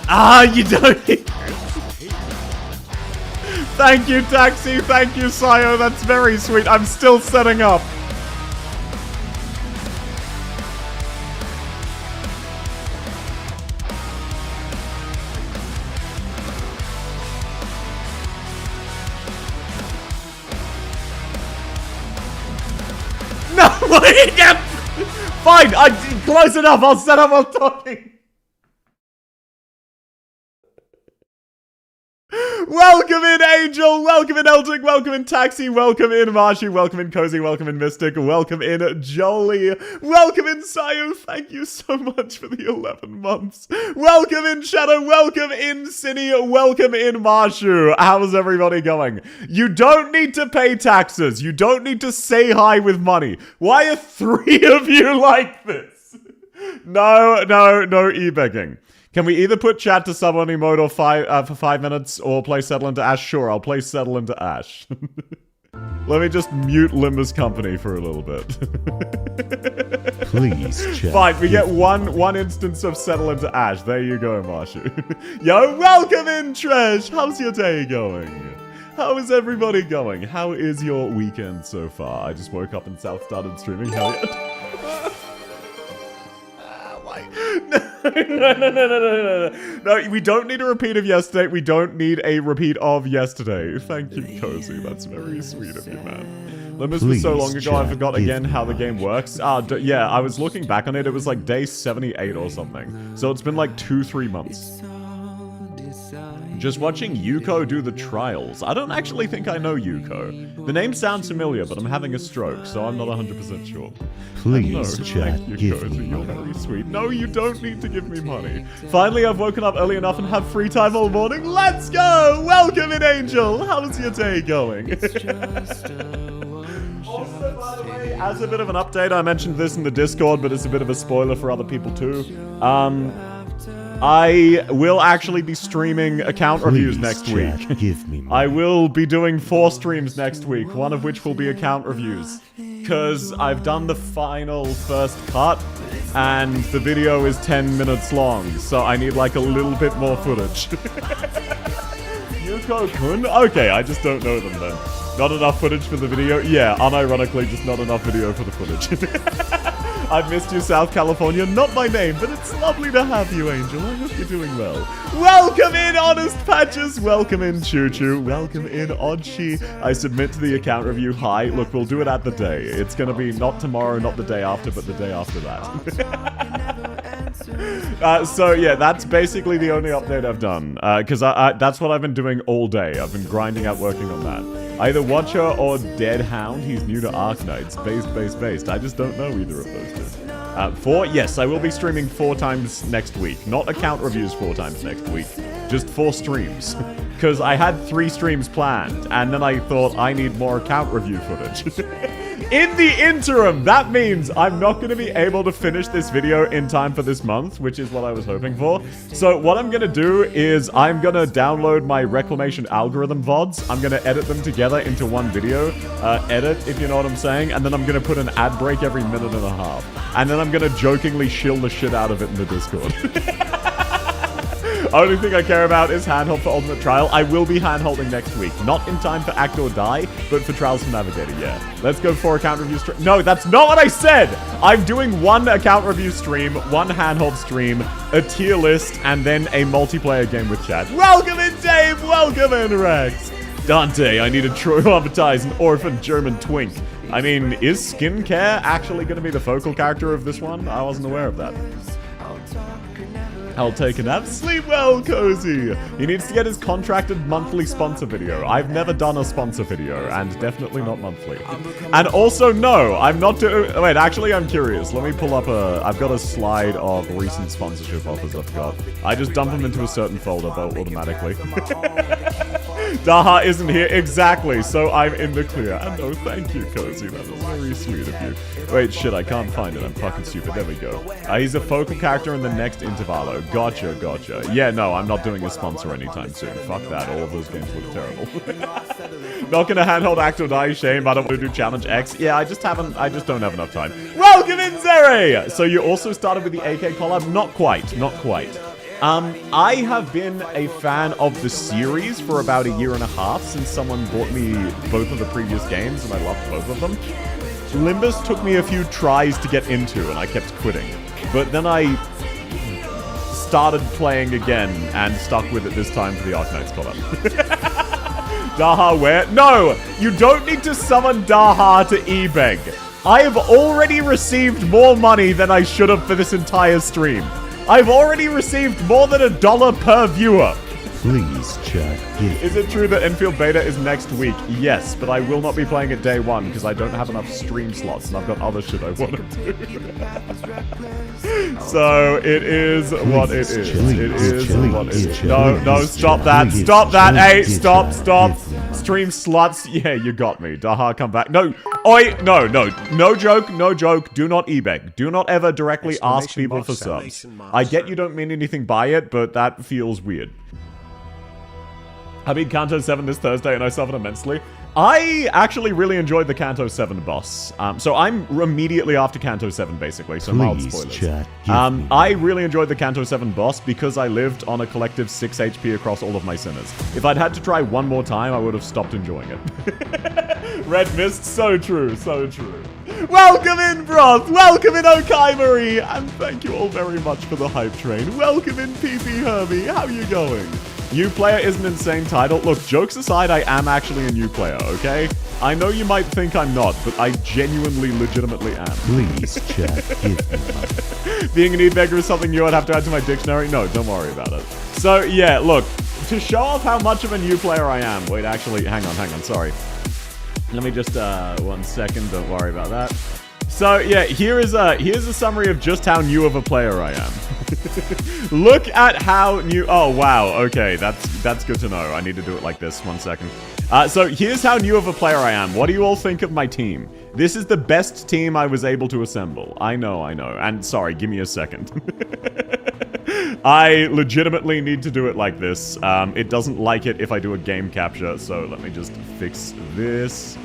Ah, you don't. Thank you, Taxi. Thank you, Sayo. That's very sweet. I'm still setting up. No, wait, yeah. Fine, close enough. I'll set up while talking. Welcome in, Angel. Welcome in, Elton. Welcome in, Taxi. Welcome in, Marshy. Welcome in, Cozy. Welcome in, Mystic. Welcome in, Jolie. Welcome in, Sayo. Thank you so much for the 11 months. Welcome in, Shadow. Welcome in, Cine. Welcome in, Marshu. How's everybody going? You don't need to pay taxes. You don't need to say hi with money. Why are 3 of you like this? No e-begging. Can we either put chat to sub-only mode or for 5 minutes or play Settle into Ash? Sure, I'll play Settle into Ash. Let me just mute Limba's company for a little bit. Please, chat. Fine, we get one instance of Settle into Ash. There you go, Marshu. Yo, welcome in, Tresh. How's your day going? How is everybody going? How is your weekend so far? I just woke up and started streaming. Hell yeah. No, we don't need a repeat of yesterday. We don't need a repeat of yesterday. Thank you, Cozy. That's very sweet of you, man. Limits was so long ago, I forgot again how the game works. Yeah, I was looking back on it. It was like day 78 or something. So it's been like 2-3 months. Just watching Yuko do the trials. I don't actually think I know Yuko. The name sounds familiar, but I'm having a stroke, so I'm not 100% sure. Please, chat, thank you, give Cozy. me You're money. very sweet. No, you don't need to give me money. Finally, I've woken up early enough and have free time all morning. Let's go! Welcome in, Angel. How's your day going? Also, by the way, as a bit of an update, I mentioned this in the Discord, but it's a bit of a spoiler for other people too. I will actually be streaming account reviews next week. Give me money. I will be doing 4 streams next week, one of which will be account reviews. Because I've done the final first cut, and the video is 10 minutes long, so I need like a little bit more footage. Yuko-kun? Okay, I just don't know them then. Not enough footage for the video? Yeah, unironically, just not enough video for the footage. I've missed you, South California. Not my name, but it's lovely to have you, Angel. I hope you're doing well. Welcome in, Honest Patches. Welcome in, Choo Choo. Welcome in, Oddshi. I submit to the account review. Hi. Look, we'll do it at the day. It's going to be not tomorrow, not the day after, but the day after that. So, yeah, that's basically the only update I've done. Because that's what I've been doing all day. I've been grinding out working on that. Either Watcher or Dead Hound. He's new to Arknights. Based. I just don't know either of those two. 4? Yes, I will be streaming 4 times next week. Not account reviews 4 times next week. Just 4 streams. Because I had 3 streams planned, and then I thought I need more account review footage. In the interim, that means I'm not going to be able to finish this video in time for this month, which is what I was hoping for. So what I'm going to do is I'm going to download my Reclamation algorithm VODs. I'm going to edit them together into one video. Edit, if you know what I'm saying. And then I'm going to put an ad break every minute and a half. And then I'm going to jokingly shill the shit out of it in the Discord. Only thing I care about is handhold for Ultimate Trial. I will be handholding next week. Not in time for Act or Die, but for Trials for Navigator, yeah. Let's go for account review stream. No, that's not what I said! I'm doing 1 account review stream, 1 handhold stream, a tier list, and then a multiplayer game with chat. Welcome in, Dave! Welcome in, Rex! Dante, I need to traumatize an orphan German twink. I mean, is skincare actually going to be the focal character of this one? I wasn't aware of that. I'll take a nap. Sleep well, Cozy. He needs to get his contracted monthly sponsor video. I've never done a sponsor video, and definitely not monthly. And also, no, I'm not doing... Wait, actually, I'm curious. Let me pull up a... I've got a slide of recent sponsorship offers I've got. I just dump them into a certain folder automatically. Daha isn't here. Exactly, so I'm in the clear. And no, thank you, Cozy. That was very sweet of you. Wait, shit, I can't find it. I'm fucking stupid. There we go. He's a focal character in the next Intervallo. Gotcha. Yeah, no, I'm not doing a sponsor anytime soon. Fuck that. All of those games look terrible. Not gonna handhold Act or Die, shame. I don't want to do Challenge X. Yeah, I just don't have enough time. Welcome in, Zere! So you also started with the AK collab? Not quite. I have been a fan of the series for about a year and a half since someone bought me both of the previous games, and I loved both of them. Limbus took me a few tries to get into, and I kept quitting. But then I started playing again and stuck with it this time for the Arknights collab. Daha where? No! You don't need to summon Daha to e-beg. I have already received more money than I should have for this entire stream. I've already received more than $1 per viewer. Please, chat. Is it true that Enfield Beta is next week? Yes, but I will not be playing it day one because I don't have enough stream slots and I've got other shit I want to do. So it is what it is. It is what it is. No, stop that. Stop that. Hey, stop. Stream slots. Yeah, you got me. Daha, come back. No. Oi, no. No joke. Do not e-beg. Do not ever directly ask people for subs. I get you don't mean anything by it, but that feels weird. I beat Kanto 7 this Thursday and I suffered immensely. I actually really enjoyed the Kanto 7 boss. So I'm immediately after Kanto 7, basically, so mild spoilers. Chat, I really enjoyed the Kanto 7 boss because I lived on a collective 6 HP across all of my sinners. If I'd had to try one more time, I would have stopped enjoying it. Red Mist, so true, so true. Welcome in, Broth! Welcome in, Okai Marie! And thank you all very much for the hype train. Welcome in, PP Herbie, how you going? New player is an insane title. Look, jokes aside, I am actually a new player, okay? I know you might think I'm not, but I genuinely, legitimately am. Please, chat, give me money. Being an e-beggar is something new I'd have to add to my dictionary? No, don't worry about it. So, yeah, look, to show off how much of a new player I am... Wait, actually, hang on, sorry. Let me just, 1 second, don't worry about that. So, yeah, here's a summary of just how new of a player I am. Look at how new... Oh, wow. Okay, that's good to know. I need to do it like this. 1 second. So here's how new of a player I am. What do you all think of my team? This is the best team I was able to assemble. I know. And sorry, give me a second. I legitimately need to do it like this. It doesn't like it if I do a game capture, so let me just fix this.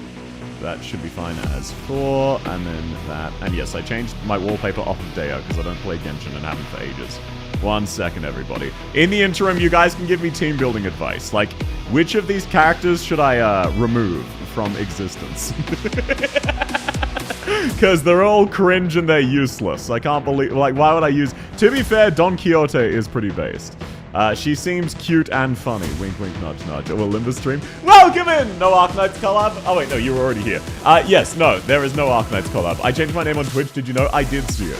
That should be fine as 4, and then that. And yes, I changed my wallpaper off of Deo because I don't play Genshin and haven't for ages. 1 second, everybody. In the interim, you guys can give me team building advice. Like, which of these characters should I remove from existence? Because they're all cringe and they're useless. I can't believe... Like, why would I use... To be fair, Don Quixote is pretty based. She seems cute and funny. Wink, wink, nudge, nudge. Will Limbus stream? Welcome in! No Arknights collab? Oh, wait, no, you were already here. Yes, no, there is no Arknights collab. I changed my name on Twitch, did you know? I did see it.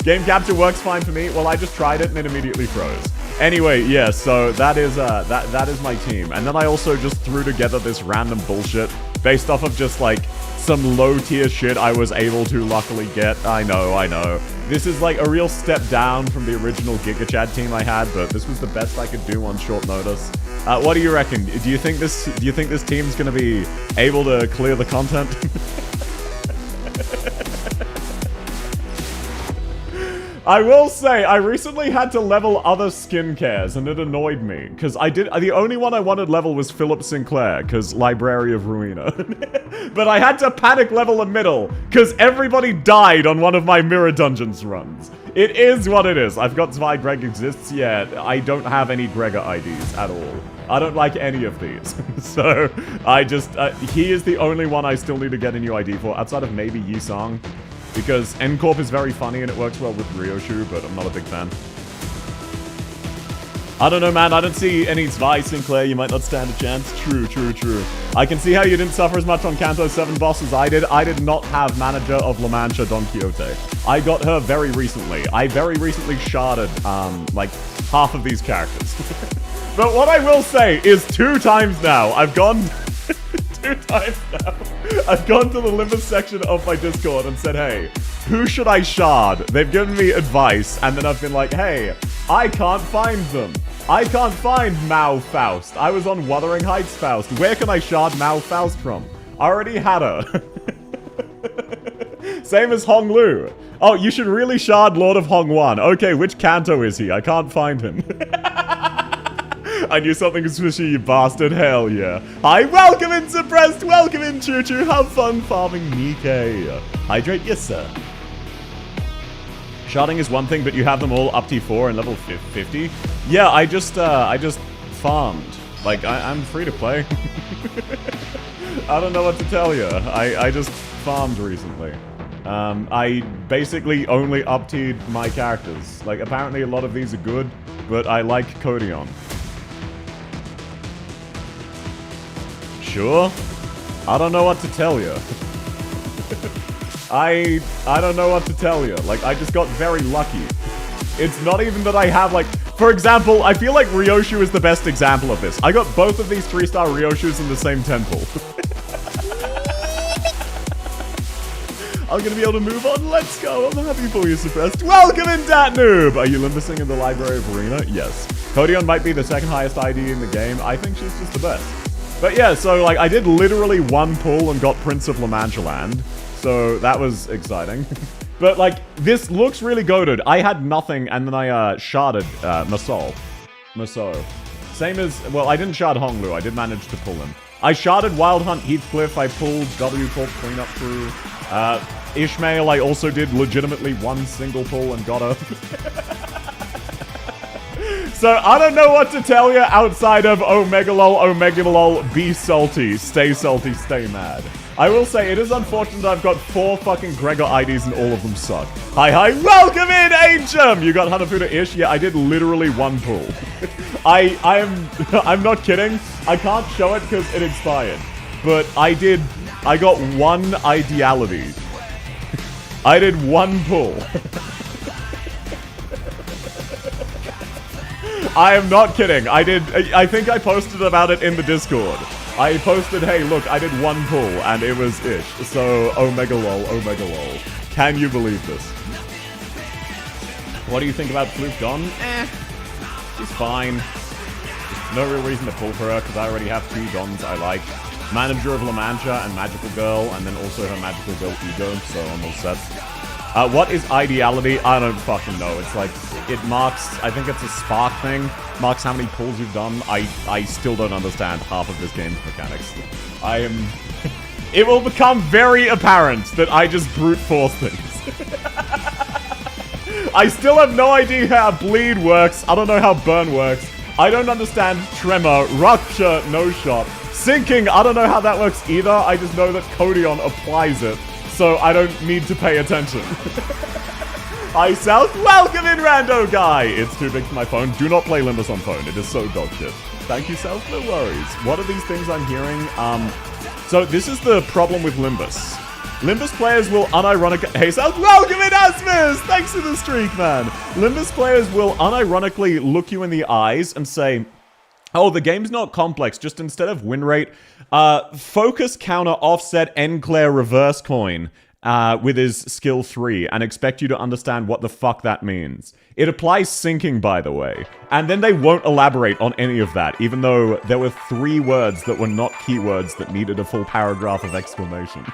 Game capture works fine for me. Well, I just tried it and it immediately froze. Anyway, yeah, so that is my team. And then I also just threw together this random bullshit based off of just, like, some low-tier shit I was able to luckily get. I know. This is, like, a real step down from the original GigaChad team I had, but this was the best I could do on short notice. What do you reckon? Do you think this team's gonna be able to clear the content? I will say, I recently had to level other skincares, and it annoyed me. Because the only one I wanted level was Philip Sinclair, because Library of Ruina. But I had to panic level a middle, because everybody died on one of my Mirror Dungeons runs. It is what it is. I've got Zwei Greg exists, yeah. I don't have any Gregor IDs at all. I don't like any of these. So, I just, he is the only one I still need to get a new ID for, outside of maybe Yisong. Because N-Corp is very funny and it works well with Ryoshu, but I'm not a big fan. I don't know, man. I don't see any Zwei Sinclair. You might not stand a chance. True. I can see how you didn't suffer as much on Kanto 7 boss as I did. I did not have Manager of La Mancha Don Quixote. I got her very recently. I very recently sharded, like, half of these characters. But what I will say is 2 times now, I've gone... 2 times now, I've gone to the Limbus section of my Discord and said, hey, who should I shard? They've given me advice, and then I've been like, hey, I can't find them. I can't find Mao Faust. I was on Wuthering Heights Faust. Where can I shard Mao Faust from? I already had her. Same as Hong Lu. Oh, you should really shard Lord of Hong Wan. Okay, which Kanto is he? I can't find him. I knew something was fishy, you bastard. Hell yeah. Hi, welcome in Suppressed. Welcome in Choo Choo. Have fun farming Nikkei. Hydrate, yes sir. Sharding is one thing, but you have them all up T4 and level 50. Yeah, I just farmed. Like, I'm free to play. I don't know what to tell you. I just farmed recently. I basically only up-tiered my characters. Like, apparently a lot of these are good, but I like Codion. Sure? I don't know what to tell you. I don't know what to tell you. Like, I just got very lucky. It's not even that I have, like... For example, I feel like Ryoshu is the best example of this. I got both of these 3-star Ryoshus in the same temple. I'm gonna be able to move on. Let's go. I'm happy for you, Suppressed. Welcome in, Dat Noob! Are you limbusing in the Library of Arena? Yes. Codion might be the second highest ID in the game. I think she's just the best. But yeah, so like I did literally one pull and got Prince of La Mancha Land. So that was exciting. But like, this looks really goated. I had nothing and then I sharded Masou. Same as, well, I didn't shard Honglu. I did manage to pull him. I sharded Wild Hunt Heathcliff. I pulled W Corp Cleanup through. Ishmael, I also did legitimately one single pull and got her. So, I don't know what to tell you outside of Omegalol, be salty, stay mad. I will say, it is unfortunate I've got 4 fucking Gregor IDs and all of them suck. Hi, welcome in, Ancient! You got Hanafuda-ish? Yeah, I did literally one pull. I'm not kidding. I can't show it because it expired. But I got one ideality. I did one pull. I am not kidding. I think I posted about it in the Discord. I posted, hey, look, I did one pull, and it was ish. So, Omegalol. Can you believe this? What do you think about Floof Don? She's fine. No real reason to pull for her, because I already have 2 Dons I like. Manager of La Mancha and Magical Girl, and then also her Magical Girl Ego, so I'm all set. What is ideality? I don't fucking know. It's like, it marks, I think it's a spark thing. Marks how many pulls you've done. I still don't understand half of this game's mechanics. It will become very apparent that I just brute force things. I still have no idea how bleed works. I don't know how burn works. I don't understand tremor, rupture, no shot. Sinking, I don't know how that works either. I just know that Codion applies it. So I don't need to pay attention. Hi, South. Welcome in, Rando Guy. It's too big for my phone. Do not play Limbus on phone. It is so dog shit. Thank you, South. No worries. What are these things I'm hearing? So this is the problem with Limbus. Limbus players will unironically... Hey, South. Welcome in, Asmus. Thanks for the streak, man. Limbus players will unironically look you in the eyes and say... Oh, the game's not complex. Just instead of win rate, focus, counter, offset, Enclair, reverse coin with his skill 3 and expect you to understand what the fuck that means. It applies sinking, by the way. And then they won't elaborate on any of that, even though there were 3 words that were not keywords that needed a full paragraph of exclamation.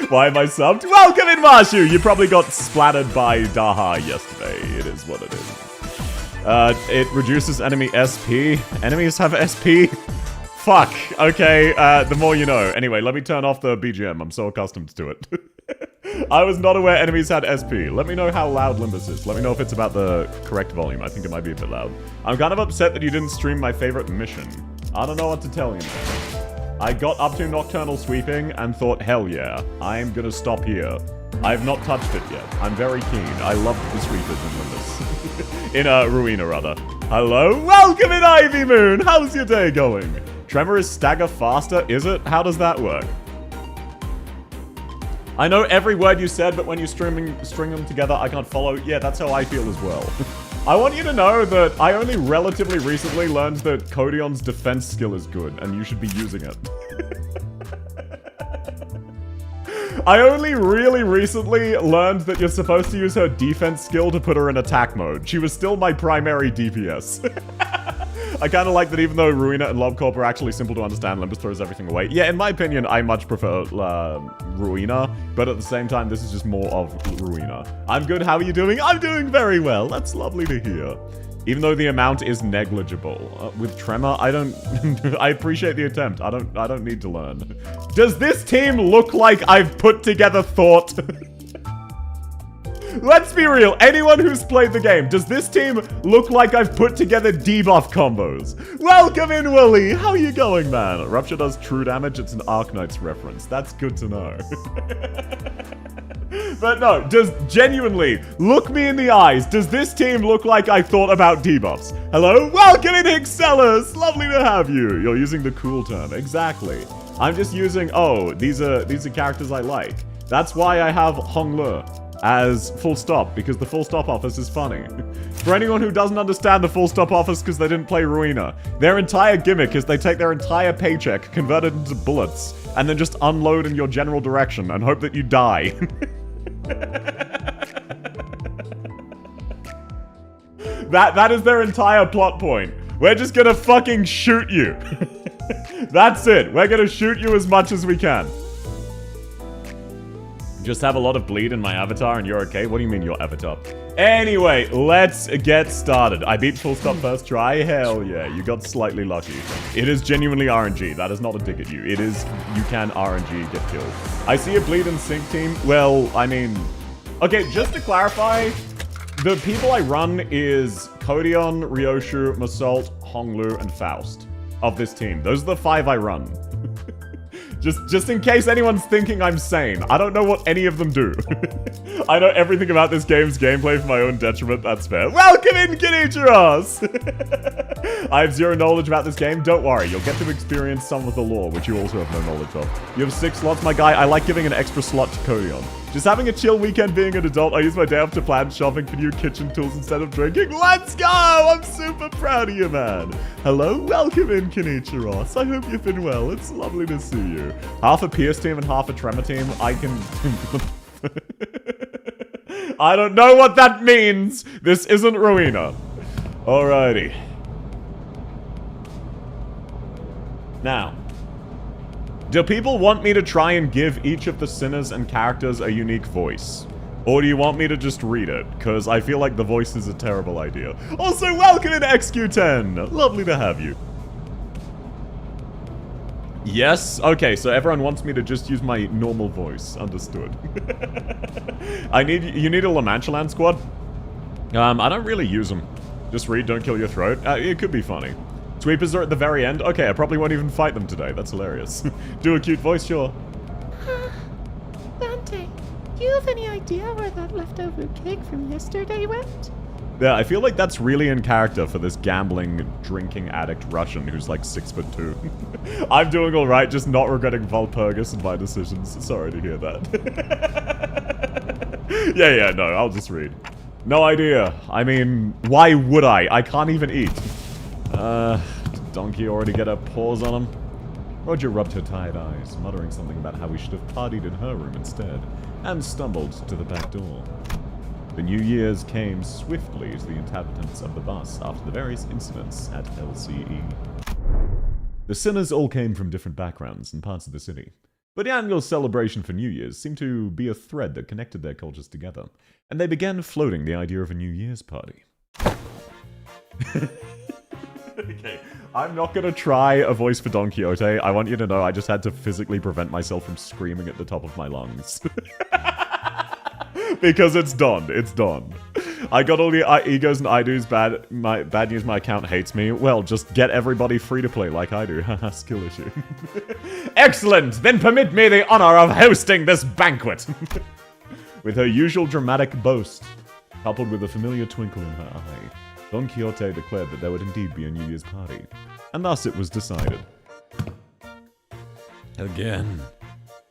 Why am I subbed? Welcome in, Marshu! You probably got splattered by Daha yesterday. It is what it is. It reduces enemy SP. Enemies have SP? Fuck. Okay, the more you know. Anyway, let me turn off the BGM. I'm so accustomed to it. I was not aware enemies had SP. Let me know how loud Limbus is. Let me know if it's about the correct volume. I think it might be a bit loud. I'm kind of upset that you didn't stream my favorite mission. I don't know what to tell you, man. I got up to Nocturnal Sweeping and thought, hell yeah, I'm gonna stop here. I've not touched it yet. I'm very keen. I love the sweepers in Limbus. In Ruina, rather. Hello? Welcome in, Ivy Moon! How's your day going? Tremor is stagger faster, is it? How does that work? I know every word you said, but when you string them together, I can't follow. Yeah, that's how I feel as well. I want you to know that I only relatively recently learned that Codion's defense skill is good, and you should be using it. I only really recently learned that you're supposed to use her defense skill to put her in attack mode. She was still my primary DPS. I kind of like that even though Ruina and Lobcorp are actually simple to understand, Limbus throws everything away. Yeah, in my opinion, I much prefer Ruina, but at the same time, this is just more of Ruina. I'm good, how are you doing? I'm doing very well, that's lovely to hear. Even though the amount is negligible. With Tremor, I don't... I appreciate the attempt. I don't need to learn. Does this team look like I've put together thought? Let's be real. Anyone who's played the game, does this team look like I've put together debuff combos? Welcome in, Willie. How you going, man? Rupture does true damage. It's an Arknights reference. That's good to know. But no, just genuinely, look me in the eyes. Does this team look like I thought about debuffs? Hello? Welcome in, Excellus! Lovely to have you. You're using the cool term. Exactly. I'm just using, oh, these are characters I like. That's why I have Honglu as full stop, because the full stop office is funny. For anyone who doesn't understand the full stop office because they didn't play Ruina, their entire gimmick is they take their entire paycheck, convert it into bullets, and then just unload in your general direction and hope that you die. That is their entire plot point. We're just gonna fucking shoot you. That's it. We're gonna shoot you as much as we can. Just have a lot of bleed in my avatar and you're okay? What do you mean your avatar? Anyway, let's get started. I beat full stop first try? Hell yeah, you got slightly lucky. It is genuinely RNG. That is not a dig at you. It is, you can RNG get killed. I see a bleed and sync team. Well, I mean... Okay, just to clarify, the people I run is Kodion, Ryoshu, Masalt, Honglu, and Faust of this team. Those are the 5 I run. Just in case anyone's thinking I'm sane. I don't know what any of them do. I know everything about this game's gameplay for my own detriment, that's fair. Welcome in, Kinichiros! I have 0 knowledge about this game. Don't worry, you'll get to experience some of the lore, which you also have no knowledge of. You have 6 slots, my guy. I like giving an extra slot to Kodion. Just having a chill weekend being an adult. I use my day off to plan shopping for new kitchen tools instead of drinking. Let's go! I'm super proud of you, man. Hello, welcome in, Kinichiros. I hope you've been well. It's lovely to see you. Half a Pierce team and half a Tremor team. I can... I don't know what that means. This isn't Ruina. Alrighty. Now, do people want me to try and give each of the sinners and characters a unique voice? Or do you want me to just read it? Because I feel like the voice is a terrible idea. Also, welcome in XQ10! Lovely to have you. Yes? Okay, so everyone wants me to just use my normal voice. Understood. You need a La Mancha squad? I don't really use them. Just read, don't kill your throat. It could be funny. Sweepers are at the very end? Okay, I probably won't even fight them today. That's hilarious. Do a cute voice, sure. Dante, do you have any idea where that leftover cake from yesterday went? Yeah, I feel like that's really in character for this gambling, drinking addict Russian who's like 6'2". I'm doing alright, just not regretting Valpurgis and my decisions. Sorry to hear that. Yeah, no, I'll just read. No idea. I mean, why would I? I can't even eat. Did Donkey already get a pause on him? Roger rubbed her tired eyes, muttering something about how we should have partied in her room instead, and stumbled to the back door. The New Year's came swiftly to the inhabitants of the bus after the various incidents at LCE. The sinners all came from different backgrounds and parts of the city, but the annual celebration for New Year's seemed to be a thread that connected their cultures together, and they began floating the idea of a New Year's party. Okay, I'm not gonna try a voice for Don Quixote. I want you to know I just had to physically prevent myself from screaming at the top of my lungs. Because it's done. It's done. I got all the egos and I do's. Bad news, my account hates me. Well, just get everybody free to play like I do. Haha, skill issue. Excellent! Then permit me the honor of hosting this banquet! With her usual dramatic boast, coupled with a familiar twinkle in her eye, Don Quixote declared that there would indeed be a New Year's party. And thus it was decided. Again.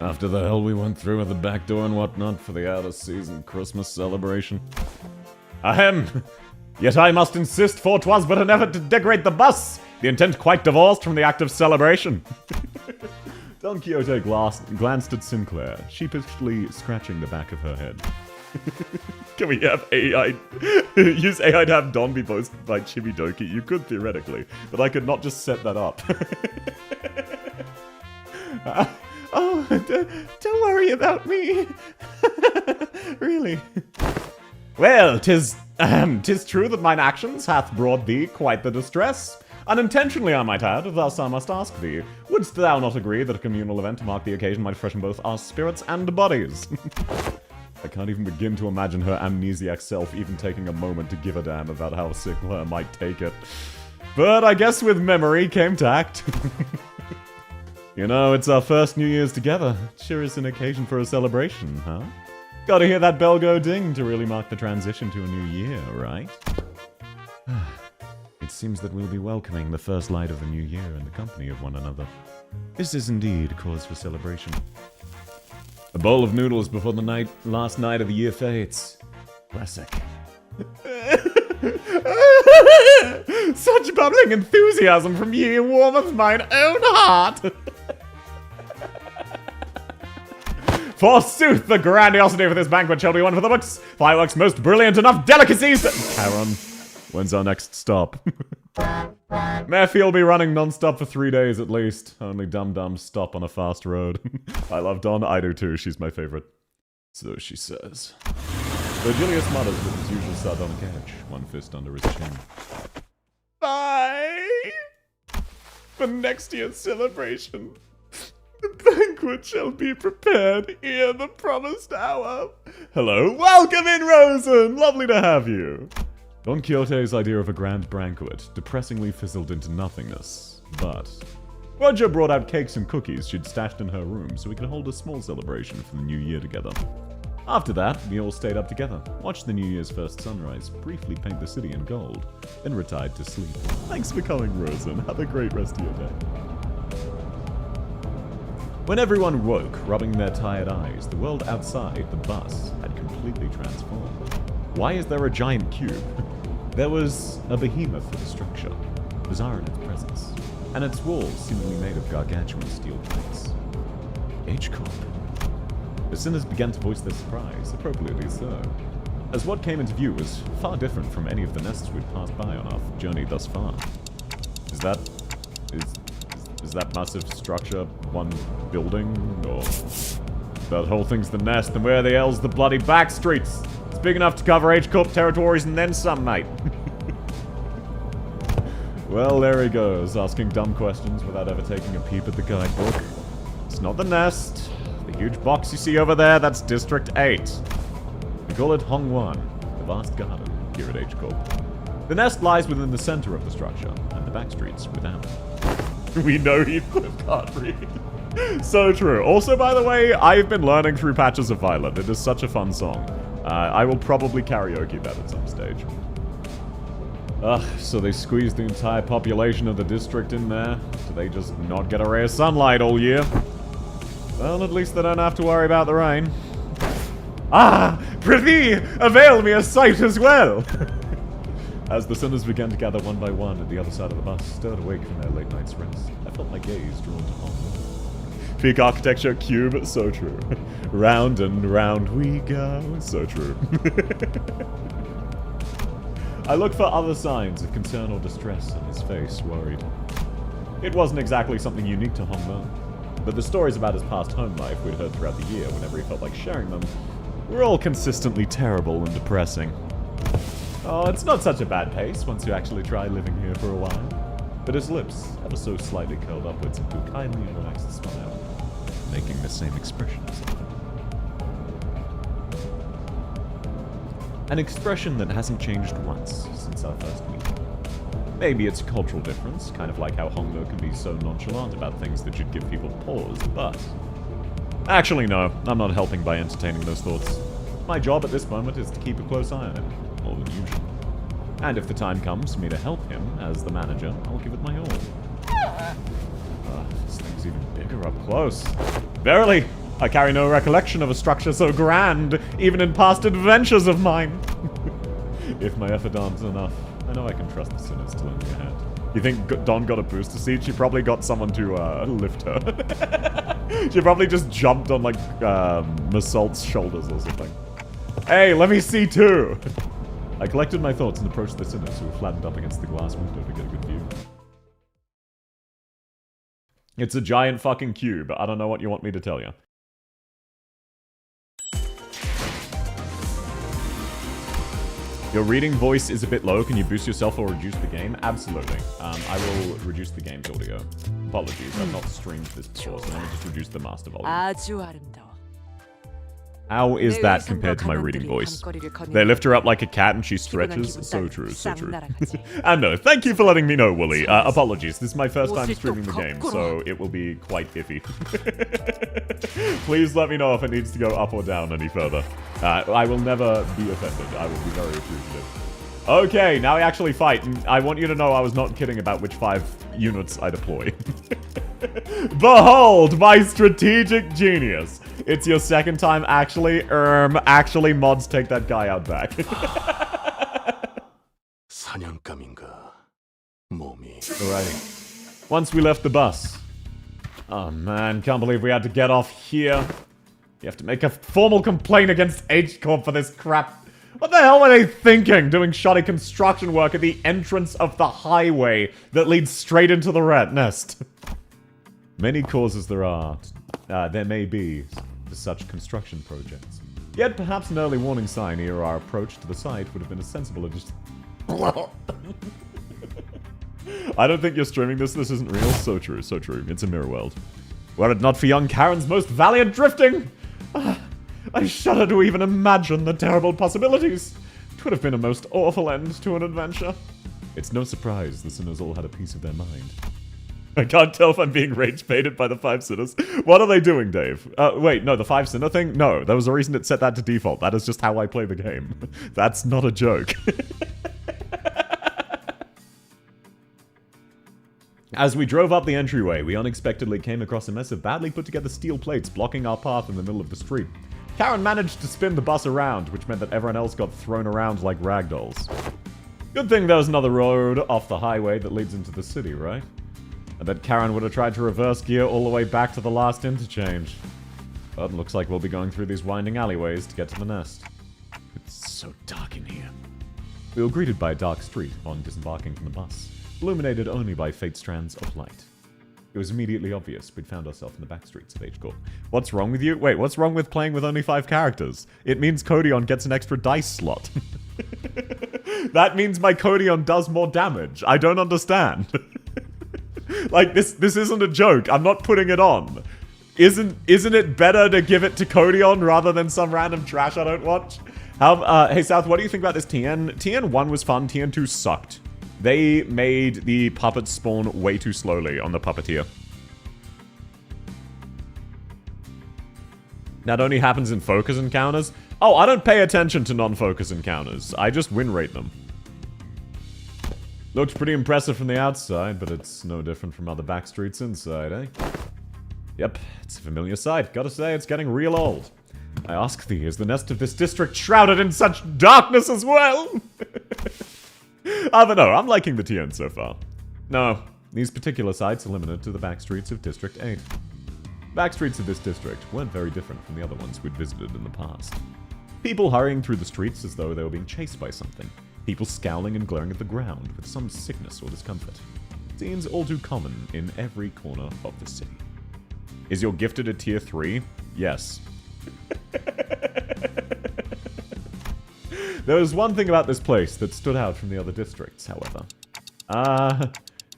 After the hell we went through with the back door and whatnot for the out-of-season Christmas celebration. Ahem! Yet I must insist, for 'twas but an effort to decorate the bus, the intent quite divorced from the act of celebration. Don Quixote glanced at Sinclair, sheepishly scratching the back of her head. Can we have AI... use AI to have Don be posted by Chibidoki? You could, theoretically, but I could not just set that up. Oh, don't worry about me. Really. Well, 'tis true that mine actions hath brought thee quite the distress. Unintentionally, I might add, thus I must ask thee, wouldst thou not agree that a communal event to mark the occasion might freshen both our spirits and bodies? I can't even begin to imagine her amnesiac self even taking a moment to give a damn about how sick her might take it. But I guess with memory came tact. You know, it's our first New Year's together. Sure is an occasion for a celebration, huh? Gotta hear that bell go ding to really mark the transition to a new year, right? It seems that we'll be welcoming the first light of the new year in the company of one another. This is indeed cause for celebration. A bowl of noodles before the last night of the year fades. Classic. Such bubbling enthusiasm from ye warmeth mine own heart. Forsooth, the grandiosity of this banquet shall be one for the books. Fireworks most brilliant enough delicacies. Karen, when's our next stop? Murphy will be running non-stop for 3 days at least. Only dum-dums stop on a fast road. I love Dawn, I do too, she's my favorite. So she says. Virgilius mutters with his usual sardonic edge, one fist under his chin. Bye! For next year's celebration, the banquet shall be prepared ere the promised hour. Hello, welcome in, Rosen! Lovely to have you! Don Quixote's idea of a grand banquet depressingly fizzled into nothingness, but Roger brought out cakes and cookies she'd stashed in her room so we could hold a small celebration for the new year together. After that, we all stayed up together, watched the New Year's first sunrise, briefly paint the city in gold, then retired to sleep. Thanks for coming, Rosen. Have a great rest of your day. When everyone woke, rubbing their tired eyes, the world outside the bus had completely transformed. Why is there a giant cube? There was a behemoth of structure, bizarre in its presence, and its walls seemingly made of gargantuan steel plates. H-Corp. The sinners began to voice their surprise, appropriately so, as what came into view was far different from any of the nests we'd passed by on our journey thus far. Is that massive structure one building, or that whole thing's the nest, and where the hell's the bloody back streets? It's big enough to cover H-Corp territories and then some, mate. Well, there he goes, asking dumb questions without ever taking a peep at the guidebook. It's not the nest. The huge box you see over there, that's District 8. We call it Hongwan, the vast garden here at H-Corp. The nest lies within the center of the structure, and the back streets without. We know Heathcliff can't read. So true. Also, by the way, I've been learning through Patches of Violet. It is such a fun song. I will probably karaoke that at some stage. Ugh, so they squeezed the entire population of the district in there? Do they just not get a ray of sunlight all year? Well, at least they don't have to worry about the rain. Ah! Prithee! Avail me a sight as well! As the sinners began to gather one by one at the other side of the bus, stirred awake from their late night's rest, I felt my gaze drawn to Hong. Peak architecture, cube, so true. Round and round we go, so true. I looked for other signs of concern or distress on his face, worried. It wasn't exactly something unique to Hong though. But the stories about his past home life we'd heard throughout the year whenever he felt like sharing them were all consistently terrible and depressing. Oh, it's not such a bad pace once you actually try living here for a while. But his lips, ever so slightly curled upwards into a kindly and relaxed smile, making the same expression as ever. An expression that hasn't changed once since our first meeting. Maybe it's a cultural difference, kind of like how Hongbo can be so nonchalant about things that should give people pause, but... Actually, no, I'm not helping by entertaining those thoughts. My job at this moment is to keep a close eye on him, more than usual. And if the time comes for me to help him as the manager, I'll give it my all. This thing's even bigger up close. Verily, I carry no recollection of a structure so grand, even in past adventures of mine. If my effort aren't enough, I know I can trust the sinners to lend me a hand. You think Dawn got a booster seat? She probably got someone to lift her. She probably just jumped on, like, Masalt's shoulders or something. Hey, let me see too! I collected my thoughts and approached the sinners who were flattened up against the glass window to get a good view. It's a giant fucking cube. I don't know what you want me to tell you. Your reading voice is a bit low. Can you boost yourself or reduce the game? Absolutely. I will reduce the game's audio. Apologies, I've not streamed this before, so let me just reduce the master volume. 아주 아름다워. How is that compared to my reading voice? They lift her up like a cat and she stretches. So true, so true. And no, thank you for letting me know, Wooly. Apologies, this is my first time streaming the game, so it will be quite iffy. Please let me know if it needs to go up or down any further. I will never be offended. I will be very appreciative. Okay, now we actually fight, and I want you to know I was not kidding about which 5 units I deploy. Behold, my strategic genius. It's your second time actually. Actually, mods, take that guy out back. Alrighty. Once we left the bus. Oh man, can't believe we had to get off here. You have to make a formal complaint against H-Corp for this crap. What the hell were they thinking, doing shoddy construction work at the entrance of the highway that leads straight into the rat nest? Many causes there may be for such construction projects. Yet perhaps an early warning sign near our approach to the site would have been a sensible addition. I don't think you're streaming this isn't real. So true, so true. It's a mirror world. Were it not for young Karen's most valiant drifting, I shudder to even imagine the terrible possibilities. 'Twould have been a most awful end to an adventure. It's no surprise the sinners all had a piece of their mind. I can't tell if I'm being rage-baited by the 5 sinners. What are they doing, Dave? Wait, no, the 5 sinner thing? No, there was a reason it set that to default. That is just how I play the game. That's not a joke. As we drove up the entryway, we unexpectedly came across a mess of badly put-together steel plates blocking our path in the middle of the street. Karen managed to spin the bus around, which meant that everyone else got thrown around like ragdolls. Good thing there was another road off the highway that leads into the city, right? I bet Karen would have tried to reverse gear all the way back to the last interchange. But looks like we'll be going through these winding alleyways to get to the nest. It's so dark in here. We were greeted by a dark street on disembarking from the bus, illuminated only by faint strands of light. It was immediately obvious we'd found ourselves in the back streets of H-Corp. What's wrong with you? Wait, what's wrong with playing with only 5 characters? It means Codion gets an extra dice slot. That means my Codion does more damage. I don't understand. Like, this isn't a joke. I'm not putting it on. Isn't it better to give it to Codion rather than some random trash I don't watch? Hey, South, what do you think about this TN? TN1 was fun. TN2 sucked. They made the puppets spawn way too slowly on the puppeteer. That only happens in focus encounters. Oh, I don't pay attention to non-focus encounters. I just win rate them. Looked pretty impressive from the outside, but it's no different from other back streets inside, eh? Yep, it's a familiar sight. Gotta say, it's getting real old. I ask thee, is the nest of this district shrouded in such darkness as well? But no, I'm liking the TN so far. No, these particular sites are limited to the back streets of District 8. Back streets of this district weren't very different from the other ones we'd visited in the past. People hurrying through the streets as though they were being chased by something. People scowling and glaring at the ground with some sickness or discomfort. Scenes all too common in every corner of the city. Is your gifted a tier 3? Yes. There was one thing about this place that stood out from the other districts, however.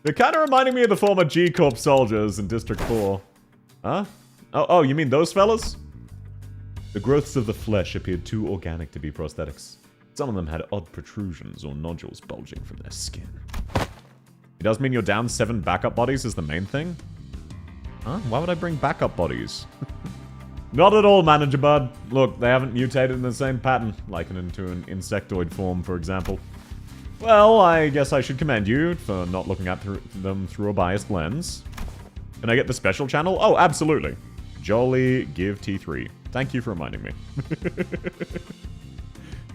They're kind of reminding me of the former G-Corp soldiers in District 4. Huh? Oh, you mean those fellas? The growths of the flesh appeared too organic to be prosthetics. Some of them had odd protrusions or nodules bulging from their skin. It does mean you're down 7 backup bodies is the main thing? Huh? Why would I bring backup bodies? Not at all, Manager Bud. Look, they haven't mutated in the same pattern, likened into an insectoid form, for example. Well, I guess I should commend you for not looking at them through a biased lens. Can I get the special channel? Oh, absolutely. Jolly give T3. Thank you for reminding me.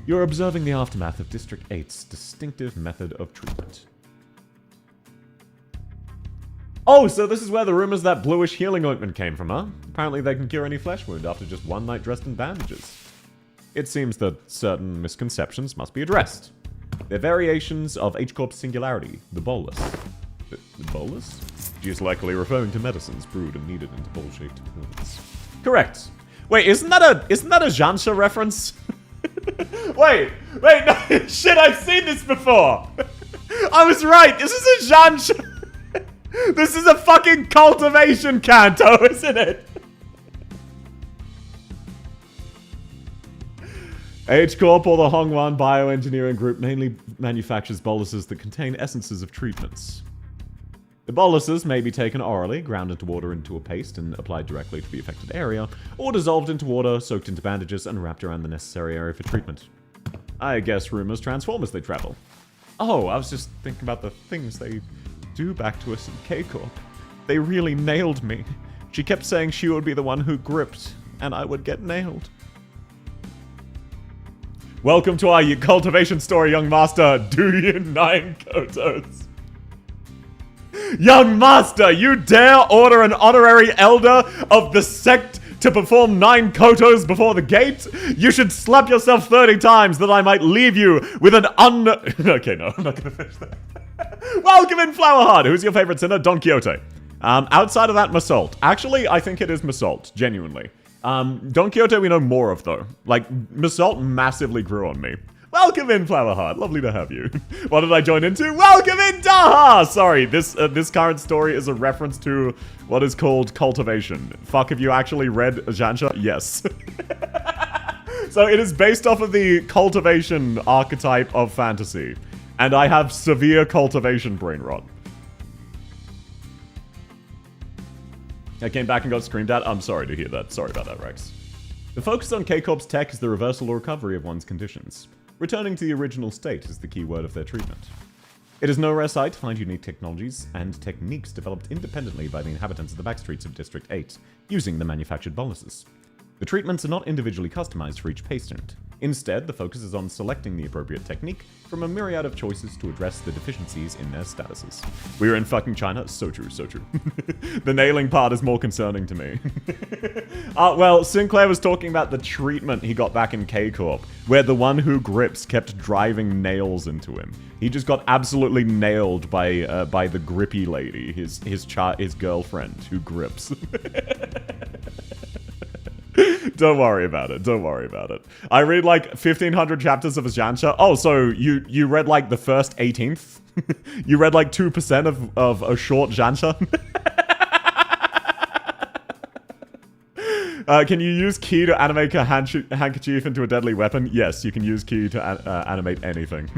You're observing the aftermath of District 8's distinctive method of treatment. Oh, so this is where the rumors that bluish healing ointment came from, huh? Apparently they can cure any flesh wound after just one night dressed in bandages. It seems that certain misconceptions must be addressed. They're variations of H-Corp's singularity, the bolus. The bolus? She is likely referring to medicines brewed and kneaded into bowl-shaped pills. Correct. Wait, isn't that a Jansha reference? wait, no, shit, I've seen this before! I was right, this is a Jansha! This is a fucking cultivation canto, isn't it? H Corp, or the Hongwan Bioengineering Group, mainly manufactures boluses that contain essences of treatments. The boluses may be taken orally, ground into water into a paste, and applied directly to the affected area, or dissolved into water, soaked into bandages, and wrapped around the necessary area for treatment. I guess rumors transform as they travel. Oh, I was just thinking about the things they do back to us in K-Corp. They really nailed me. She kept saying she would be the one who gripped, and I would get nailed. Welcome to our cultivation story, young master. Do you 9 kotos? Young master, you dare order an honorary elder of the sect to perform 9 kotos before the gate? You should slap yourself 30 times that I might leave you with an Okay, no, I'm not gonna finish that. Welcome in, Flowerheart. Who's your favorite sinner? Don Quixote. Outside of that, Masault. Actually, I think it is Masault, genuinely. Don Quixote we know more of, though. Like, Masault massively grew on me. Welcome in, Flowerheart. Lovely to have you. What did I join into? Welcome in, Daha! Sorry, this current story is a reference to what is called cultivation. Fuck, have you actually read Jansha? Yes. So it is based off of the cultivation archetype of fantasy. And I have severe cultivation brain rot. I came back and got screamed at. I'm sorry to hear that. Sorry about that, Rex. The focus on K-Corp's tech is the reversal or recovery of one's conditions. Returning to the original state is the key word of their treatment. It is no rare sight to find unique technologies and techniques developed independently by the inhabitants of the backstreets of District 8, using the manufactured boluses. The treatments are not individually customized for each patient. Instead, the focus is on selecting the appropriate technique from a myriad of choices to address the deficiencies in their statuses. We were in fucking China? So true, so true. The nailing part is more concerning to me. Well, Sinclair was talking about the treatment he got back in K-Corp, where the one who grips kept driving nails into him. He just got absolutely nailed by the grippy lady, his girlfriend, who grips. Don't worry about it. Don't worry about it. I read like 1,500 chapters of Jansha. Oh, so you read like the first 18th? You read like 2% of a short Jansha? Can you use ki to animate a handkerchief into a deadly weapon? Yes, you can use ki to animate anything.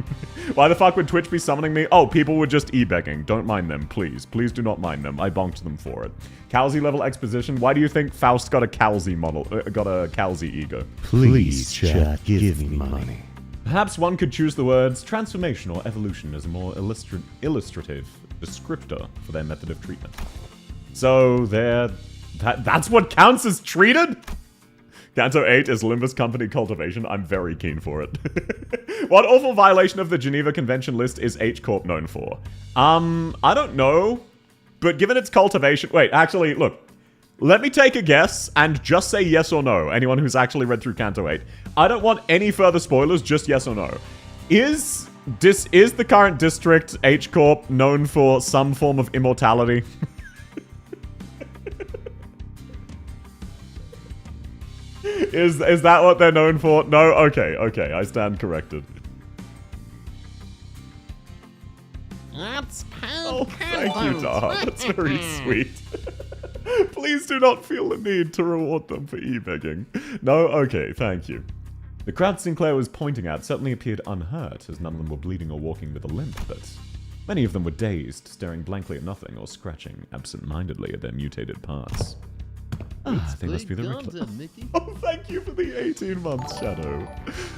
Why the fuck would Twitch be summoning me? Oh, people were just e-begging. Don't mind them, please. Please do not mind them. I bonked them for it. Calzi level exposition. Why do you think Faust got a Calzi model? Got a Calzi ego? Please, chat, give me money. Perhaps one could choose the words transformation or evolution as a more illustrative descriptor for their method of treatment. So that's what counts as treated? Canto 8 is Limbus Company cultivation. I'm very keen for it. What awful violation of the Geneva Convention list is H-Corp known for? I don't know. But given its cultivation... Wait, actually, look. Let me take a guess and just say yes or no. Anyone who's actually read through Canto 8. I don't want any further spoilers, just yes or no. Is the current district H-Corp known for some form of immortality? Is that what they're known for? No? Okay, I stand corrected. That's Oh, thank you, Dar. That's very sweet. Please do not feel the need to reward them for e-begging. No? Okay, thank you. The crowd Sinclair was pointing at certainly appeared unhurt, as none of them were bleeding or walking with a limp, but many of them were dazed, staring blankly at nothing or scratching absent-mindedly at their mutated parts. They must be the reclaimer. Oh, thank you for the 18 months, Shadow.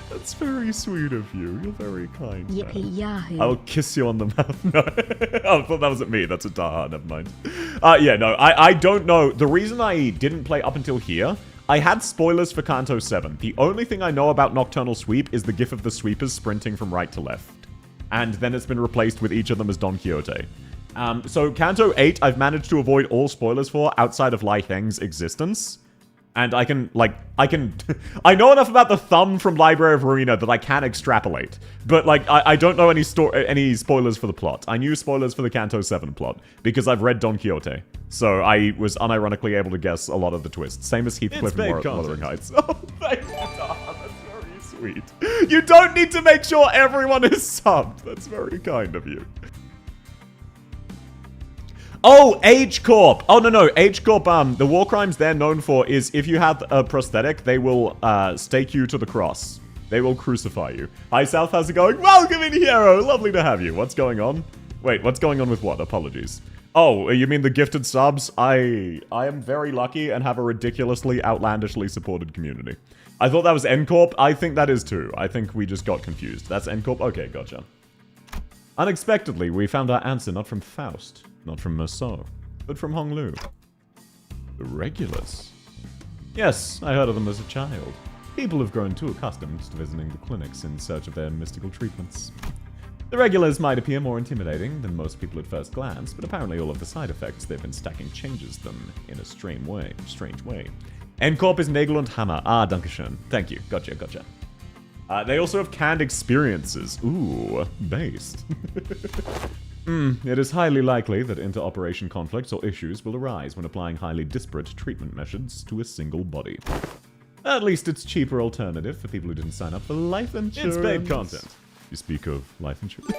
That's very sweet of you. You're very kind. Yippee yahoo. I'll kiss you on the mouth. No. Oh, I thought that wasn't me. That's a Daha. Never mind. Yeah, no, I don't know. The reason I didn't play up until here, I had spoilers for Kanto 7. The only thing I know about Nocturnal Sweep is the gif of the sweepers sprinting from right to left. And then it's been replaced with each of them as Don Quixote. So Kanto 8, I've managed to avoid all spoilers for outside of Lai Heng's existence. And I know enough about the thumb from Library of Ruina that I can extrapolate. But, like, I don't know any spoilers for the plot. I knew spoilers for the Kanto 7 plot, because I've read Don Quixote. So I was unironically able to guess a lot of the twists. Same as Heathcliff and Wuthering Heights. Oh, thank you, Tom. That's very sweet. You don't need to make sure everyone is subbed. That's very kind of you. Oh, H-Corp! Oh, no, H-Corp, the war crimes they're known for is if you have a prosthetic, they will stake you to the cross. They will crucify you. Hi, South, how's it going? Welcome in, hero! Lovely to have you. What's going on? Wait, what's going on with what? Apologies. Oh, you mean the gifted subs? I am very lucky and have a ridiculously, outlandishly supported community. I thought that was N-Corp. I think that is too. I think we just got confused. That's N-Corp? Okay, gotcha. Unexpectedly, we found our answer not from Faust, not from Merceau, but from Honglu. The regulars. Yes, I heard of them as a child. People have grown too accustomed to visiting the clinics in search of their mystical treatments. The regulars might appear more intimidating than most people at first glance, but apparently all of the side effects they've been stacking changes them in a strange way. N-Corp is Nagel und Hammer. Ah, dankeschön. Thank you. Gotcha. They also have canned experiences. Ooh, based. It is highly likely that inter-operation conflicts or issues will arise when applying highly disparate treatment methods to a single body. At least it's a cheaper alternative for people who didn't sign up for life insurance. It's paid content. You speak of life insurance.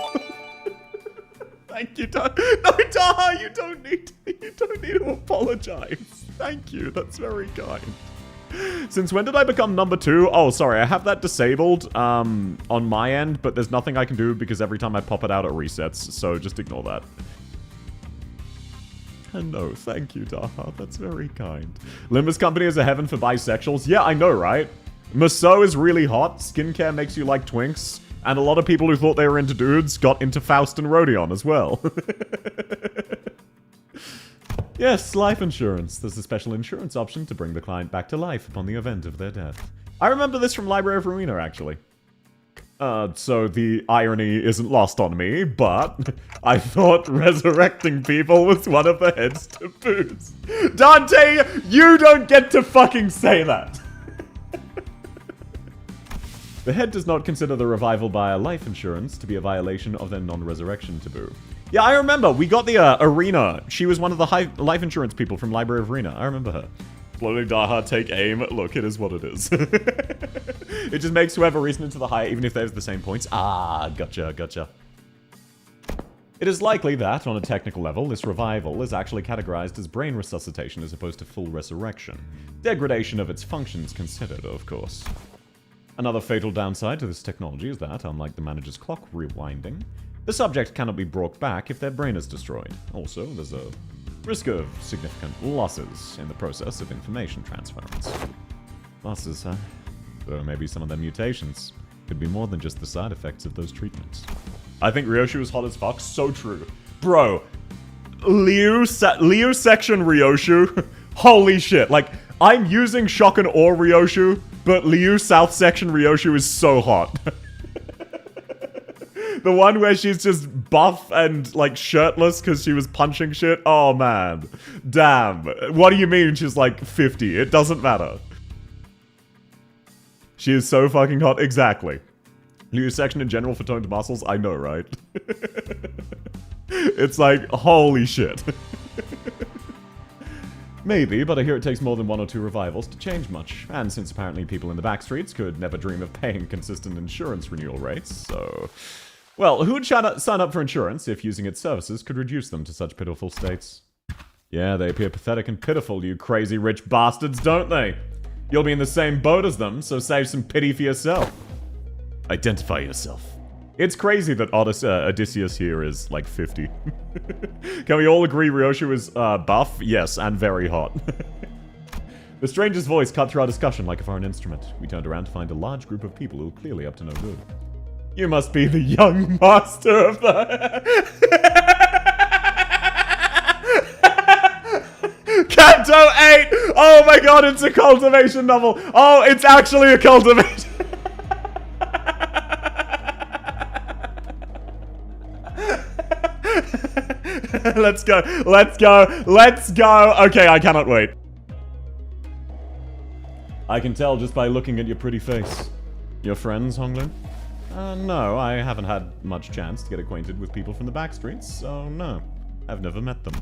Thank you, No, Daha, you don't need to apologize. Thank you, that's very kind. Since when did I become number 2? Oh, sorry, I have that disabled on my end, but there's nothing I can do because every time I pop it out, it resets, so just ignore that. No, thank you, Daha, that's very kind. Limbus Company is a heaven for bisexuals? Yeah, I know, right? Merceau is really hot, skincare makes you like twinks, and a lot of people who thought they were into dudes got into Faust and Rodion as well. Yes, life insurance. There's a special insurance option to bring the client back to life upon the event of their death. I remember this from Library of Ruina, actually. So the irony isn't lost on me, but I thought resurrecting people was one of the head's taboos. Dante, you don't get to fucking say that! The head does not consider the revival by a life insurance to be a violation of their non-resurrection taboo. Yeah, I remember. We got the Arena. She was one of the life insurance people from Library of Arena. I remember her. Slowly Daha, take aim. Look, it is what it is. It just makes whoever reason into the high, even if they have the same points. Ah, gotcha. It is likely that, on a technical level, this revival is actually categorized as brain resuscitation as opposed to full resurrection. Degradation of its functions considered, of course. Another fatal downside to this technology is that, unlike the manager's clock rewinding, the subject cannot be brought back if their brain is destroyed. Also, there's a risk of significant losses in the process of information transference. Losses, huh? So maybe some of their mutations could be more than just the side effects of those treatments. I think Ryoshu is hot as fuck. So true. Bro, Liu section Ryoshu, holy shit. Like, I'm using Shock and Awe Ryoshu, but Liu South section Ryoshu is so hot. The one where she's just buff and, like, shirtless because she was punching shit? Oh, man. Damn. What do you mean she's, like, 50? It doesn't matter. She is so fucking hot. Exactly. Liu section in general for toned muscles? I know, right? It's like, holy shit. Maybe, but I hear it takes more than 1 or 2 revivals to change much. And since apparently people in the backstreets could never dream of paying consistent insurance renewal rates, so... Well, who would sign up for insurance if using its services could reduce them to such pitiful states? Yeah, they appear pathetic and pitiful, you crazy rich bastards, don't they? You'll be in the same boat as them, so save some pity for yourself. Identify yourself. It's crazy that Odysseus here is, like, 50. Can we all agree Ryoshu is, buff? Yes, and very hot. The stranger's voice cut through our discussion like a foreign instrument. We turned around to find a large group of people who were clearly up to no good. You must be the young master of the... Canto 8! Oh my god, it's a cultivation novel! Oh, it's actually a cultivation... Let's go! Okay, I cannot wait. I can tell just by looking at your pretty face. Your friends, Honglin? No, I haven't had much chance to get acquainted with people from the backstreets, so no. I've never met them.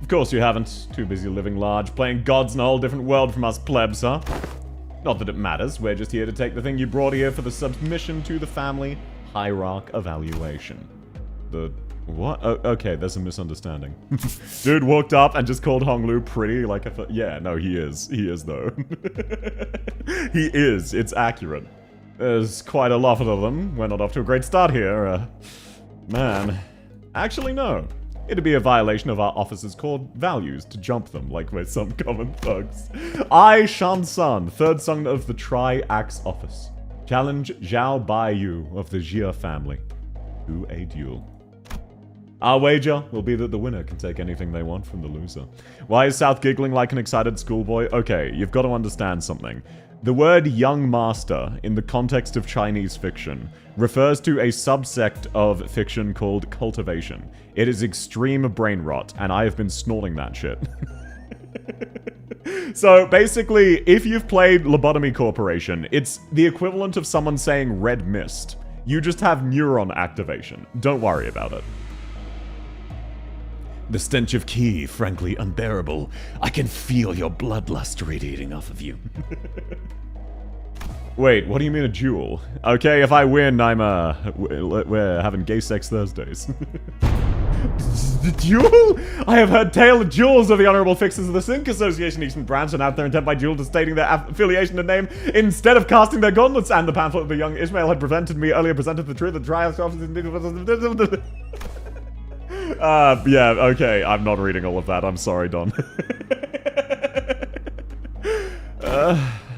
Of course you haven't. Too busy living large, playing gods in a whole different world from us plebs, huh? Not that it matters, we're just here to take the thing you brought here for the submission to the family hierarch evaluation. The... what? Oh, okay, there's a misunderstanding. Dude walked up and just called Honglu pretty like a... yeah, no, he is. He is, though. He is. It's accurate. There's quite a lot of them. We're not off to a great start here. Man. Actually, no. It'd be a violation of our office's core values to jump them like we're some common thugs. I, Shan San, third son of the Tri-Axe office, challenge Zhao Baiyu of the Jia family to a duel. Our wager will be that the winner can take anything they want from the loser. Why is South giggling like an excited schoolboy? Okay, you've got to understand something. The word young master, in the context of Chinese fiction, refers to a subsect of fiction called cultivation. It is extreme brain rot, and I have been snorting that shit. So, basically, if you've played Lobotomy Corporation, it's the equivalent of someone saying red mist. You just have neuron activation. Don't worry about it. The stench of ki, frankly unbearable. I can feel your bloodlust radiating off of you. Wait, what do you mean a duel? Okay, if I win, we're having gay sex Thursdays. The duel? I have heard tale of duels of the honorable fixers of the Sync Association Eastern Branch and out their intent by duel to stating their affiliation and name instead of casting their gauntlets, and the pamphlet of the young Ishmael had prevented me earlier presented the truth that trials yeah, okay, I'm not reading all of that. I'm sorry, Don.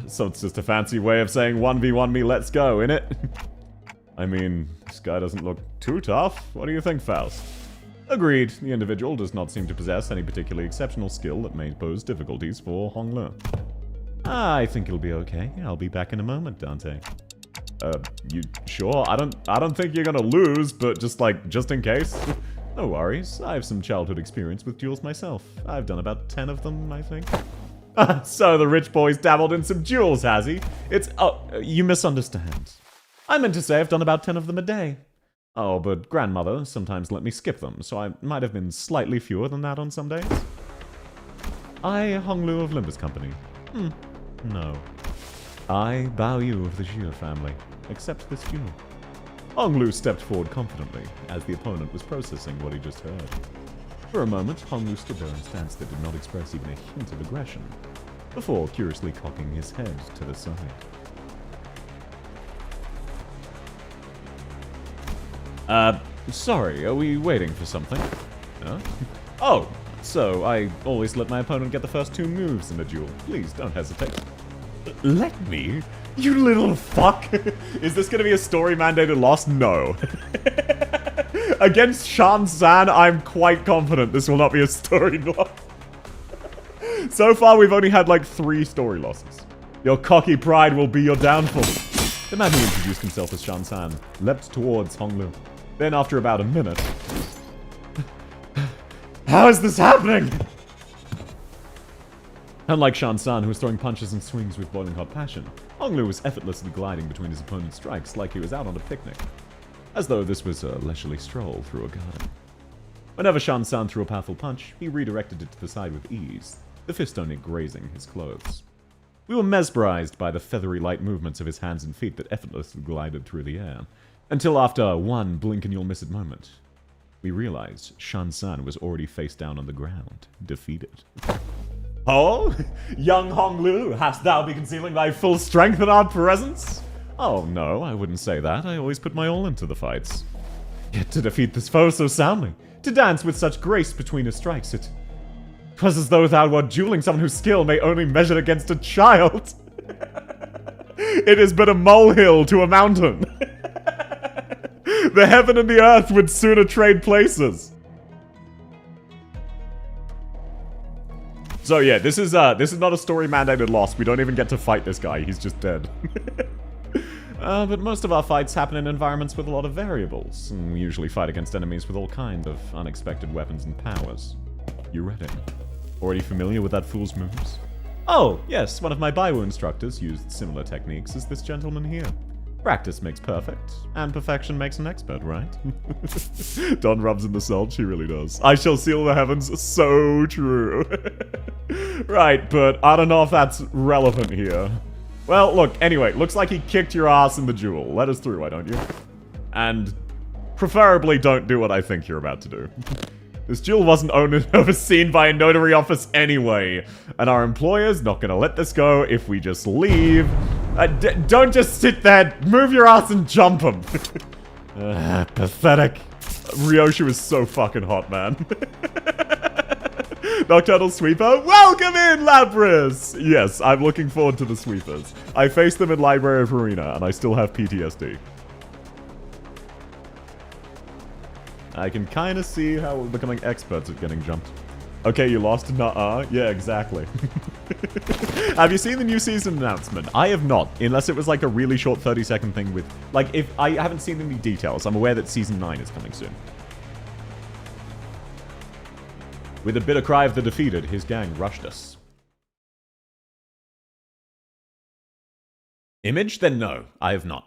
So it's just a fancy way of saying 1v1 me, let's go, innit? I mean, this guy doesn't look too tough. What do you think, Faust? Agreed. The individual does not seem to possess any particularly exceptional skill that may pose difficulties for Honglu. I think it'll be okay. I'll be back in a moment, Dante. You sure? I don't think you're gonna lose, but just in case. No worries. I have some childhood experience with duels myself. I've done about 10 of them, I think. So the rich boy's dabbled in some duels, has he? Oh, you misunderstand. I meant to say I've done about 10 of them a day. Oh, but grandmother sometimes let me skip them, so I might have been slightly fewer than that on some days. I, Honglu of Limbus Company. No. I, Bao Yu of the Xia family. Accept this duel. Honglu stepped forward confidently, as the opponent was processing what he just heard. For a moment, Honglu stood there in a stance that did not express even a hint of aggression, before curiously cocking his head to the side. Sorry, are we waiting for something? Huh? Oh, so I always let my opponent get the first 2 moves in a duel. Please, don't hesitate. Let me? You little fuck! Is this gonna be a story-mandated loss? No. Against Shan San, I'm quite confident this will not be a story loss. So far, we've only had like 3 story losses. Your cocky pride will be your downfall. The man who introduced himself as Shan San leapt towards Honglu. Then, after about a minute... How is this happening? Unlike Shan San, who was throwing punches and swings with boiling hot passion, Honglu was effortlessly gliding between his opponent's strikes like he was out on a picnic, as though this was a leisurely stroll through a garden. Whenever Shan San threw a powerful punch, he redirected it to the side with ease, the fist only grazing his clothes. We were mesmerized by the feathery light movements of his hands and feet that effortlessly glided through the air, until after one blink-and-you'll-miss-it moment, we realized Shan San was already face down on the ground, defeated. Oh, young Honglu, hast thou be concealing thy full strength in our presence? Oh no, I wouldn't say that. I always put my all into the fights. Yet to defeat this foe so soundly, to dance with such grace between his strikes, 'twas as though thou wert dueling someone whose skill may only measure against a child. It is but a molehill to a mountain. The heaven and the earth would sooner trade places. So yeah, this is not a story-mandated loss. We don't even get to fight this guy. He's just dead. But most of our fights happen in environments with a lot of variables, and we usually fight against enemies with all kinds of unexpected weapons and powers. You ready? Already familiar with that fool's moves? Oh, yes, one of my Baiwu instructors used similar techniques as this gentleman here. Practice makes perfect, and perfection makes an expert, right? Don rubs in the salt, she really does. I shall seal the heavens, so true. Right, but I don't know if that's relevant here. Well, look, anyway, looks like he kicked your ass in the duel. Let us through, why don't you? And preferably don't do what I think you're about to do. This duel wasn't owned and overseen by a notary office anyway, and our employer's not gonna let this go if we just leave. Don't just sit there. Move your ass and jump him. Pathetic. Ryoshu is so fucking hot, man. Nocturnal Sweeper, welcome in, Lapras! Yes, I'm looking forward to the sweepers. I faced them in Library of Arena, and I still have PTSD. I can kind of see how we're becoming experts at getting jumped. Okay, you lost? Nuh-uh. Yeah, exactly. Have you seen the new season announcement? I have not, unless it was like a really short 30-second thing with... Like, if I haven't seen any details. I'm aware that Season 9 is coming soon. With a bitter cry of the defeated, his gang rushed us. Image? Then no, I have not.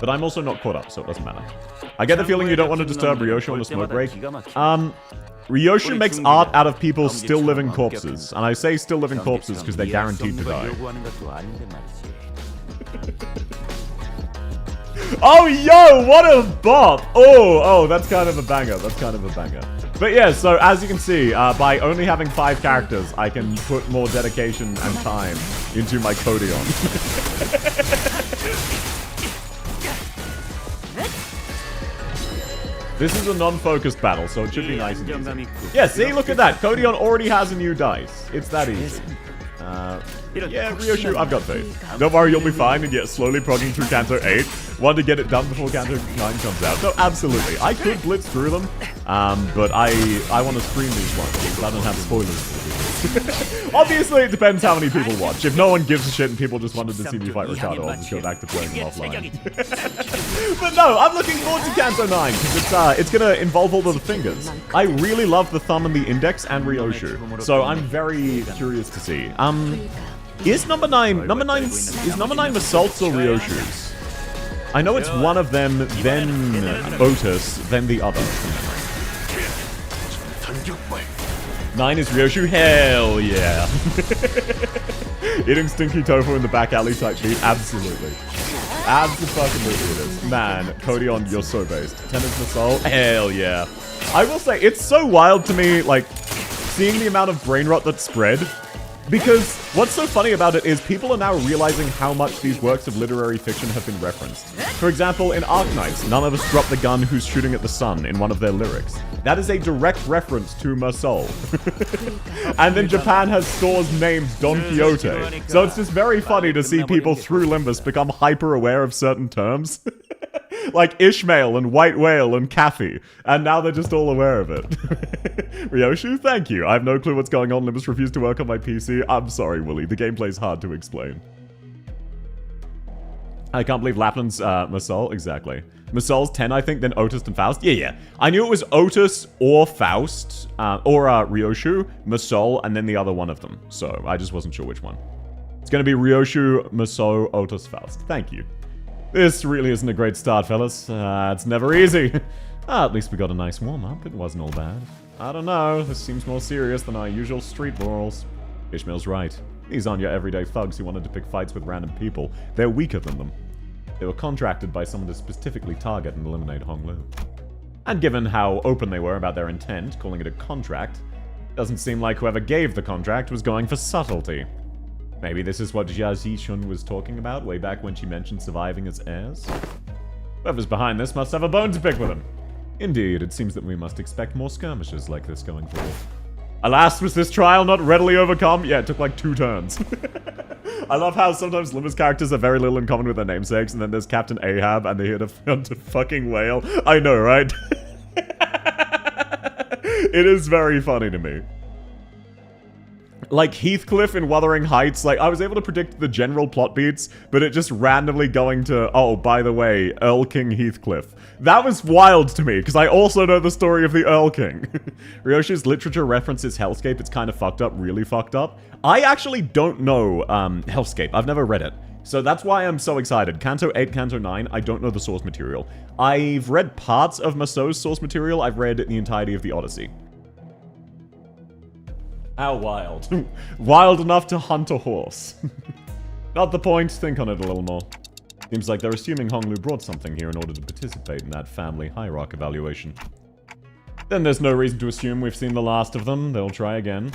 But I'm also not caught up, so it doesn't matter. I get the feeling you don't want to disturb Ryoshu on the smoke break. Ryoshu makes art out of people still living corpses. And I say still living corpses because they're guaranteed to die. Oh, yo, what a bop! Oh, that's kind of a banger. That's kind of a banger. But yeah, so as you can see, by only having 5 characters, I can put more dedication and time into my Codion. This is a non-focused battle, so it should be nice and easy. Yeah, see, look at that. Codion already has a new dice. It's that easy. Yeah, Ryoshu, I've got faith. Don't worry, you'll be fine, and yet slowly progging through Kanto 8. Want to get it done before Kanto 9 comes out. No, absolutely. I could blitz through them, but I want to stream these ones, because I don't have spoilers. Obviously, it depends how many people watch. If no one gives a shit and people just wanted to see me fight Ricardo, I'll just go back to playing them offline. But no, I'm looking forward to Kanto 9, because it's going to involve all of the fingers. I really love the thumb and the index and Ryoshu, so I'm very curious to see. Is number 9 Masault's or Ryoshu's? I know it's one of them, then Otis, then the other. 9 is Ryoshu? Hell yeah. Eating stinky tofu in the back alley type beat? Absolutely. Absolutely it is. Man, Codion, you're so based. 10 is Masault? Hell yeah. I will say, it's so wild to me, like, seeing the amount of brain rot that's spread. Because what's so funny about it is people are now realizing how much these works of literary fiction have been referenced. For example, in Arknights, none of us drop the gun who's shooting at the sun in one of their lyrics. That is a direct reference to Masault. And then Japan has stores named Don Quixote. So it's just very funny to see people through Limbus become hyper-aware of certain terms. Like Ishmael and White Whale and Kathy. And now they're just all aware of it. Ryoshu, thank you. I have no clue what's going on. Limbus refused to work on my PC. I'm sorry, Willy. The gameplay's hard to explain. I can't believe Lapland's Masault. Exactly. Masault's 10, I think, then Otis and Faust. Yeah. I knew it was Otis or Faust, or Ryoshu, Masault, and then the other one of them. So I just wasn't sure which one. It's going to be Ryoshu, Masault, Otis, Faust. Thank you. This really isn't a great start, fellas. It's never easy. At least we got a nice warm-up. It wasn't all bad. I don't know. This seems more serious than our usual street brawls. Ishmael's right. These aren't your everyday thugs who wanted to pick fights with random people. They're weaker than them. They were contracted by someone to specifically target and eliminate Honglu. And given how open they were about their intent, calling it a contract, doesn't seem like whoever gave the contract was going for subtlety. Maybe this is what Jia Zishun was talking about way back when she mentioned surviving as heirs? Whoever's behind this must have a bone to pick with him. Indeed, it seems that we must expect more skirmishes like this going forward. Alas, was this trial not readily overcome? Yeah, it took like 2 turns. I love how sometimes Limbus characters have very little in common with their namesakes, and then there's Captain Ahab, and they hit a fucking whale. I know, right? It is very funny to me. Like Heathcliff in Wuthering Heights, like I was able to predict the general plot beats, but it just randomly going to, oh, by the way, Earl King Heathcliff. That was wild to me, because I also know the story of the Earl King. Ryoshu's literature references Hellscape. It's kind of fucked up, really fucked up. I actually don't know Hellscape. I've never read it. So that's why I'm so excited. Kanto 8, Kanto 9, I don't know the source material. I've read parts of Masault's source material. I've read the entirety of the Odyssey. How wild. Wild enough to hunt a horse. Not the point, think on it a little more. Seems like they're assuming Honglu brought something here in order to participate in that family hierarch evaluation. Then there's no reason to assume we've seen the last of them. They'll try again.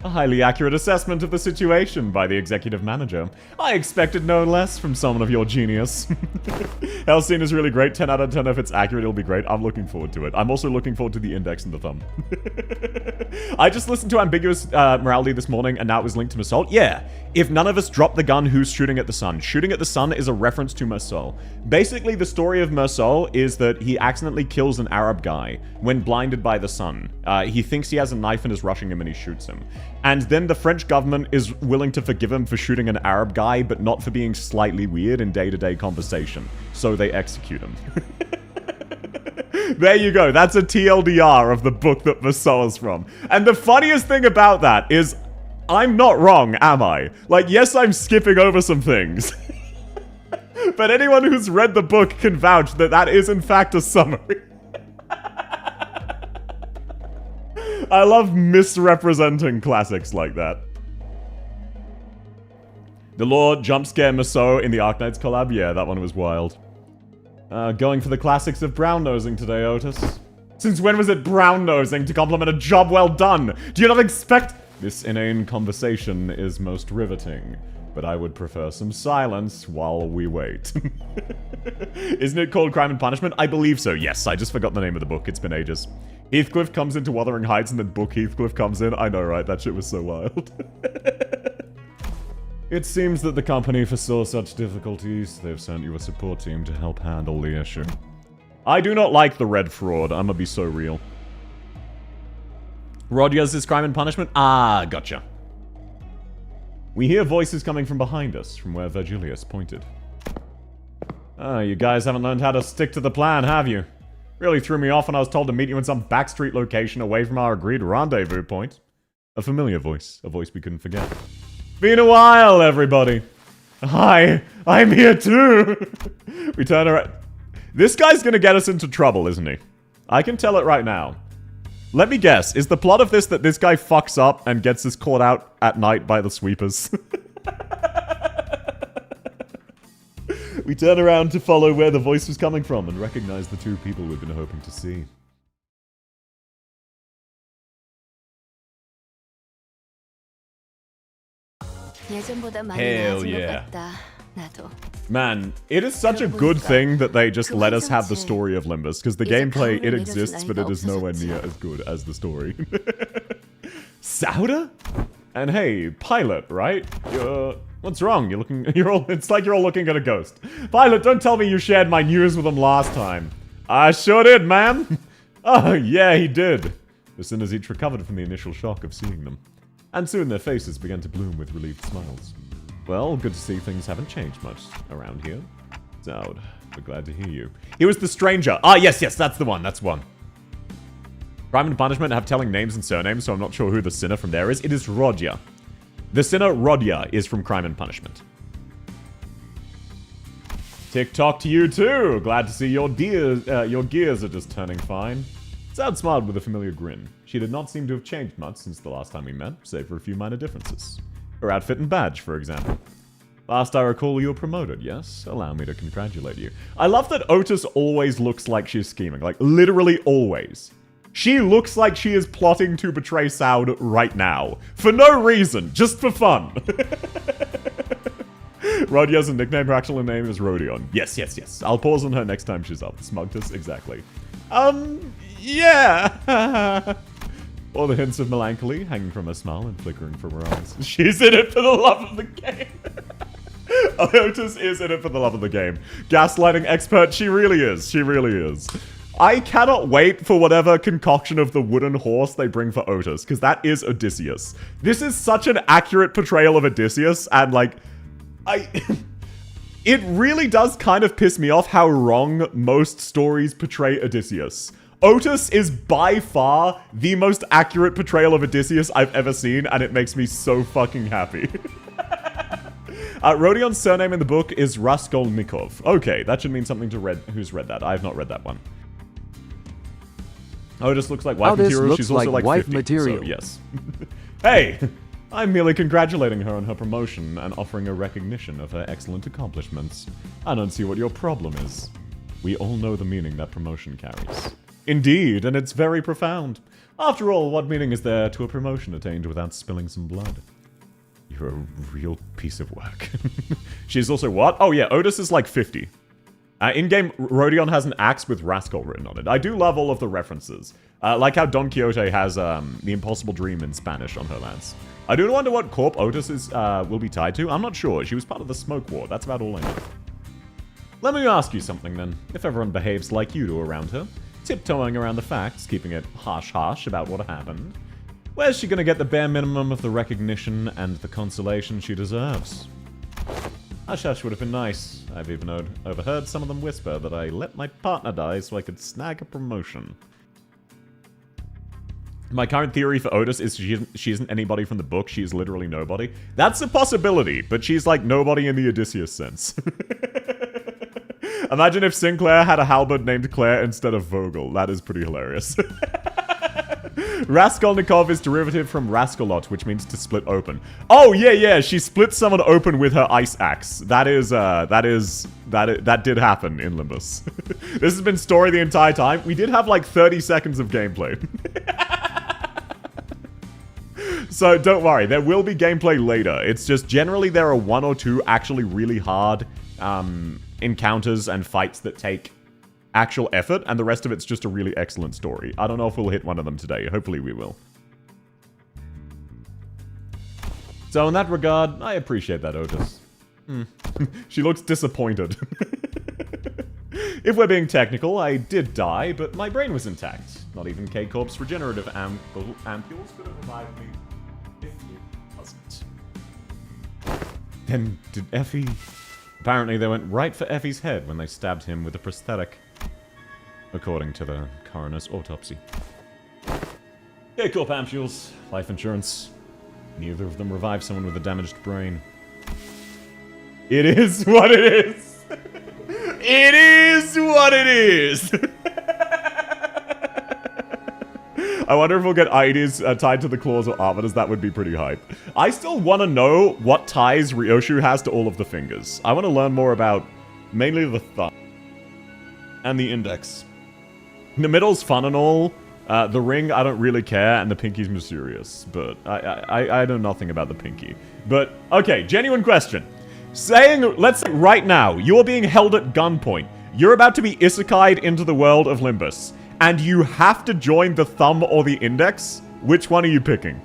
A highly accurate assessment of the situation by the executive manager. I expected no less from someone of your genius. Hellstein is really great. 10 out of 10 if it's accurate, it'll be great. I'm looking forward to it. I'm also looking forward to the index and the thumb. I just listened to Ambiguous Morality this morning, and now it was linked to Masol. Yeah, if none of us drop the gun, who's shooting at the sun? Shooting at the sun is a reference to Masol. Basically, the story of Masol is that he accidentally kills an Arab guy when blinded by the sun. He thinks he has a knife and is rushing him, and he shoots him. And then the French government is willing to forgive him for shooting an Arab guy, but not for being slightly weird in day-to-day conversation. So they execute him. There you go. That's a TLDR of the book that Masol is from. And the funniest thing about that is, I'm not wrong, am I? Like, yes, I'm skipping over some things. But anyone who's read the book can vouch that that is, in fact, a summary. I love misrepresenting classics like that. The Lord Jumpscare Maso in the Arknights collab? Yeah, that one was wild. Going for the classics of brown-nosing today, Otis. Since when was it brown-nosing to compliment a job well done? Do you not expect... This inane conversation is most riveting, but I would prefer some silence while we wait. Isn't it called Crime and Punishment? I believe so, yes. I just forgot the name of the book. It's been ages. Heathcliff comes into Wuthering Heights and then Book Heathcliff comes in. I know, right? That shit was so wild. It seems that the company foresaw such difficulties. They've sent you a support team to help handle the issue. I do not like the red fraud. I'm gonna be so real. Rogers is Crime and Punishment? Ah, gotcha. We hear voices coming from behind us, from where Virgilius pointed. Ah, you guys haven't learned how to stick to the plan, have you? Really threw me off when I was told to meet you in some backstreet location away from our agreed rendezvous point. A familiar voice. A voice we couldn't forget. Been a while, everybody. Hi, I'm here too. We turn around. This guy's gonna get us into trouble, isn't he? I can tell it right now. Let me guess, is the plot of this that this guy fucks up and gets us caught out at night by the sweepers? We turn around to follow where the voice was coming from and recognize the two people we've been hoping to see. Hell yeah. Man, it is such a good thing that they just let us have the story of Limbus, because the gameplay, it exists, but it is nowhere near as good as the story. Sauda? And hey, Pilot, right? What's wrong? It's like you're all looking at a ghost. Pilot, don't tell me you shared my news with him last time. I sure did, ma'am. Oh, yeah, he did. As soon as each recovered from the initial shock of seeing them. And soon their faces began to bloom with relieved smiles. Well, good to see things haven't changed much around here. Zoud, we're glad to hear you. He was the stranger. Ah, yes, that's the one, that's one. Crime and Punishment have telling names and surnames, so I'm not sure who the sinner from there is. It is Rodya. The sinner, Rodya, is from Crime and Punishment. TikTok to you too! Glad to see your gears are just turning fine. Zoud smiled with a familiar grin. She did not seem to have changed much since the last time we met, save for a few minor differences. Her outfit and badge, for example. Last I recall, you were promoted, yes? Allow me to congratulate you. I love that Otis always looks like she's scheming. Like, literally always. She looks like she is plotting to betray Zoud right now. For no reason, just for fun. Rodya's nickname, her actual name is Rodion. Yes. I'll pause on her next time she's up. Smugtus, exactly. Yeah. Or the hints of melancholy hanging from her smile and flickering from her eyes. She's in it for the love of the game. Otis is in it for the love of the game. Gaslighting expert, she really is. I cannot wait for whatever concoction of the wooden horse they bring for Otis, because that is Odysseus. This is such an accurate portrayal of Odysseus, and like, it really does kind of piss me off how wrong most stories portray Odysseus. Otis is by far the most accurate portrayal of Odysseus I've ever seen, and it makes me so fucking happy. Rodion's surname in the book is Raskolnikov. Okay, that should mean something to who's read that. I have not read that one. Otis looks like wife material. She's also like wife 50, material. So yes. Hey! I'm merely congratulating her on her promotion and offering her recognition of her excellent accomplishments. I don't see what your problem is. We all know the meaning that promotion carries. Indeed, and it's very profound. After all, what meaning is there to a promotion attained without spilling some blood? You're a real piece of work. She's also what? Oh yeah, Otis is like 50. In-game, Rodion has an axe with Rascal written on it. I do love all of the references. Like how Don Quixote has the Impossible Dream in Spanish on her lance. I do wonder what corp Otis is, will be tied to. I'm not sure. She was part of the Smoke War. That's about all I know. Let me ask you something then. If everyone behaves like you do around her, tiptoeing around the facts, keeping it harsh about what happened, where's she gonna get the bare minimum of the recognition and the consolation she deserves? Hush would have been nice. I've even overheard some of them whisper that I let my partner die so I could snag a promotion. My current theory for Otis is she isn't anybody from the book. She is literally nobody. That's a possibility, but she's like nobody in the Odysseus sense. Imagine if Sinclair had a halberd named Claire instead of Vogel. That is pretty hilarious. Raskolnikov is derivative from Raskolot, which means to split open. Oh, yeah, she split someone open with her ice axe. That did happen in Limbus. This has been story the entire time. We did have like 30 seconds of gameplay. So don't worry, there will be gameplay later. It's just generally there are 1 or 2 actually really hard encounters and fights that take actual effort, and the rest of it's just a really excellent story. I don't know if we'll hit one of them today. Hopefully we will. So in that regard, I appreciate that, Otis. She looks disappointed. If we're being technical, I did die, but my brain was intact. Not even K-Corp's regenerative ampules could have revived me if it wasn't. Then did Effie... Apparently they went right for Effie's head when they stabbed him with a prosthetic. According to the coroner's autopsy. K-Corp ampules, life insurance. Neither of them revive someone with a damaged brain. It is what it is! It is what it is! I wonder if we'll get IDs tied to the claws or arbiters. That would be pretty hype. I still want to know what ties Ryoshu has to all of the fingers. I want to learn more about mainly the thumb and the index. The middle's fun and all. The ring, I don't really care, and the pinky's mysterious. But I know nothing about the pinky. But, okay, genuine question. Let's say right now, you're being held at gunpoint. You're about to be isekai'd into the world of Limbus. And you have to join the thumb or the index? Which one are you picking?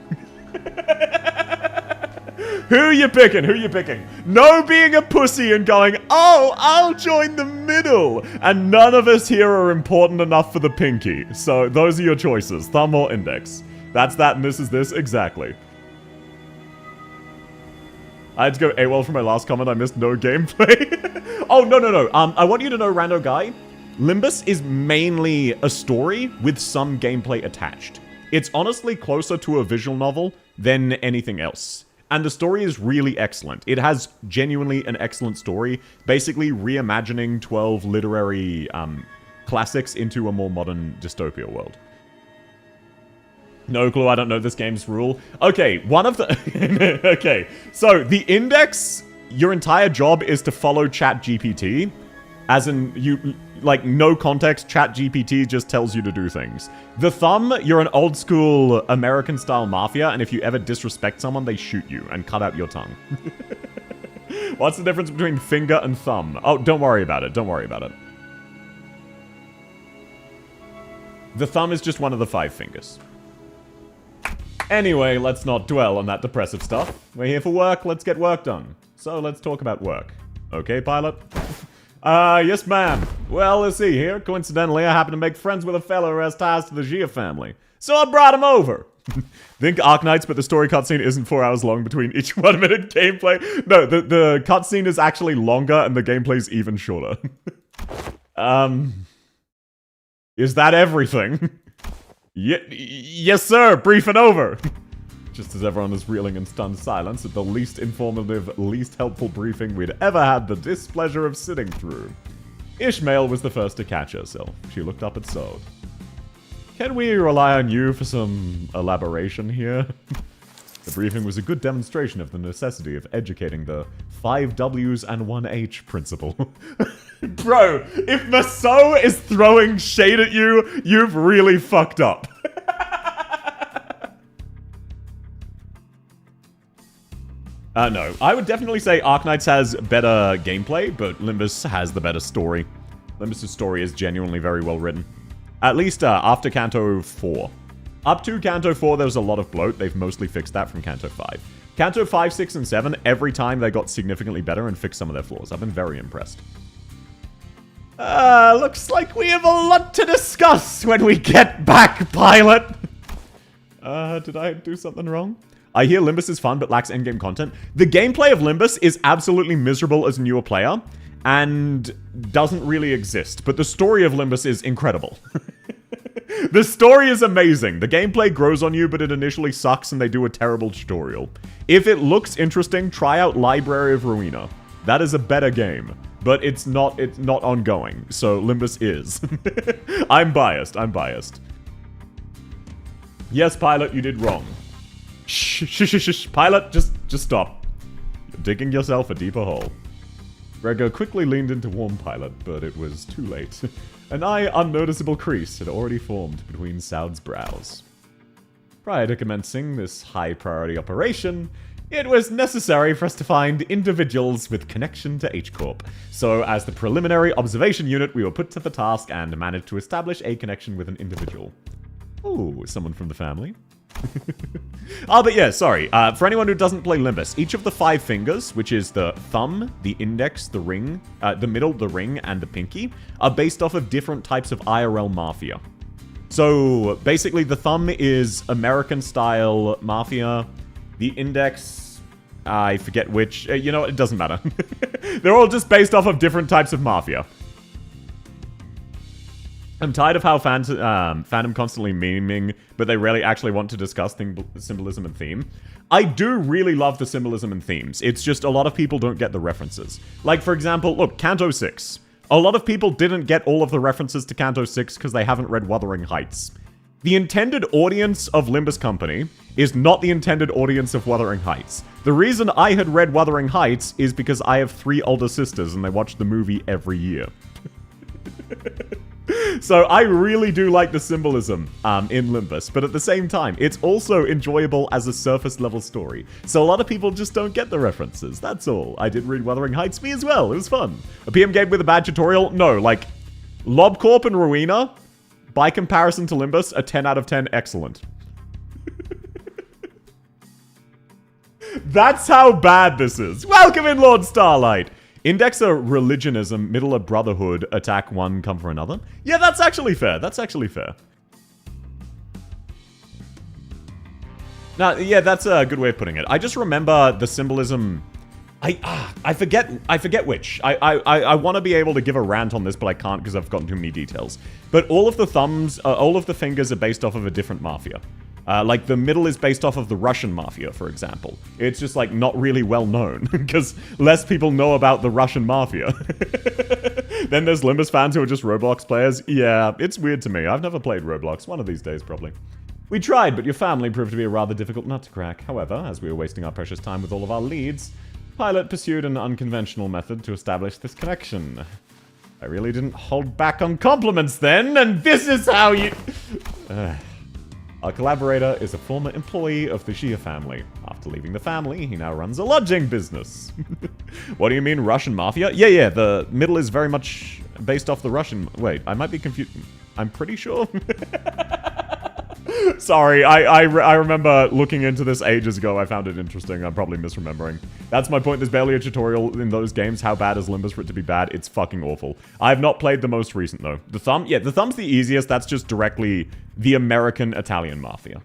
Who are you picking? Who are you picking? No being a pussy and going, oh, I'll join the middle. And none of us here are important enough for the pinky. So those are your choices, thumb or index. That's that and this is this, exactly. I had to go AWOL for my last comment, I missed no gameplay. Oh, no. I want you to know, Rando Guy, Limbus is mainly a story with some gameplay attached. It's honestly closer to a visual novel than anything else. And the story is really excellent. It has genuinely an excellent story, basically reimagining 12 literary classics into a more modern dystopia world. No clue, I don't know this game's rule. Okay, one of the... Okay, so the index, your entire job is to follow ChatGPT. As in, you... Like, no context, ChatGPT just tells you to do things. The thumb, you're an old-school American-style mafia, and if you ever disrespect someone, they shoot you and cut out your tongue. What's the difference between finger and thumb? Oh, don't worry about it. Don't worry about it. The thumb is just one of the 5 fingers. Anyway, let's not dwell on that depressive stuff. We're here for work, let's get work done. So let's talk about work. Okay, pilot? Yes ma'am. Well, let's see here. Coincidentally, I happen to make friends with a fellow who has ties to the Gia family. So I brought him over. Think Arknights, but the story cutscene isn't 4 hours long between each 1 minute gameplay. No, the cutscene is actually longer and the gameplay's even shorter. Is that everything? Yes sir, briefing over. Just as everyone is reeling in stunned silence at the least informative, least helpful briefing we'd ever had the displeasure of sitting through. Ishmael was the first to catch herself. She looked up at Sod. Can we rely on you for some elaboration here? The briefing was a good demonstration of the necessity of educating the 5 W's and 1 H principle. Bro, if Maso is throwing shade at you, you've really fucked up. No. I would definitely say Arknights has better gameplay, but Limbus has the better story. Limbus' story is genuinely very well written. At least after Canto 4. Up to Canto 4, there was a lot of bloat. They've mostly fixed that from Canto 5. Canto 5, 6, and 7, every time they got significantly better and fixed some of their flaws. I've been very impressed. Looks like we have a lot to discuss when we get back, pilot. Did I do something wrong? I hear Limbus is fun, but lacks endgame content. The gameplay of Limbus is absolutely miserable as a newer player, and doesn't really exist. But the story of Limbus is incredible. The story is amazing. The gameplay grows on you, but it initially sucks, and they do a terrible tutorial. If it looks interesting, try out Library of Ruina. That is a better game. But it's not ongoing, so Limbus is. I'm biased. Yes, pilot, you did wrong. Shh, pilot, just stop. You're digging yourself a deeper hole. Gregor quickly leaned into warm pilot, but it was too late. An unnoticeable crease had already formed between Saud's brows. Prior to commencing this high-priority operation, it was necessary for us to find individuals with connection to H-Corp. So, as the preliminary observation unit, we were put to the task and managed to establish a connection with an individual. Ooh, someone from the family. Oh, but yeah, sorry. For anyone who doesn't play Limbus, each of the 5 fingers, which is the thumb, the index, the ring, the middle, the ring, and the pinky, are based off of different types of IRL mafia. So, basically, the thumb is American-style mafia. The index, I forget which. You know, it doesn't matter. They're all just based off of different types of mafia. I'm tired of how fandom constantly memeing, but they rarely actually want to discuss symbolism and theme. I do really love the symbolism and themes. It's just a lot of people don't get the references. Like, for example, look, Canto 6. A lot of people didn't get all of the references to Canto 6 because they haven't read Wuthering Heights. The intended audience of Limbus Company is not the intended audience of Wuthering Heights. The reason I had read Wuthering Heights is because I have 3 older sisters and they watch the movie every year. So I really do like the symbolism in Limbus, but at the same time, it's also enjoyable as a surface-level story. So a lot of people just don't get the references, that's all. I did read Wuthering Heights, me as well, it was fun. A PM game with a bad tutorial? No, like, LobCorp and Ruina, by comparison to Limbus, a 10 out of 10 excellent. That's how bad this is. Welcome in, Lord Starlight! Index a religionism, middle a brotherhood, attack one, come for another. Yeah, that's actually fair. That's actually fair. Now, yeah, that's a good way of putting it. I just remember the symbolism. I forget which. I want to be able to give a rant on this, but I can't because I've gotten too many details. But all of the thumbs, all of the fingers are based off of a different mafia. Like, the middle is based off of the Russian mafia, for example. It's just, like, not really well known, because less people know about the Russian mafia. Then there's Limbus fans who are just Roblox players. Yeah, it's weird to me. I've never played Roblox. One of these days, probably. We tried, but your family proved to be a rather difficult nut to crack. However, as we were wasting our precious time with all of our leads, Pilot pursued an unconventional method to establish this connection. I really didn't hold back on compliments then, and this is how you... Our collaborator is a former employee of the Xia family. After leaving the family, he now runs a lodging business. What do you mean, Russian mafia? Yeah, the middle is very much based off the Russian... Wait, I might be confused. I'm pretty sure. Sorry, I remember looking into this ages ago. I found it interesting. I'm probably misremembering. That's my point. There's barely a tutorial in those games. How bad is Limbus for it to be bad? It's fucking awful. I have not played the most recent, though. The thumb? Yeah, the thumb's the easiest. That's just directly the American-Italian mafia.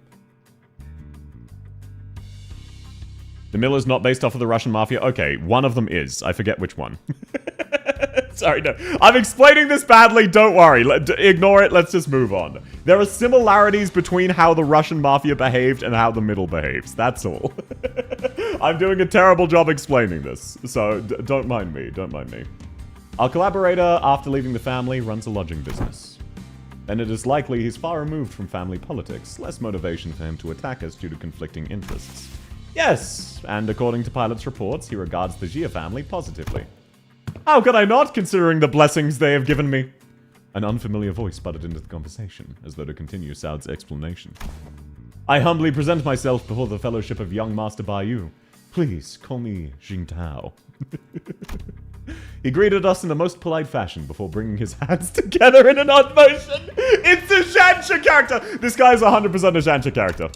The mill is not based off of the Russian mafia? Okay, one of them is. I forget which one. Sorry, no. I'm explaining this badly, don't worry. Ignore it, let's just move on. There are similarities between how the Russian mafia behaved and how the middle behaves. That's all. I'm doing a terrible job explaining this, so don't mind me, don't mind me. Our collaborator, after leaving the family, runs a lodging business. And it is likely he's far removed from family politics, less motivation for him to attack us due to conflicting interests. Yes, and according to Pilot's reports, he regards the Xia family positively. How could I not, considering the blessings they have given me? An unfamiliar voice butted into the conversation, as though to continue Saud's explanation. I humbly present myself before the fellowship of young Master Bayou. Please, call me Jingtao. He greeted us in the most polite fashion before bringing his hands together in an odd motion. It's a Shansha character! This guy's 100% a Shansha character.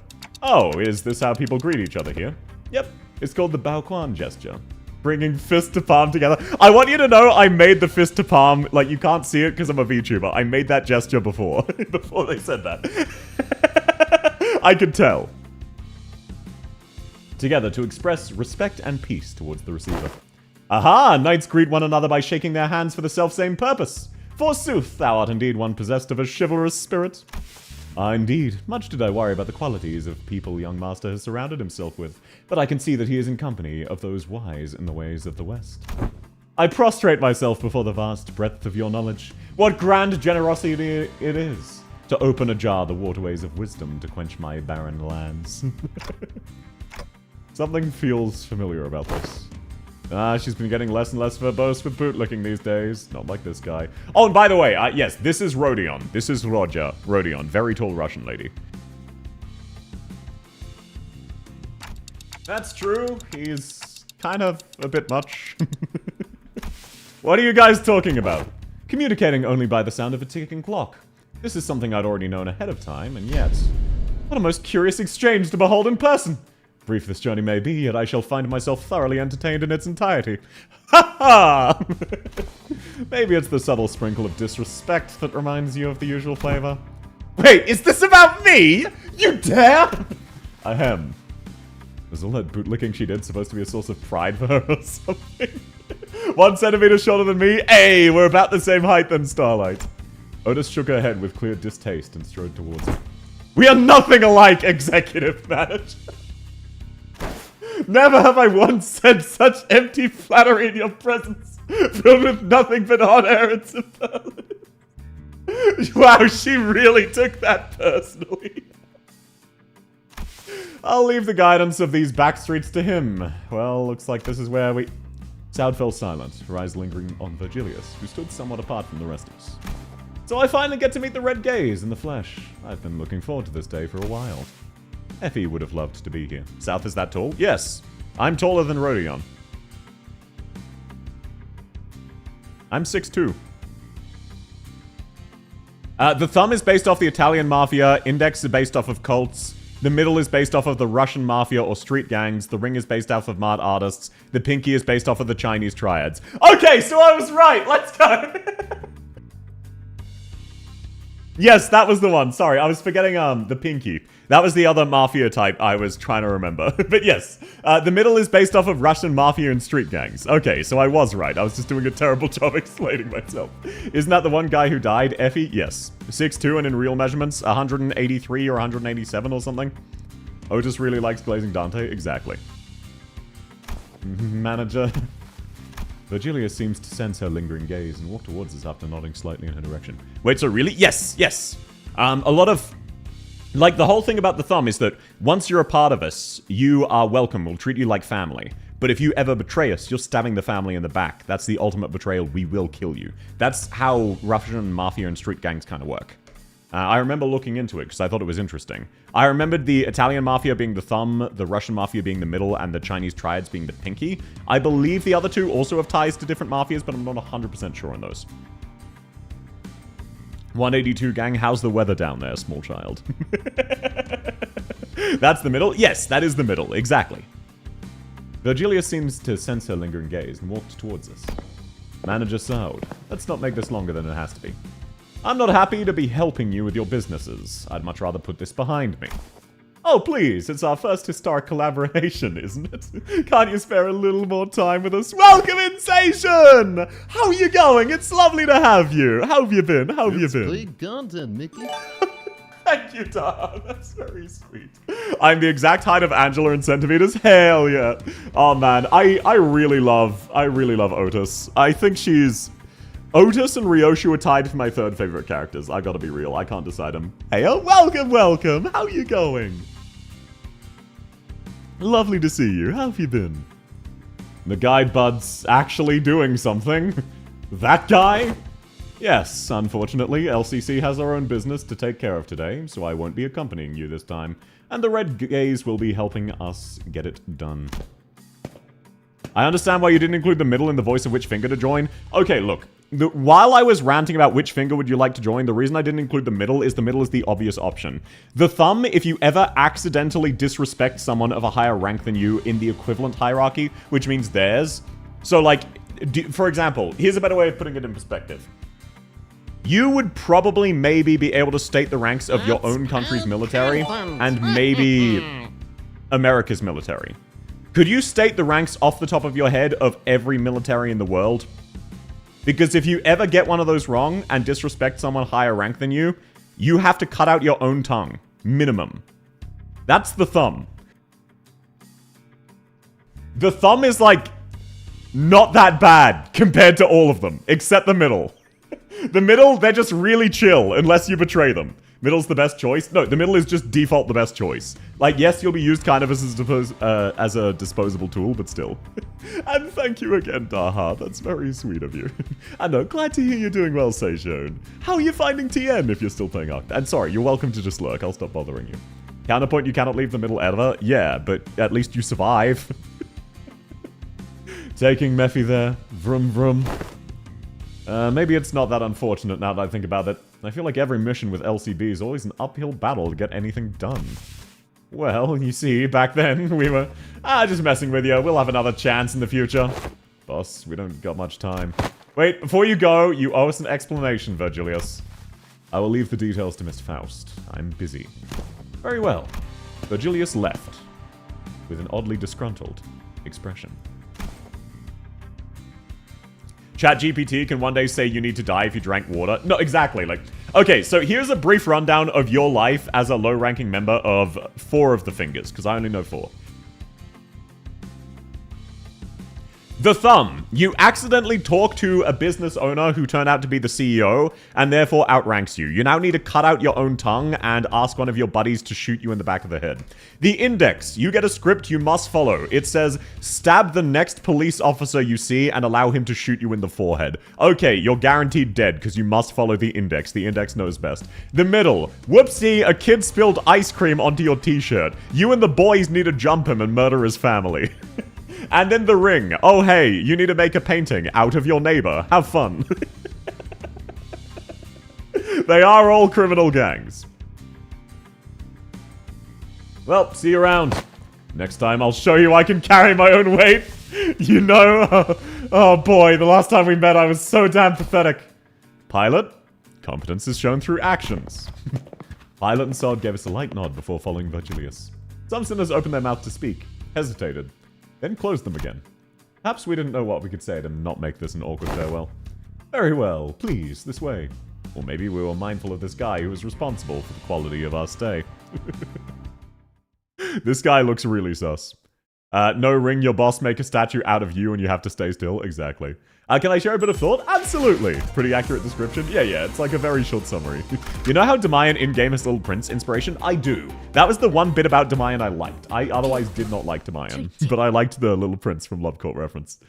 Oh, is this how people greet each other here? Yep, it's called the Bao Quan gesture. Bringing fist to palm together. I want you to know I made the fist to palm, like you can't see it because I'm a VTuber. I made that gesture before, before they said that. I could tell. Together to express respect and peace towards the receiver. Aha! Knights greet one another by shaking their hands for the self-same purpose. Forsooth, thou art indeed one possessed of a chivalrous spirit. Ah, indeed. Much did I worry about the qualities of people young master has surrounded himself with, but I can see that he is in company of those wise in the ways of the West. I prostrate myself before the vast breadth of your knowledge. What grand generosity it is to open ajar the waterways of wisdom to quench my barren lands. Something feels familiar about this. Ah, she's been getting less and less verbose with bootlicking these days. Not like this guy. Oh, and by the way, yes, this is Rodion. This is Roger. Rodion. Very tall Russian lady. That's true. He's kind of a bit much. What are you guys talking about? Communicating only by the sound of a ticking clock. This is something I'd already known ahead of time, and yet... What a most curious exchange to behold in person! Brief this journey may be, yet I shall find myself thoroughly entertained in its entirety. Ha ha! Maybe it's the subtle sprinkle of disrespect that reminds you of the usual flavor. Wait, is this about me? You dare? Ahem. Was all that bootlicking she did supposed to be a source of pride for her or something? 1 centimeter shorter than me? Hey, we're about the same height then, Starlight. Otis shook her head with clear distaste and strode towards her. We are nothing alike, executive manager. Never have I once said such empty flattery in your presence, filled with nothing but hot air and superlative. Wow, she really took that personally. I'll leave the guidance of these backstreets to him. Well, looks like this is where we... Soud fell silent, her eyes lingering on Virgilius, who stood somewhat apart from the rest of us. So I finally get to meet the Red Gaze in the flesh. I've been looking forward to this day for a while. Effie would have loved to be here. South is that tall? Yes. I'm taller than Rodion. I'm 6'2". The thumb is based off the Italian mafia. Index is based off of cults. The middle is based off of the Russian mafia or street gangs. The ring is based off of mart artists. The pinky is based off of the Chinese triads. Okay, so I was right. Let's go. Yes, that was the one. Sorry, I was forgetting the pinky. That was the other mafia type I was trying to remember. But yes, the middle is based off of Russian mafia and street gangs. Okay, so I was right. I was just doing a terrible job explaining myself. Isn't that the one guy who died, Effie? Yes. 6'2", and in real measurements, 183 or 187 or something. Otis really likes Glazing Dante? Exactly. Manager. Virgilia seems to sense her lingering gaze and walk towards us after nodding slightly in her direction. Wait, so really? Yes, yes. A lot of... Like, the whole thing about the thumb is that once you're a part of us, you are welcome. We'll treat you like family. But if you ever betray us, you're stabbing the family in the back. That's the ultimate betrayal. We will kill you. That's how Russian mafia and street gangs kind of work. I remember looking into it because I thought it was interesting. I remembered the Italian mafia being the thumb, the Russian mafia being the middle, and the Chinese triads being the pinky. I believe the other two also have ties to different mafias, but I'm not 100% sure on those. 182 gang, how's the weather down there, small child? That's the middle? Yes, that is the middle, exactly. Virgilia seems to sense her lingering gaze and walked towards us. Manager Soud, let's not make this longer than it has to be. I'm not happy to be helping you with your businesses. I'd much rather put this behind me. Oh, please, it's our first historic collaboration, isn't it? Can't you spare a little more time with us? Welcome, Insation! How are you going? It's lovely to have you. How have you been? How have you been? Great content, Mickey. Thank you, Tom. That's very sweet. I'm the exact height of Angela in centimeters. Hell yeah. Oh, man. I really love Otis. I think she's... Otis and Ryoshu are tied for my third favorite characters. I gotta be real. I can't decide them. Hey, welcome, welcome. How you going? Lovely to see you. How have you been? The guide bud's actually doing something. That guy? Yes, unfortunately, LCC has our own business to take care of today, so I won't be accompanying you this time. And the Red Gaze will be helping us get it done. I understand why you didn't include the middle in the voice of which finger to join. Okay, look. While I was ranting about which finger would you like to join, the reason I didn't include the middle is the obvious option. The thumb, if you ever accidentally disrespect someone of a higher rank than you in the equivalent hierarchy, which means theirs. So, like, for example, here's a better way of putting it in perspective. You would probably maybe be able to state the ranks of your own country's military and maybe America's military. Could you state the ranks off the top of your head of every military in the world? Because if you ever get one of those wrong and disrespect someone higher rank than you, you have to cut out your own tongue. Minimum. That's the thumb. The thumb is like not that bad compared to all of them, except the middle. The middle, they're just really chill unless you betray them. Middle's the best choice? No, the middle is just default the best choice. Like, yes, you'll be used kind of as a disposable tool, but still. And thank you again, Daha. That's very sweet of you. And glad to hear you're doing well, Seishon. How are you finding TN if you're still playing Arc? And sorry, you're welcome to just lurk. I'll stop bothering you. Counterpoint, you cannot leave the middle ever? Yeah, but at least you survive. Taking Mephi there. Vroom vroom. Maybe it's not that unfortunate now that I think about it. I feel like every mission with LCB is always an uphill battle to get anything done. Well, you see, back then, we were, just messing with you. We'll have another chance in the future. Boss, we don't got much time. Wait, before you go, you owe us an explanation, Virgilius. I will leave the details to Miss Faust. I'm busy. Very well. Virgilius left, with an oddly disgruntled expression. ChatGPT can one day say you need to die if you drank water. No, exactly. Like, okay, so here's a brief rundown of your life as a low-ranking member of 4 of the fingers, because I only know 4. The thumb. You accidentally talk to a business owner who turned out to be the CEO, and therefore outranks you. You now need to cut out your own tongue and ask one of your buddies to shoot you in the back of the head. The index. You get a script you must follow. It says, stab the next police officer you see and allow him to shoot you in the forehead. Okay, you're guaranteed dead because you must follow the index. The index knows best. The middle. Whoopsie, a kid spilled ice cream onto your t-shirt. You and the boys need to jump him and murder his family. And then the ring. Oh, hey, you need to make a painting out of your neighbor. Have fun. They are all criminal gangs. Well, see you around. Next time I'll show you I can carry my own weight. You know? Oh boy, the last time we met I was so damn pathetic. Pilot, competence is shown through actions. Pilot and Sod gave us a light nod before following Virgilius. Some sinners opened their mouth to speak, hesitated, then closed them again. Perhaps we didn't know what we could say to not make this an awkward farewell. Very well, please, this way. Or maybe we were mindful of this guy who was responsible for the quality of our stay. This guy looks really sus. No ring, your boss make a statue out of you and you have to stay still? Exactly. Can I share a bit of thought? Absolutely. Pretty accurate description. Yeah, it's like a very short summary. You know how Demayan in-game is Little Prince inspiration? I do. That was the one bit about Demayan I liked. I otherwise did not like Demayan, but I liked the Little Prince from Love Court reference.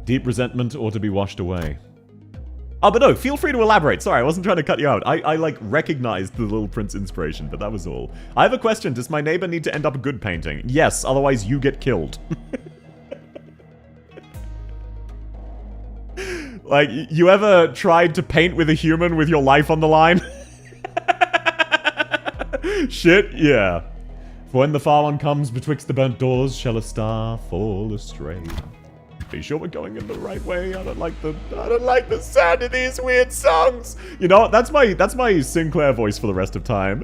Deep resentment ought to be washed away. Oh, but no, feel free to elaborate. Sorry, I wasn't trying to cut you out. I like, recognized the Little Prince inspiration, but that was all. I have a question. Does my neighbor need to end up a good painting? Yes, otherwise you get killed. Like, you ever tried to paint with a human with your life on the line? Shit, yeah. For when the far one comes betwixt the burnt doors, shall a star fall astray. Be sure we're going in the right way. I don't like the sound of these weird songs. You know, that's my Sinclair voice for the rest of time.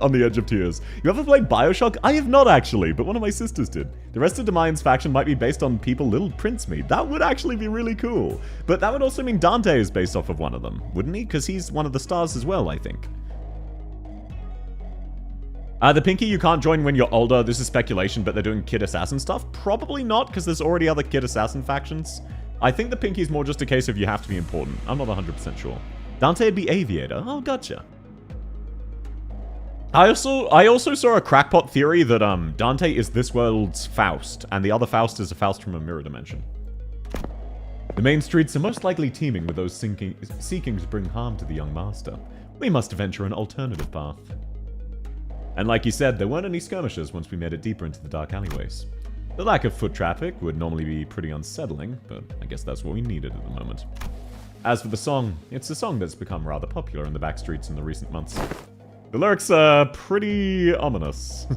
On the edge of tears. You ever played BioShock? I have not actually, but one of my sisters did. The rest of Demayan's faction might be based on people Little Prince meet. That would actually be really cool. But that would also mean Dante is based off of one of them, wouldn't he? Because he's one of the stars as well, I think. The Pinky you can't join when you're older. This is speculation, but they're doing Kid Assassin stuff? Probably not, because there's already other Kid Assassin factions. I think the Pinky's more just a case of you have to be important. I'm not 100% sure. Dante'd be Aviator. Oh, gotcha. I also saw a crackpot theory that Dante is this world's Faust, and the other Faust is a Faust from a mirror dimension. The main streets are most likely teeming with those seeking to bring harm to the young master. We must venture an alternative path. And like you said, there weren't any skirmishes once we made it deeper into the dark alleyways. The lack of foot traffic would normally be pretty unsettling, but I guess that's what we needed at the moment. As for the song, it's a song that's become rather popular in the back streets in the recent months. The lyrics are pretty ominous.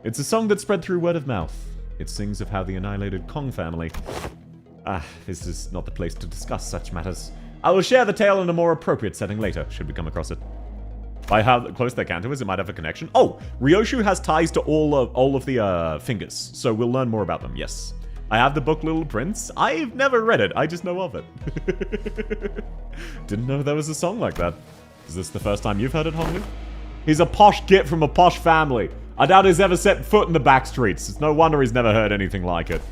It's a song that spread through word of mouth. It sings of how the annihilated Kong family... this is not the place to discuss such matters. I will share the tale in a more appropriate setting later, should we come across it. By how close they can to us, it might have a connection. Oh, Ryoshu has ties to all of the fingers, so we'll learn more about them, yes. I have the book Little Prince. I've never read it, I just know of it. Didn't know there was a song like that. Is this the first time you've heard it, Honglu? He's a posh git from a posh family. I doubt he's ever set foot in the back streets. It's no wonder he's never heard anything like it.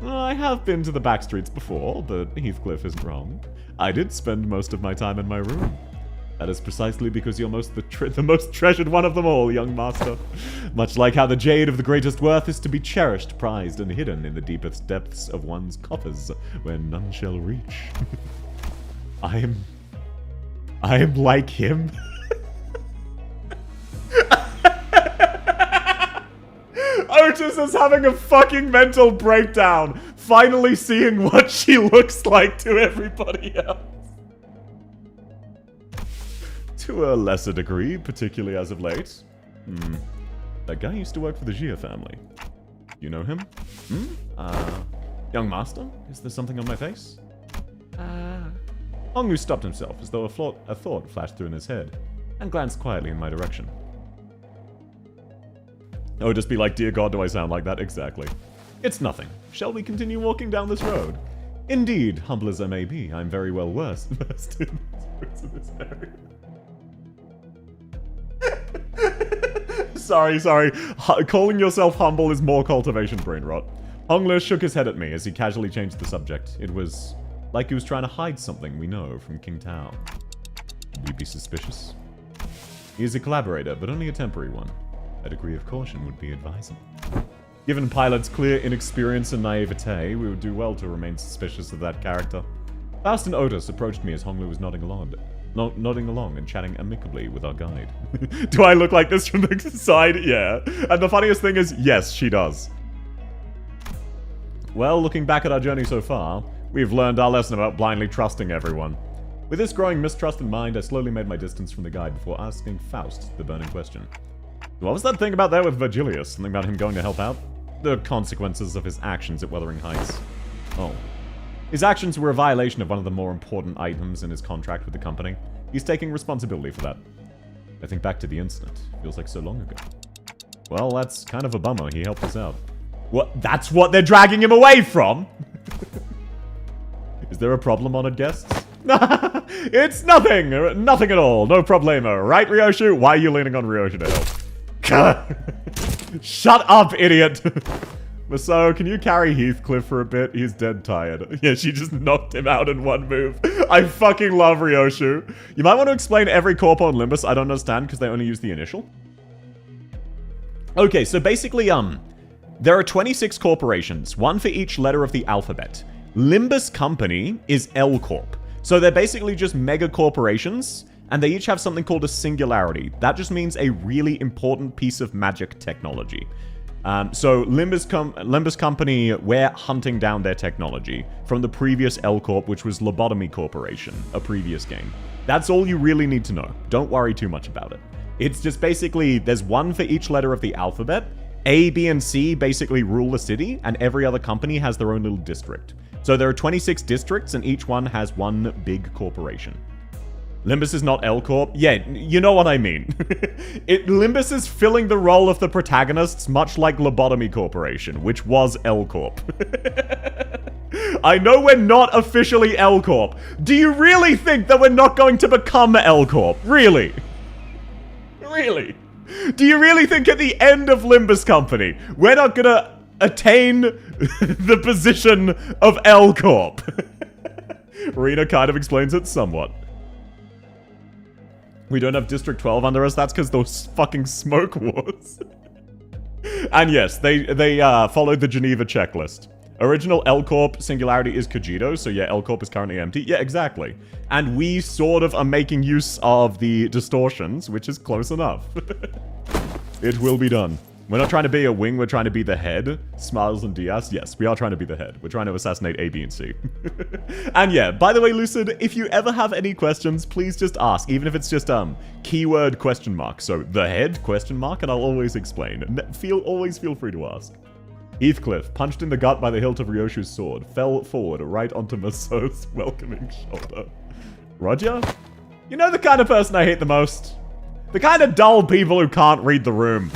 I have been to the back streets before, but Heathcliff isn't wrong. I did spend most of my time in my room. That is precisely because you're the most treasured one of them all, young master. Much like how the jade of the greatest worth is to be cherished, prized, and hidden in the deepest depths of one's coffers, where none shall reach. I am like him. Otis is having a fucking mental breakdown, finally seeing what she looks like to everybody else. To a lesser degree, particularly as of late. That guy used to work for the Jia family. You know him? Young master? Is there something on my face? Honglu stopped himself as though a thought flashed through in his head, and glanced quietly in my direction. Oh, just be like, dear God, do I sound like that? Exactly. It's nothing. Shall we continue walking down this road? Indeed, humble as I may be, I'm very well versed in this area. Sorry. Calling yourself humble is more cultivation brain rot. Honglu shook his head at me as he casually changed the subject. It was like he was trying to hide something we know from King Tao. Would we be suspicious? He is a collaborator, but only a temporary one. A degree of caution would be advisable. Given Pilot's clear inexperience and naivete, we would do well to remain suspicious of that character. Faust and Otis approached me as Honglu was nodding along and chatting amicably with our guide. Do I look like this from the side? Yeah. And the funniest thing is, yes, she does. Well, looking back at our journey so far, we've learned our lesson about blindly trusting everyone. With this growing mistrust in mind, I slowly made my distance from the guide before asking Faust the burning question. What was that thing about there with Virgilius? Something about him going to help out? The consequences of his actions at Wuthering Heights. Oh. His actions were a violation of one of the more important items in his contract with the company. He's taking responsibility for that. I think back to the incident. Feels like so long ago. Well, that's kind of a bummer. He helped us out. What? That's what they're dragging him away from? Is there a problem, honored guests? It's nothing! Nothing at all. No problemo. Right, Ryoshu? Why are you leaning on Ryoshu to help? Shut up, idiot! Maso, can you carry Heathcliff for a bit? He's dead tired. Yeah, she just knocked him out in one move. I fucking love Ryoshu. You might want to explain every corp on Limbus. I don't understand because they only use the initial. Okay, so basically, there are 26 corporations, one for each letter of the alphabet. Limbus Company is L Corp. So they're basically just mega corporations, and they each have something called a singularity. That just means a really important piece of magic technology. So Limbus Company, we're hunting down their technology from the previous L Corp, which was Lobotomy Corporation, a previous game. That's all you really need to know. Don't worry too much about it. It's just basically, there's one for each letter of the alphabet. A, B, and C basically rule the city, and every other company has their own little district. So there are 26 districts, and each one has one big corporation. Limbus is not L Corp. Yeah, you know what I mean. Limbus is filling the role of the protagonists, much like Lobotomy Corporation, which was L Corp. I know we're not officially L Corp. Do you really think that we're not going to become L Corp? Really? Really? Do you really think at the end of Limbus Company, we're not gonna attain the position of L Corp? Rena kind of explains it somewhat. We don't have District 12 under us, that's because those fucking smoke wars. And yes, they followed the Geneva checklist. Original L Corp singularity is Cogito, so yeah, L Corp is currently empty. Yeah, exactly. And we sort of are making use of the distortions, which is close enough. It will be done. We're not trying to be a wing, we're trying to be the head. Smiles and Diaz, yes, we are trying to be the head. We're trying to assassinate A, B, and C. And yeah, by the way, Lucid, if you ever have any questions, please just ask, even if it's just, keyword question mark. So, the head, question mark, and I'll always explain. Always feel free to ask. Heathcliff, punched in the gut by the hilt of Ryoshu's sword, fell forward right onto Maso's welcoming shoulder. Roger? You know the kind of person I hate the most? The kind of dull people who can't read the room.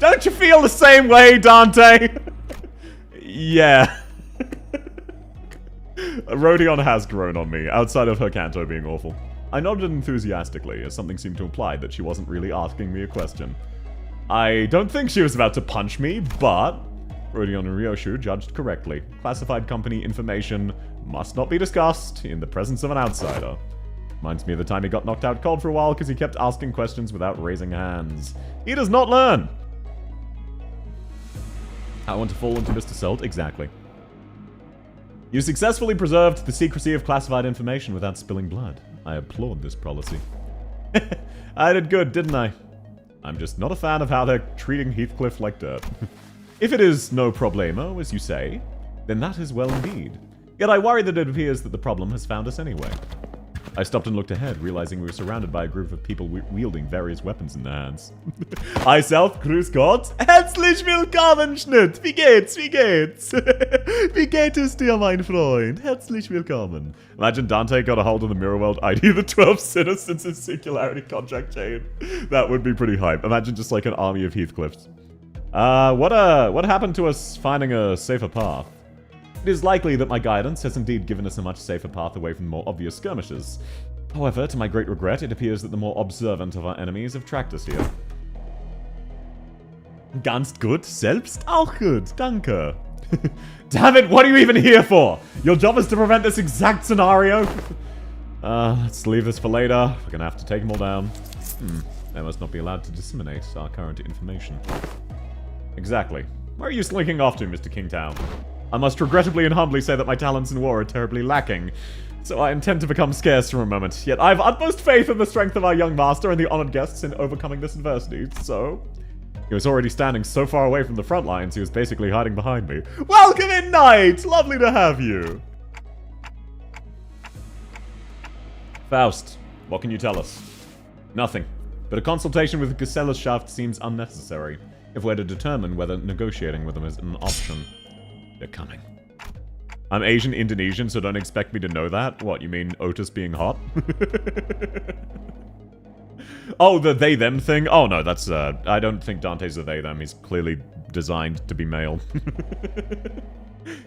Don't you feel the same way, Dante? Yeah. Rodion has grown on me, outside of her canto being awful. I nodded enthusiastically, as something seemed to imply that she wasn't really asking me a question. I don't think she was about to punch me, but Rodion and Ryoshu judged correctly. Classified company information must not be discussed in the presence of an outsider. Reminds me of the time he got knocked out cold for a while because he kept asking questions without raising hands. He does not learn! I want to fall into Mr. Selt, exactly. You successfully preserved the secrecy of classified information without spilling blood. I applaud this policy. I did good, didn't I? I'm just not a fan of how they're treating Heathcliff like dirt. If it is no problemo, as you say, then that is well indeed. Yet I worry that it appears that the problem has found us anyway. I stopped and looked ahead, realizing we were surrounded by a group of people wielding various weapons in their hands. I self, grüß Gott. Herzlich willkommen, Schnitt. Wie geht's? Wie geht's? Wie geht es dir, mein Freund? Herzlich willkommen. Imagine Dante got a hold of the Mirror World ID, the 12 sinners since his singularity contract chain. That would be pretty hype. Imagine just like an army of Heathcliffs. What happened to us finding a safer path? It is likely that my guidance has indeed given us a much safer path away from more obvious skirmishes. However, to my great regret, it appears that the more observant of our enemies have tracked us here. Ganz gut, selbst auch gut, danke. Damn it, what are you even here for? Your job is to prevent this exact scenario? Let's leave this for later. We're gonna have to take them all down. They must not be allowed to disseminate our current information. Exactly. Where are you slinking off to, Mr. Kingtown? I must regrettably and humbly say that my talents in war are terribly lacking, so I intend to become scarce for a moment. Yet I have utmost faith in the strength of our young master and the honored guests in overcoming this adversity, so... He was already standing so far away from the front lines, he was basically hiding behind me. Welcome in, Knight! Lovely to have you! Faust, what can you tell us? Nothing, but a consultation with the Gesellschaft seems unnecessary, if we're to determine whether negotiating with them is an option. They're coming. I'm Asian Indonesian, so don't expect me to know that. What, you mean Otis being hot? Oh, the they-them thing? Oh, no, that's, I don't think Dante's a they-them. He's clearly designed to be male.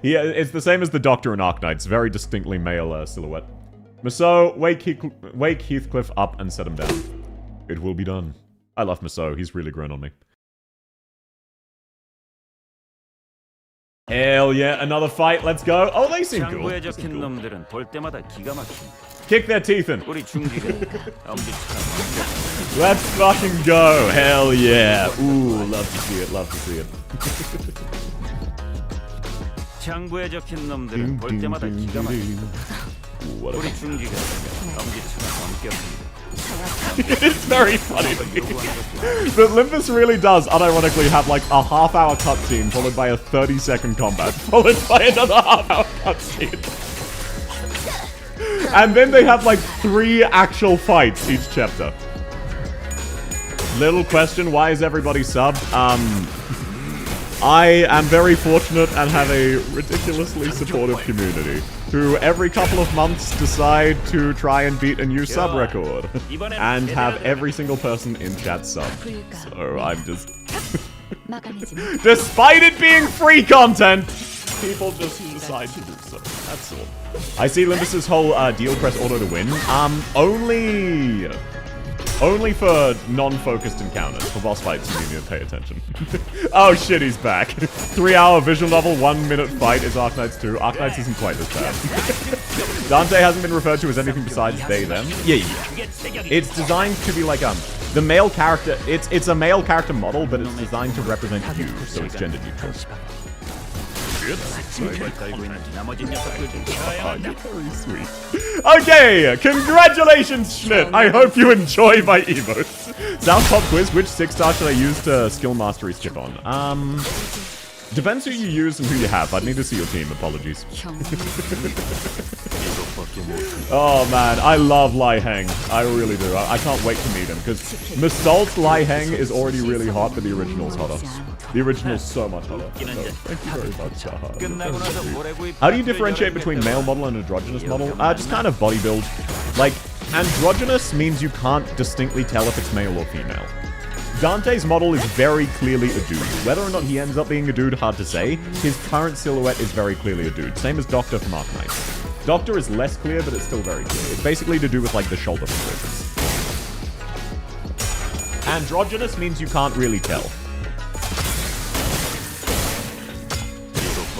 Yeah, it's the same as the Doctor in Arknights. Very distinctly male silhouette. Maso, wake Heathcliff up and set him down. It will be done. I love Maso. He's really grown on me. Hell yeah, another fight, let's go. Oh, they seem cool. Kick their teeth in. Let's fucking go. Hell yeah. Ooh, love to see it, love to see it. What a... It's very funny to me. But Limbus really does, unironically, have like a half-hour cutscene followed by a 30-second combat, followed by another half-hour cutscene. And then they have like 3 actual fights each chapter. Little question, why is everybody subbed? I am very fortunate and have a ridiculously supportive community who every couple of months decide to try and beat a new sub record and have every single person in chat sub. So I'm just... Despite it being free content, people just decide to do so. That's all. I see Limbus's whole deal press auto to win. Only for non-focused encounters. For boss fights, you need to pay attention. Oh shit, he's back. 3-hour visual novel, 1-minute fight is Arknights 2. Arknights isn't quite this bad. Dante hasn't been referred to as anything besides they, them. Yeah. It's designed to be like, the male character, it's a male character model, but it's designed to represent you, so it's gender neutral. Oh, you're very sweet. Okay, congratulations, Schmidt. I hope you enjoy my emotes. South Pop quiz, which 6-star should I use to skill mastery skip on? Depends who you use and who you have. I'd need to see your team. Apologies. Oh man, I love Lai Heng. I really do. I can't wait to meet him because Misalt's Lai Heng is already really hot, but the original's hotter. The original's so much hotter. So, thank you very much, Sahar. How do you differentiate between male model and androgynous model? Just kind of body build. Like, androgynous means you can't distinctly tell if it's male or female. Dante's model is very clearly a dude. Whether or not he ends up being a dude, hard to say. His current silhouette is very clearly a dude. Same as Doctor from Arknights. Doctor is less clear, but it's still very clear. It's basically to do with, like, the shoulder proportions. Androgynous means you can't really tell.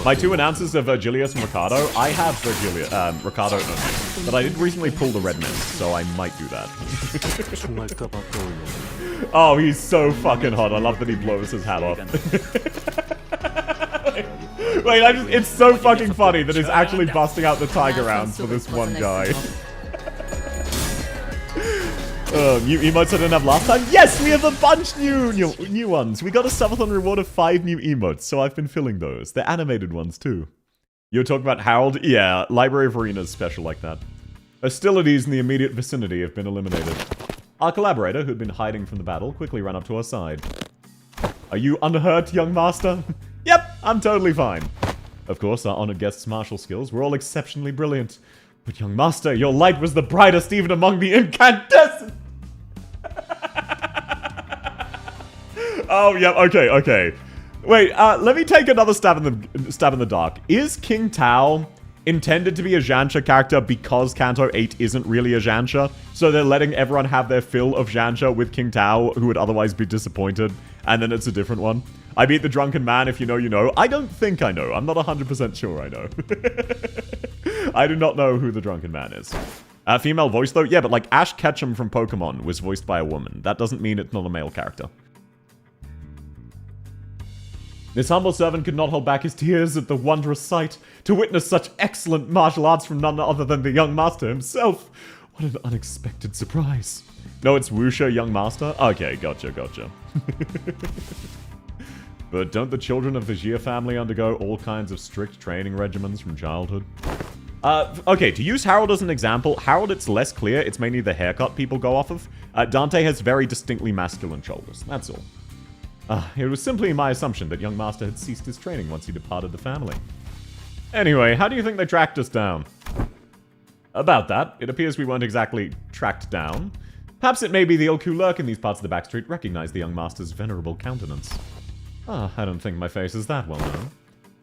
My two announcers are Virgilius and Ricardo. I have Ricardo only, but I did recently pull the red mist, so I might do that. Oh, he's so fucking hot. I love that he blows his hat off. Wait, it's so fucking funny that he's actually busting out the tiger rounds for this one guy. New emotes I didn't have last time? Yes, we have a bunch new ones. We got a subathon reward of 5 new emotes, so I've been filling those. They're animated ones, too. You're talking about Harold? Yeah, Library of Arenas special like that. Hostilities in the immediate vicinity have been eliminated. Our collaborator, who'd been hiding from the battle, quickly ran up to our side. Are you unhurt, young master? Yep, I'm totally fine. Of course, our honored guest's martial skills were all exceptionally brilliant. But young master, your light was the brightest even among the incandescent. Oh, yeah, okay. Wait, let me take another stab in the dark. Is King Tao intended to be a Zhansha character because Kanto 8 isn't really a Zhansha? So they're letting everyone have their fill of Zhansha with King Tao, who would otherwise be disappointed, and then it's a different one? I beat the drunken man, if you know, you know. I don't think I know. I'm not 100% sure I know. I do not know who the drunken man is. Female voice, though? Yeah, but like Ash Ketchum from Pokemon was voiced by a woman. That doesn't mean it's not a male character. This humble servant could not hold back his tears at the wondrous sight to witness such excellent martial arts from none other than the young master himself. What an unexpected surprise. No, it's Wuxia, young master? Okay, gotcha. But don't the children of the Jia family undergo all kinds of strict training regimens from childhood? Okay, to use Harold as an example, Harold, it's less clear. It's mainly the haircut people go off of. Dante has very distinctly masculine shoulders. That's all. It was simply my assumption that young master had ceased his training once he departed the family. Anyway, how do you think they tracked us down? About that, it appears we weren't exactly tracked down. Perhaps it may be the ilk who lurk in these parts of the backstreet recognize the young master's venerable countenance. I don't think my face is that well known.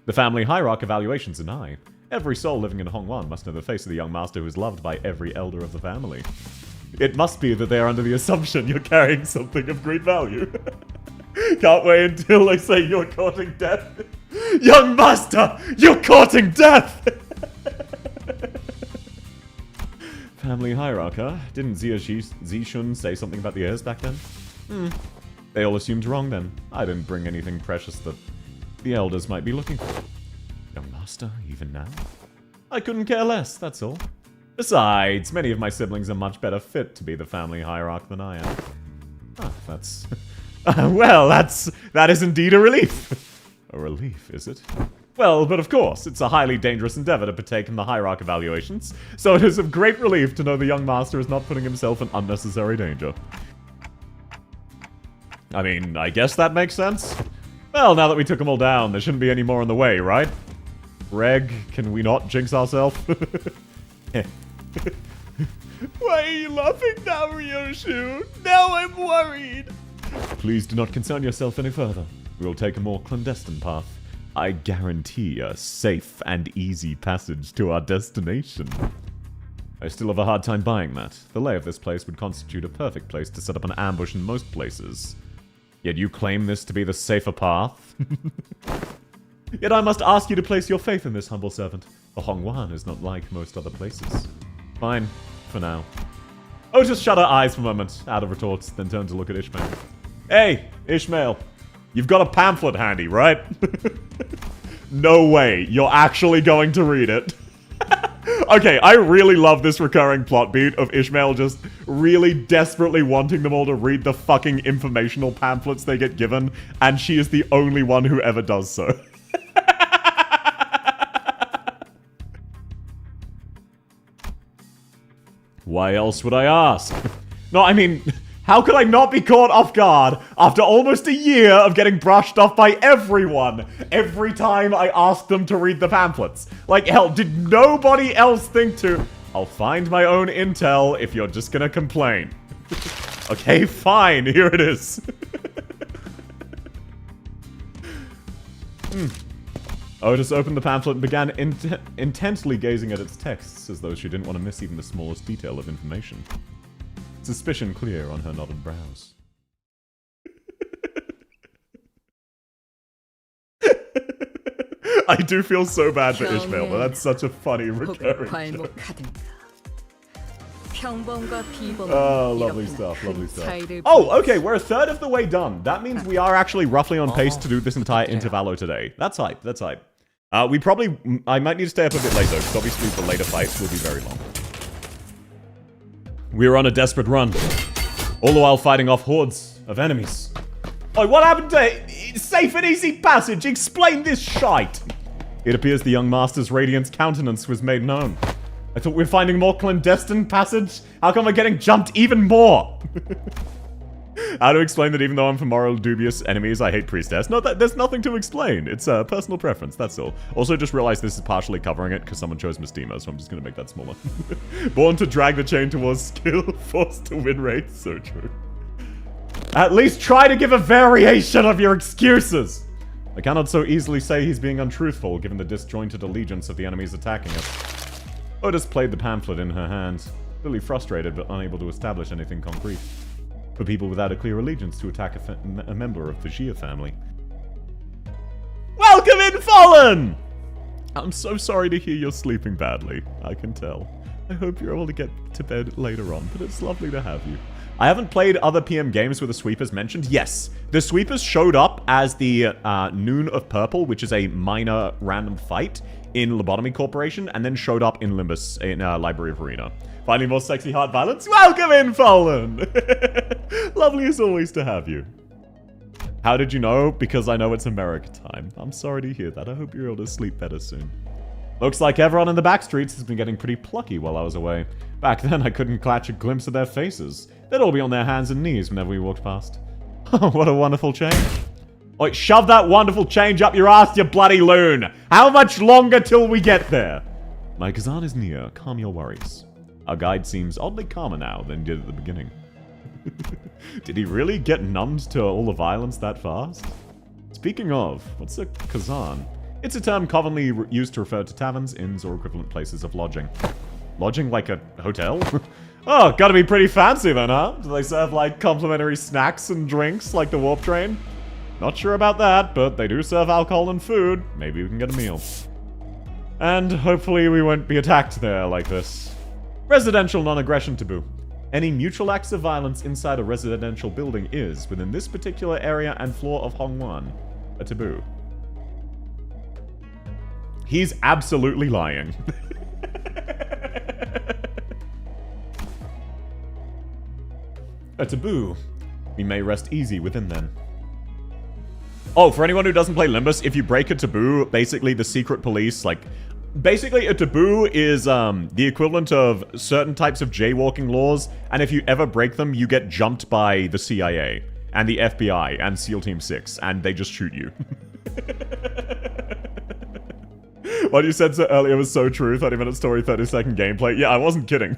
The family hierarch evaluations and I. Every soul living in Hongwan must know the face of the young master who is loved by every elder of the family. It must be that they are under the assumption you're carrying something of great value. Can't wait until they say you're courting death. Young master, you're courting death! Family hierarchy. Didn't Zishun say something about the heirs back then? They all assumed wrong then. I didn't bring anything precious that the elders might be looking for. Young master, even now? I couldn't care less, that's all. Besides, many of my siblings are much better fit to be the family hierarch than I am. That's... well, that is indeed a relief. A relief, is it? Well, but of course, it's a highly dangerous endeavor to partake in the hierarch evaluations, so it is of great relief to know the young master is not putting himself in unnecessary danger. I mean, I guess that makes sense. Well, now that we took them all down, there shouldn't be any more on the way, right? Reg, can we not jinx ourselves? Why are you laughing now, Ryoshu? Now I'm worried. Please do not concern yourself any further. We will take a more clandestine path. I guarantee a safe and easy passage to our destination. I still have a hard time buying that. The lay of this place would constitute a perfect place to set up an ambush in most places. Yet you claim this to be the safer path? Yet I must ask you to place your faith in this humble servant. The Hongwan is not like most other places. Fine, for now. Oh, just shut her eyes for a moment, out of retorts, then turn to look at Ishmael. Hey, Ishmael, you've got a pamphlet handy, right? No way. You're actually going to read it. Okay, I really love this recurring plot beat of Ishmael just really desperately wanting them all to read the fucking informational pamphlets they get given, and she is the only one who ever does so. Why else would I ask? No, I mean, how could I not be caught off guard after almost a year of getting brushed off by everyone every time I asked them to read the pamphlets? Like, hell, did nobody else think to, I'll find my own intel if you're just gonna complain. Okay, fine, here it is. Otis opened the pamphlet and began intently gazing at its texts as though she didn't want to miss even the smallest detail of information. Suspicion clear on her knotted brows. I do feel so bad for Ishmael, but that's such a funny recurring joke. Oh, lovely stuff, lovely stuff. Oh, okay, we're a third of the way done. That means we are actually roughly on pace to do this entire intervallo today. That's hype, that's hype. I might need to stay up a bit late though, because obviously the later fights will be very long. We are on a desperate run, all the while fighting off hordes of enemies. Oh, what happened to safe and easy passage? Explain this shite! It appears the young master's radiant countenance was made known. I thought we were finding more clandestine passage? How come we're getting jumped even more? How to explain that even though I'm for moral dubious enemies, I hate priestess? No, there's nothing to explain. It's a personal preference, that's all. Also, just realized this is partially covering it because someone chose Mystima, so I'm just gonna make that smaller. Born to drag the chain towards skill, forced to win race. So true. At least try to give a variation of your excuses! I cannot so easily say he's being untruthful, given the disjointed allegiance of the enemies attacking us. Otis played the pamphlet in her hands, clearly frustrated but unable to establish anything concrete. For people without a clear allegiance to attack a member of the Shia family. Welcome in, Fallen! I'm so sorry to hear you're sleeping badly. I can tell. I hope you're able to get to bed later on, but it's lovely to have you. I haven't played other PM games where the sweepers mentioned. Yes, the sweepers showed up as the Noon of Purple, which is a minor random fight in Lobotomy Corporation, and then showed up in Limbus in Library of Arena. Finally, more sexy heart violence. Welcome in, Fallen! Lovely as always to have you. How did you know? Because I know it's America time. I'm sorry to hear that. I hope you're able to sleep better soon. Looks like everyone in the back streets has been getting pretty plucky while I was away. Back then, I couldn't catch a glimpse of their faces. They'd all be on their hands and knees whenever we walked past. Oh, what a wonderful change. Oi, shove that wonderful change up your ass, you bloody loon! How much longer till we get there? My Kazan is near. Calm your worries. Our guide seems oddly calmer now than he did at the beginning. Did he really get numbed to all the violence that fast? Speaking of, what's a Kazan? It's a term commonly used to refer to taverns, inns, or equivalent places of lodging. Lodging like a hotel? Oh, gotta be pretty fancy then, huh? Do they serve, like, complimentary snacks and drinks like the warp train? Not sure about that, but they do serve alcohol and food. Maybe we can get a meal. And hopefully we won't be attacked there like this. Residential non-aggression taboo. Any mutual acts of violence inside a residential building is, within this particular area and floor of Hongwan, a taboo. He's absolutely lying. A taboo. We may rest easy within them. Oh, for anyone who doesn't play Limbus, if you break a taboo, basically the secret police, like... Basically, a taboo is the equivalent of certain types of jaywalking laws, and if you ever break them, you get jumped by the CIA, and the FBI, and SEAL Team 6, and they just shoot you. What you said so earlier was so true. 30-minute story, 30-second gameplay. Yeah, I wasn't kidding.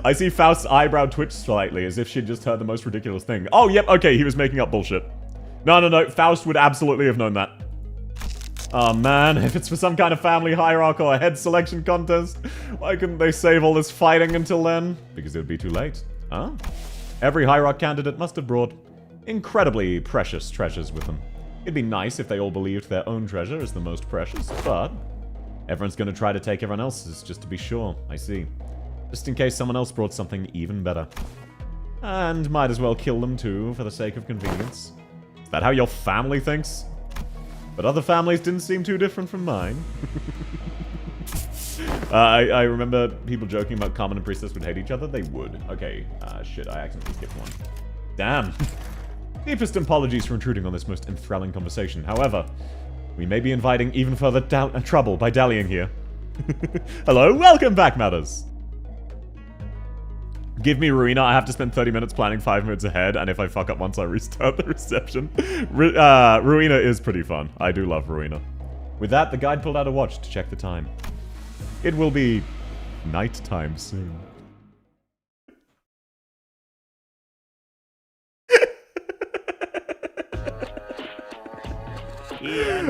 I see Faust's eyebrow twitch slightly, as if she'd just heard the most ridiculous thing. Oh, yep, okay, he was making up bullshit. No, Faust would absolutely have known that. Oh man, if it's for some kind of family hierarchy or head selection contest, why couldn't they save all this fighting until then? Because it would be too late. Huh? Every hierarch candidate must have brought incredibly precious treasures with them. It'd be nice if they all believed their own treasure is the most precious, but everyone's gonna try to take everyone else's just to be sure, I see. Just in case someone else brought something even better. And might as well kill them too, for the sake of convenience. Is that how your family thinks? But other families didn't seem too different from mine. I remember people joking about Carmen and Priestess would hate each other. They would. Okay, shit, I accidentally skipped one. Damn. Deepest apologies for intruding on this most enthralling conversation. However, we may be inviting even further trouble by dallying here. Hello, welcome back, Matters. Give me Ruina. I have to spend 30 minutes planning 5 minutes ahead, and if I fuck up once, I restart the reception. Ruina is pretty fun. I do love Ruina. With that, the guide pulled out a watch to check the time. It will be nighttime soon.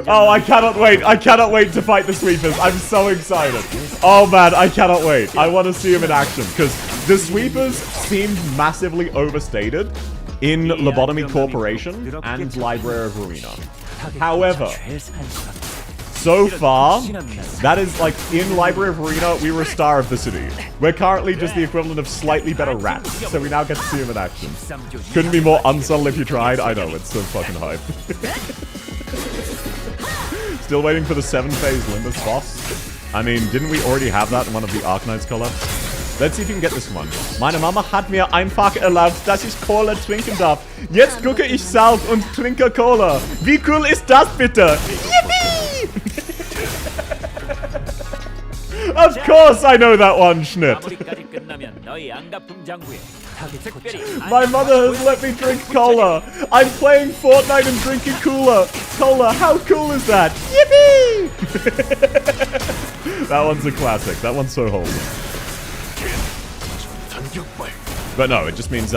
Oh, I cannot wait. I cannot wait to fight the sweepers. I'm so excited. Oh, man, I cannot wait. I want to see him in action, because the sweepers seemed massively overstated in Lobotomy Corporation and Library of Ruina. However, so far, that is, like, in Library of Ruina, we were a star of the city. We're currently just the equivalent of slightly better rats, so we now get to see him in action. Couldn't be more unsubtle if you tried. I know, it's so fucking hype. Still waiting for the 7-phase Limbus boss. I mean, didn't we already have that in one of the Arknights collabs? Let's see if you can get this one. Meine Mama hat mir einfach erlaubt, dass ich Cola trinken darf. Jetzt gucke ich Salz und trinke Cola. Wie cool ist das bitte? Yippee! Of course I know that one, Schnitt. My mother has let me drink cola. I'm playing Fortnite and drinking cola. Cola, how cool is that? Yippee! That one's a classic. That one's so wholesome. But no, it just means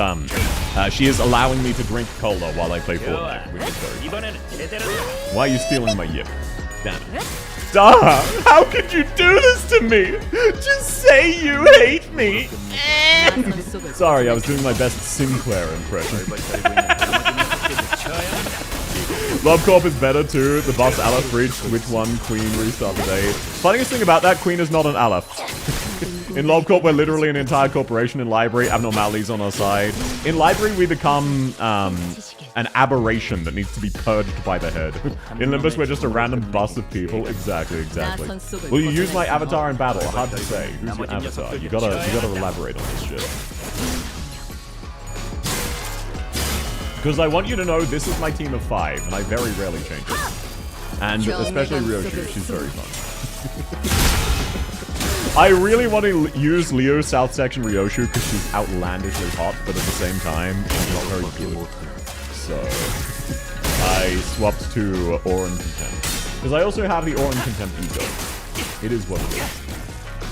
she is allowing me to drink cola while I play Fortnite, which is very fun. Why are you stealing my yip? Damn it. Duh! How could you do this to me? Just say you hate me! Sorry, I was doing my best Sinclair impression. LobCorp is better too. The boss Aleph reached which one? Queen restart the day. Funniest thing about that, Queen is not an Aleph. In LobCorp, we're literally an entire corporation. In Library, abnormalities on our side. In Library, we become an aberration that needs to be purged by the head. In Limbus, we're just a random bus of people. Exactly. Will you use my avatar in battle? Hard to say. Who's your avatar? You gotta elaborate on this shit. Because I want you to know this is my team of 5, and I very rarely change it. And especially Ryoshu, she's very fun. I really want to use Leo South Section Ryoshu because she's outlandishly hot, but at the same time, she's not very good. So, I swapped to Oran Contempt. Because I also have the Oran Contempt ego. It is what it is.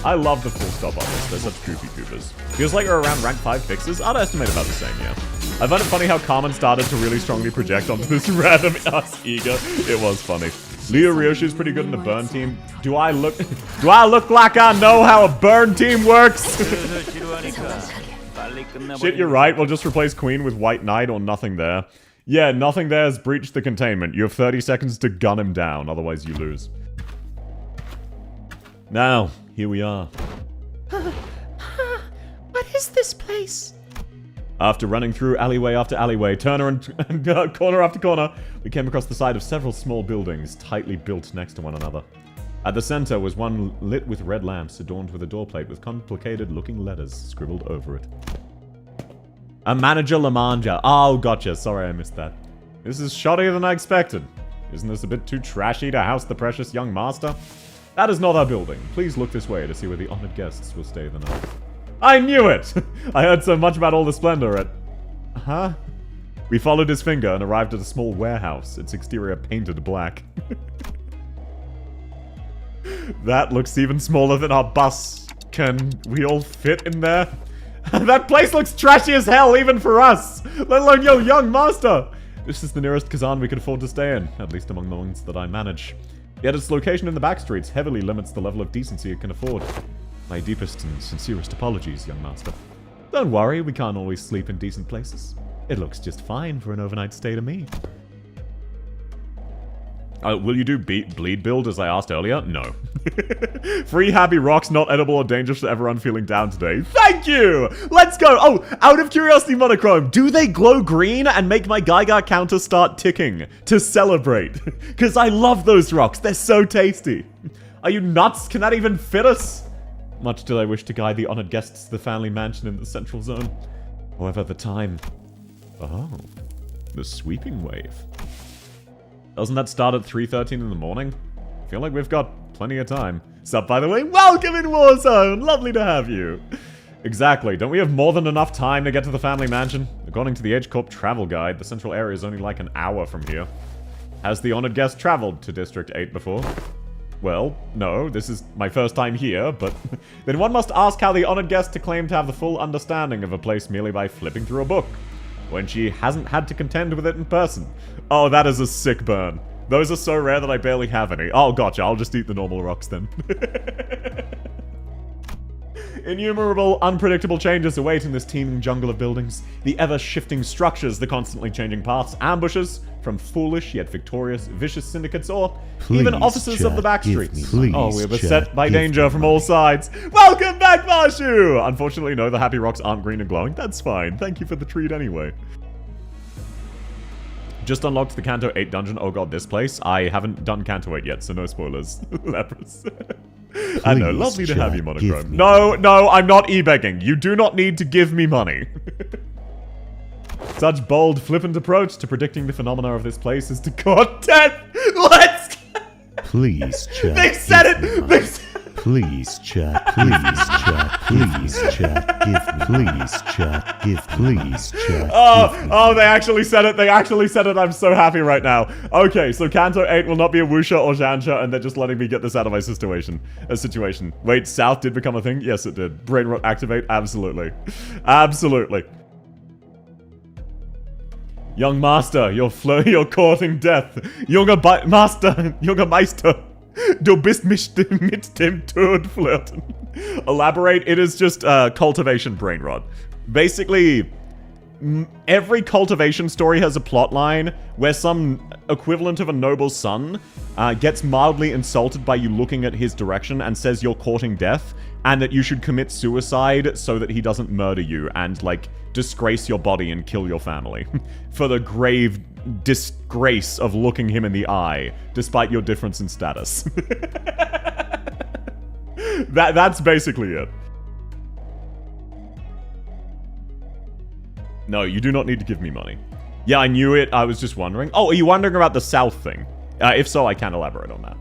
I love the full stop on this. They're such goofy goofers. Feels like we're around rank 5 fixes. I'd estimate about the same, yeah. I find it funny how Carmen started to really strongly project onto this random ass ego. It was funny. Leo Ryoshu's pretty good in the burn team. Do I look like I know how a burn team works? Shit, you're right. We'll just replace Queen with White Knight or Nothing There. Yeah, Nothing There has breached the containment. You have 30 seconds to gun him down, otherwise you lose. Now, here we are. What is this place? After running through alleyway after alleyway, corner after corner, we came across the side of several small buildings, tightly built next to one another. At the center was one lit with red lamps, adorned with a doorplate with complicated-looking letters scribbled over it. A manager Lamanja. Oh, gotcha. Sorry I missed that. This is shoddier than I expected. Isn't this a bit too trashy to house the precious young master? That is not our building. Please look this way to see where the honored guests will stay the night. I knew it! I heard so much about all the splendor at... Huh? We followed his finger and arrived at a small warehouse, its exterior painted black. That looks even smaller than our bus. Can we all fit in there? That place looks trashy as hell, even for us! Let alone your young master! This is the nearest Kazan we could afford to stay in, at least among the ones that I manage. Yet its location in the back streets heavily limits the level of decency it can afford. My deepest and sincerest apologies, young master. Don't worry, we can't always sleep in decent places. It looks just fine for an overnight stay to me. Will you do bleed build as I asked earlier? No. Free happy rocks, not edible or dangerous to everyone feeling down today. Thank you! Let's go! Oh, out of curiosity, Monochrome, do they glow green and make my Geiger counter start ticking to celebrate? Because I love those rocks. They're so tasty. Are you nuts? Can that even fit us? Much did I wish to guide the honored guests to the family mansion in the central zone. However, the time... Oh, the sweeping wave. Doesn't that start at 3:13 in the morning? I feel like we've got plenty of time. Sup, by the way? Welcome in Warzone! Lovely to have you. Exactly. Don't we have more than enough time to get to the family mansion? According to the Edge Corp travel guide, the central area is only like an hour from here. Has the honored guest traveled to District 8 before? Well, no, this is my first time here, but then one must ask how the honored guest to claim to have the full understanding of a place merely by flipping through a book, when she hasn't had to contend with it in person. Oh, that is a sick burn. Those are so rare that I barely have any. Oh, gotcha, I'll just eat the normal rocks then. Innumerable, unpredictable changes await in this teeming jungle of buildings. The ever-shifting structures, the constantly changing paths, ambushes, from foolish yet victorious, vicious syndicates, or even officers of the backstreets. Oh, we're beset by danger from all sides. Welcome back, Marshu! Unfortunately, no, the happy rocks aren't green and glowing. That's fine. Thank you for the treat anyway. Just unlocked the Kanto 8 dungeon. Oh god, this place. I haven't done Kanto 8 yet, so no spoilers. Leprous. I know, lovely to have you, Monochrome. No, no, I'm not e-begging. You do not need to give me money. Such bold, flippant approach to predicting the phenomena of this place is to court death. Let's... Please, chat. They said it! They said... Please, chat. Please, chat. Please, chat. Give me. Please, chat. Give. Please, chat. Oh, they actually said it. They actually said it. I'm so happy right now. Okay, so Kanto 8 will not be a Wuxia or Zhansha, and they're just letting me get this out of my situation. Wait, South did become a thing? Yes, it did. Brain rot activate? Absolutely. Absolutely. Young master, you're courting death. Junger Meister. Du bist mit dem Tod flirten. Elaborate, it is just cultivation brain rot. Basically, every cultivation story has a plotline where some equivalent of a noble son gets mildly insulted by you looking at his direction and says you're courting death, and that you should commit suicide so that he doesn't murder you and, like, disgrace your body and kill your family. For the grave disgrace of looking him in the eye, despite your difference in status. That's basically it. No, you do not need to give me money. Yeah, I knew it. I was just wondering. Oh, are you wondering about the South thing? If so, I can elaborate on that.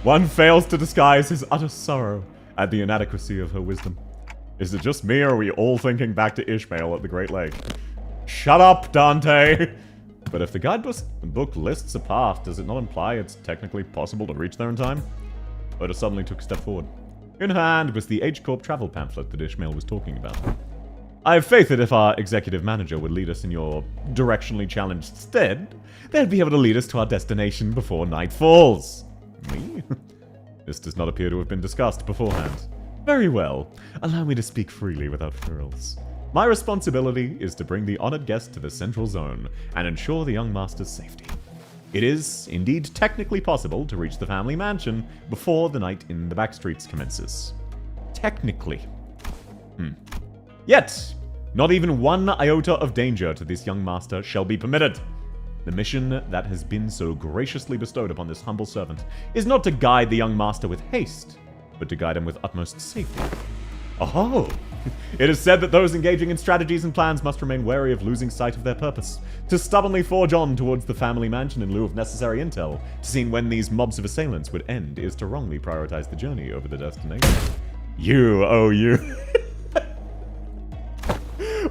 One fails to disguise his utter sorrow at the inadequacy of her wisdom. Is it just me, or are we all thinking back to Ishmael at the Great Lake? Shut up, Dante! But if the guidebook lists a path, does it not imply it's technically possible to reach there in time? Oda suddenly took a step forward. In her hand was the H-Corp travel pamphlet that Ishmael was talking about. I have faith that if our executive manager would lead us in your directionally challenged stead, they'd be able to lead us to our destination before night falls. Me? This does not appear to have been discussed beforehand. Very well. Allow me to speak freely without frills. My responsibility is to bring the honored guest to the central zone and ensure the young master's safety. It is, indeed, technically possible to reach the family mansion before the night in the backstreets commences. Technically. Yet, not even one iota of danger to this young master shall be permitted. The mission that has been so graciously bestowed upon this humble servant is not to guide the young master with haste, but to guide him with utmost safety. Oh! It is said that those engaging in strategies and plans must remain wary of losing sight of their purpose. To stubbornly forge on towards the family mansion in lieu of necessary intel, to see when these mobs of assailants would end, is to wrongly prioritize the journey over the destination. You.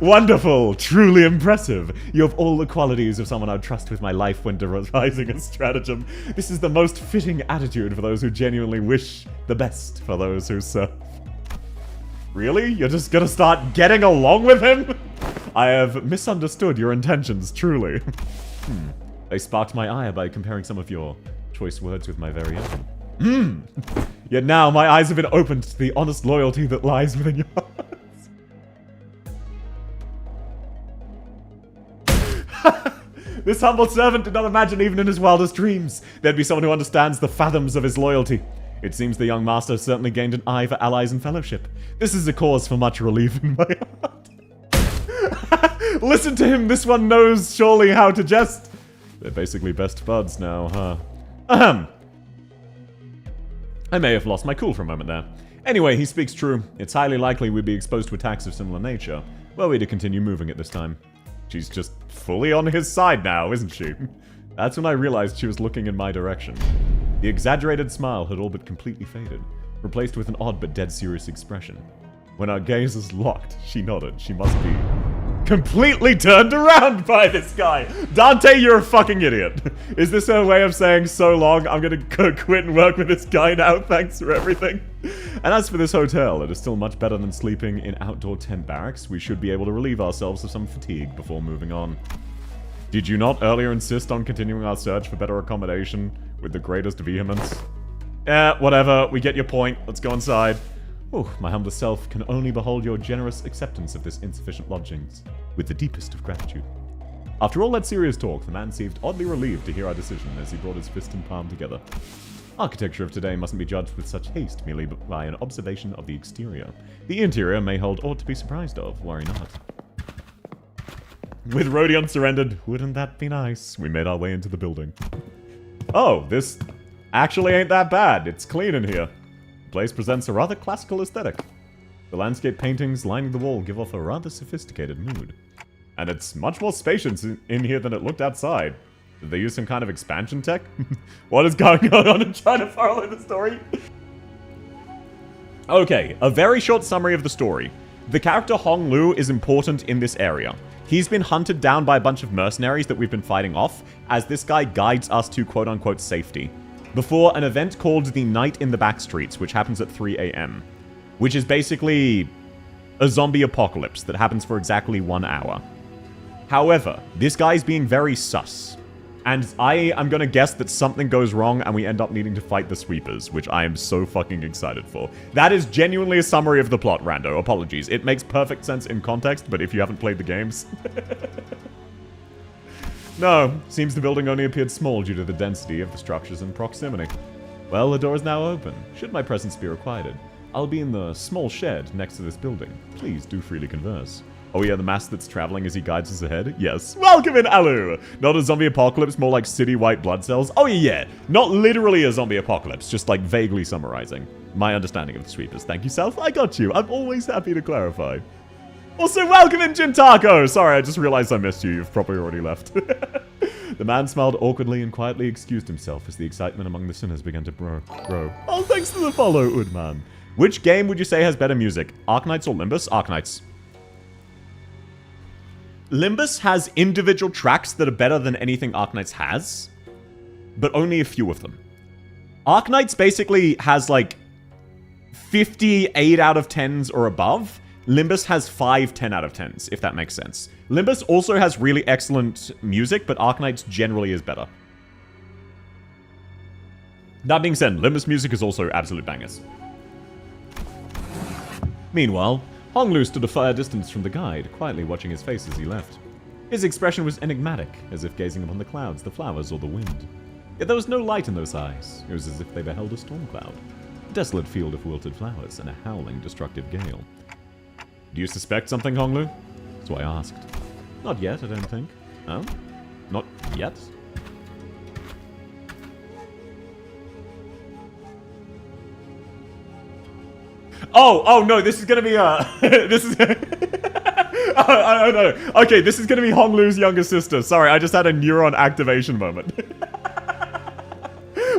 Wonderful! Truly impressive! You have all the qualities of someone I'd trust with my life when devising a stratagem. This is the most fitting attitude for those who genuinely wish the best for those who serve. Really? You're just gonna start getting along with him? I have misunderstood your intentions, truly. They sparked my ire by comparing some of your choice words with my very own. Yet now my eyes have been opened to the honest loyalty that lies within your hearts. This humble servant did not imagine even in his wildest dreams there'd be someone who understands the fathoms of his loyalty. It seems the young master certainly gained an eye for allies and fellowship. This is a cause for much relief in my heart. Listen to him, this one knows surely how to jest. They're basically best buds now, huh? Ahem. I may have lost my cool for a moment there. Anyway, he speaks true. It's highly likely we'd be exposed to attacks of similar nature, were we to continue moving at this time. She's just fully on his side now, isn't she? That's when I realized she was looking in my direction. The exaggerated smile had all but completely faded, replaced with an odd but dead serious expression. When our gazes locked, she nodded. She must be completely turned around by this guy. Dante, you're a fucking idiot. Is this her way of saying so long? I'm gonna quit and work with this guy now. Thanks for everything. And as for this hotel, it is still much better than sleeping in outdoor tent barracks. We should be able to relieve ourselves of some fatigue before moving on. Did you not earlier insist on continuing our search for better accommodation with the greatest vehemence? Whatever. We get your point. Let's go inside. Oh, my humble self can only behold your generous acceptance of this insufficient lodgings with the deepest of gratitude. After all that serious talk, the man seemed oddly relieved to hear our decision as he brought his fist and palm together. Architecture of today mustn't be judged with such haste merely by an observation of the exterior. The interior may hold aught to be surprised of, worry not. With Rodion surrendered, wouldn't that be nice? We made our way into the building. Oh, this actually ain't that bad. It's clean in here. The place presents a rather classical aesthetic. The landscape paintings lining the wall give off a rather sophisticated mood. And it's much more spacious in here than it looked outside. Did they use some kind of expansion tech? What is going on? I'm trying to follow the story. Okay, a very short summary of the story. The character Hong Lu is important in this area. He's been hunted down by a bunch of mercenaries that we've been fighting off, as this guy guides us to quote-unquote safety, before an event called the Night in the Backstreets, which happens at 3 a.m., which is basically a zombie apocalypse that happens for exactly 1 hour. However, this guy's being very sus, and I am gonna guess that something goes wrong and we end up needing to fight the sweepers, which I am so fucking excited for. That is genuinely a summary of the plot, Rando. Apologies. It makes perfect sense in context, but if you haven't played the games... No, seems the building only appeared small due to the density of the structures and proximity. Well, the door is now open. Should my presence be required, I'll be in the small shed next to this building. Please do freely converse. Oh yeah, the mask that's traveling as he guides us ahead? Yes. Welcome in, Alu! Not a zombie apocalypse, more like city white blood cells? Oh yeah, not literally a zombie apocalypse, just like vaguely summarizing my understanding of the sweepers. Thank you, Self. I got you. I'm always happy to clarify. Also, welcome in, Jintako! Sorry, I just realized I missed you. You've probably already left. The man smiled awkwardly and quietly excused himself as the excitement among the sinners began to grow. Oh, thanks for the follow, Udman. Which game would you say has better music? Arknights or Limbus? Arknights. Limbus has individual tracks that are better than anything Arknights has, but only a few of them. Arknights basically has like 58 out of 10s or above. Limbus has 5 10 out of 10s, if that makes sense. Limbus also has really excellent music, but Arknights generally is better. That being said, Limbus music is also absolute bangers. Meanwhile, Hong Lu stood a fair distance from the guide, quietly watching his face as he left. His expression was enigmatic, as if gazing upon the clouds, the flowers, or the wind. Yet there was no light in those eyes. It was as if they beheld a storm cloud, a desolate field of wilted flowers, and a howling, destructive gale. Do you suspect something, Hong Lu? So I asked. Not yet, I don't think. No? Not yet? Oh no, this is gonna be this is oh no. Okay, this is gonna be Hong Lu's younger sister. Sorry, I just had a neuron activation moment.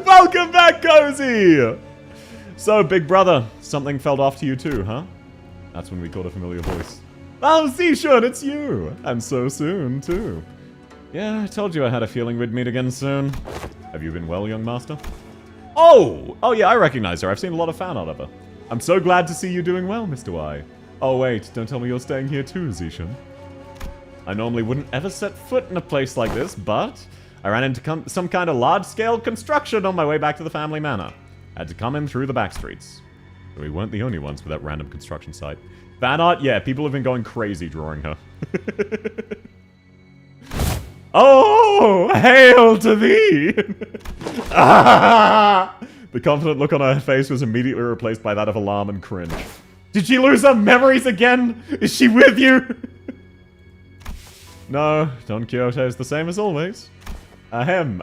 Welcome back, Cozy! So, big brother, something felt off to you too, huh? That's when we caught a familiar voice. Oh, Zishun, it's you! And so soon, too. Yeah, I told you I had a feeling we'd meet again soon. Have you been well, young master? Oh yeah, I recognize her. I've seen a lot of fan art of her. I'm so glad to see you doing well, Mr. Y. Oh wait, don't tell me you're staying here too, Zishun. I normally wouldn't ever set foot in a place like this, but I ran into some kind of large-scale construction on my way back to the family manor. Had to come in through the back streets. But we weren't the only ones for that random construction site. Fan art? Yeah, people have been going crazy drawing her. Oh, hail to thee! Ah! The confident look on her face was immediately replaced by that of alarm and cringe. Did she lose her memories again? Is she with you? No, Don Quixote is the same as always. Ahem.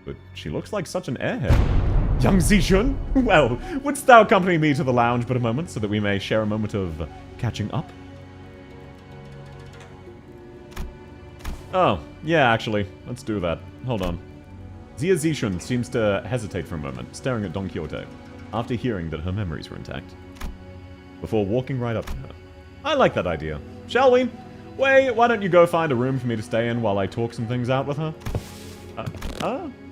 But she looks like such an airhead. Young Zishun, well, wouldst thou accompany me to the lounge but a moment so that we may share a moment of catching up? Oh, yeah, actually, let's do that. Hold on. Zia Zishun seems to hesitate for a moment, staring at Don Quixote, after hearing that her memories were intact. Before walking right up to her. I like that idea. Shall we? Wait, why don't you go find a room for me to stay in while I talk some things out with her?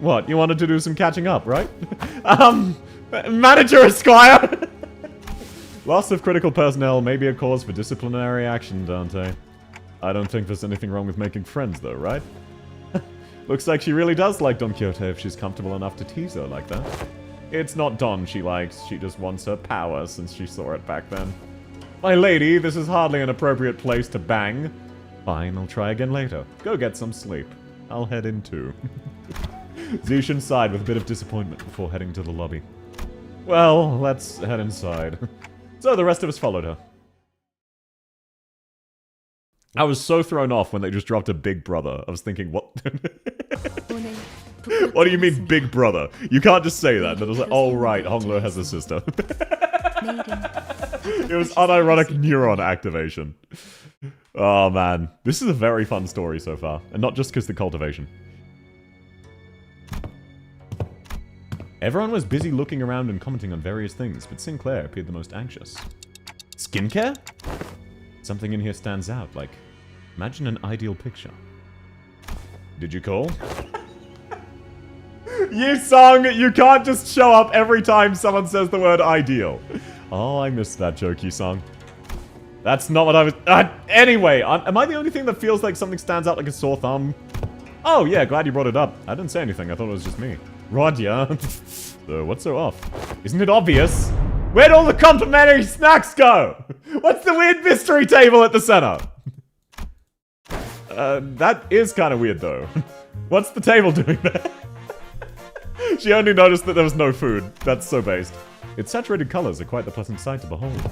What? You wanted to do some catching up, right? Manager Esquire! Loss of critical personnel may be a cause for disciplinary action, Dante. I don't think there's anything wrong with making friends, though, right? Looks like she really does like Don Quixote if she's comfortable enough to tease her like that. It's not Don she likes, she just wants her power since she saw it back then. My lady, this is hardly an appropriate place to bang. Fine, I'll try again later. Go get some sleep. I'll head in too. Zishan sighed with a bit of disappointment before heading to the lobby. Well, let's head inside. So the rest of us followed her. I was so thrown off when they just dropped a big brother. I was thinking, what? What do you mean, big brother? You can't just say that. And I was like, oh right, Honglo has a sister. It was unironic neuron activation. Oh man, this is a very fun story so far. And not just because the cultivation. Everyone was busy looking around and commenting on various things, but Sinclair appeared the most anxious. Skincare? Something in here stands out, like, imagine an ideal picture. Did you call? You sung, you can't just show up every time someone says the word ideal. Oh, I missed that joke, you sung. That's not what I was... anyway, am I the only thing that feels like something stands out like a sore thumb? Oh, yeah, glad you brought it up. I didn't say anything, I thought it was just me. Roger. So, what's so off? Isn't it obvious? Where'd all the complimentary snacks go? What's the weird mystery table at the center? That is kind of weird, though. What's the table doing there? She only noticed that there was no food. That's so based. Its saturated colors are quite the pleasant sight to behold.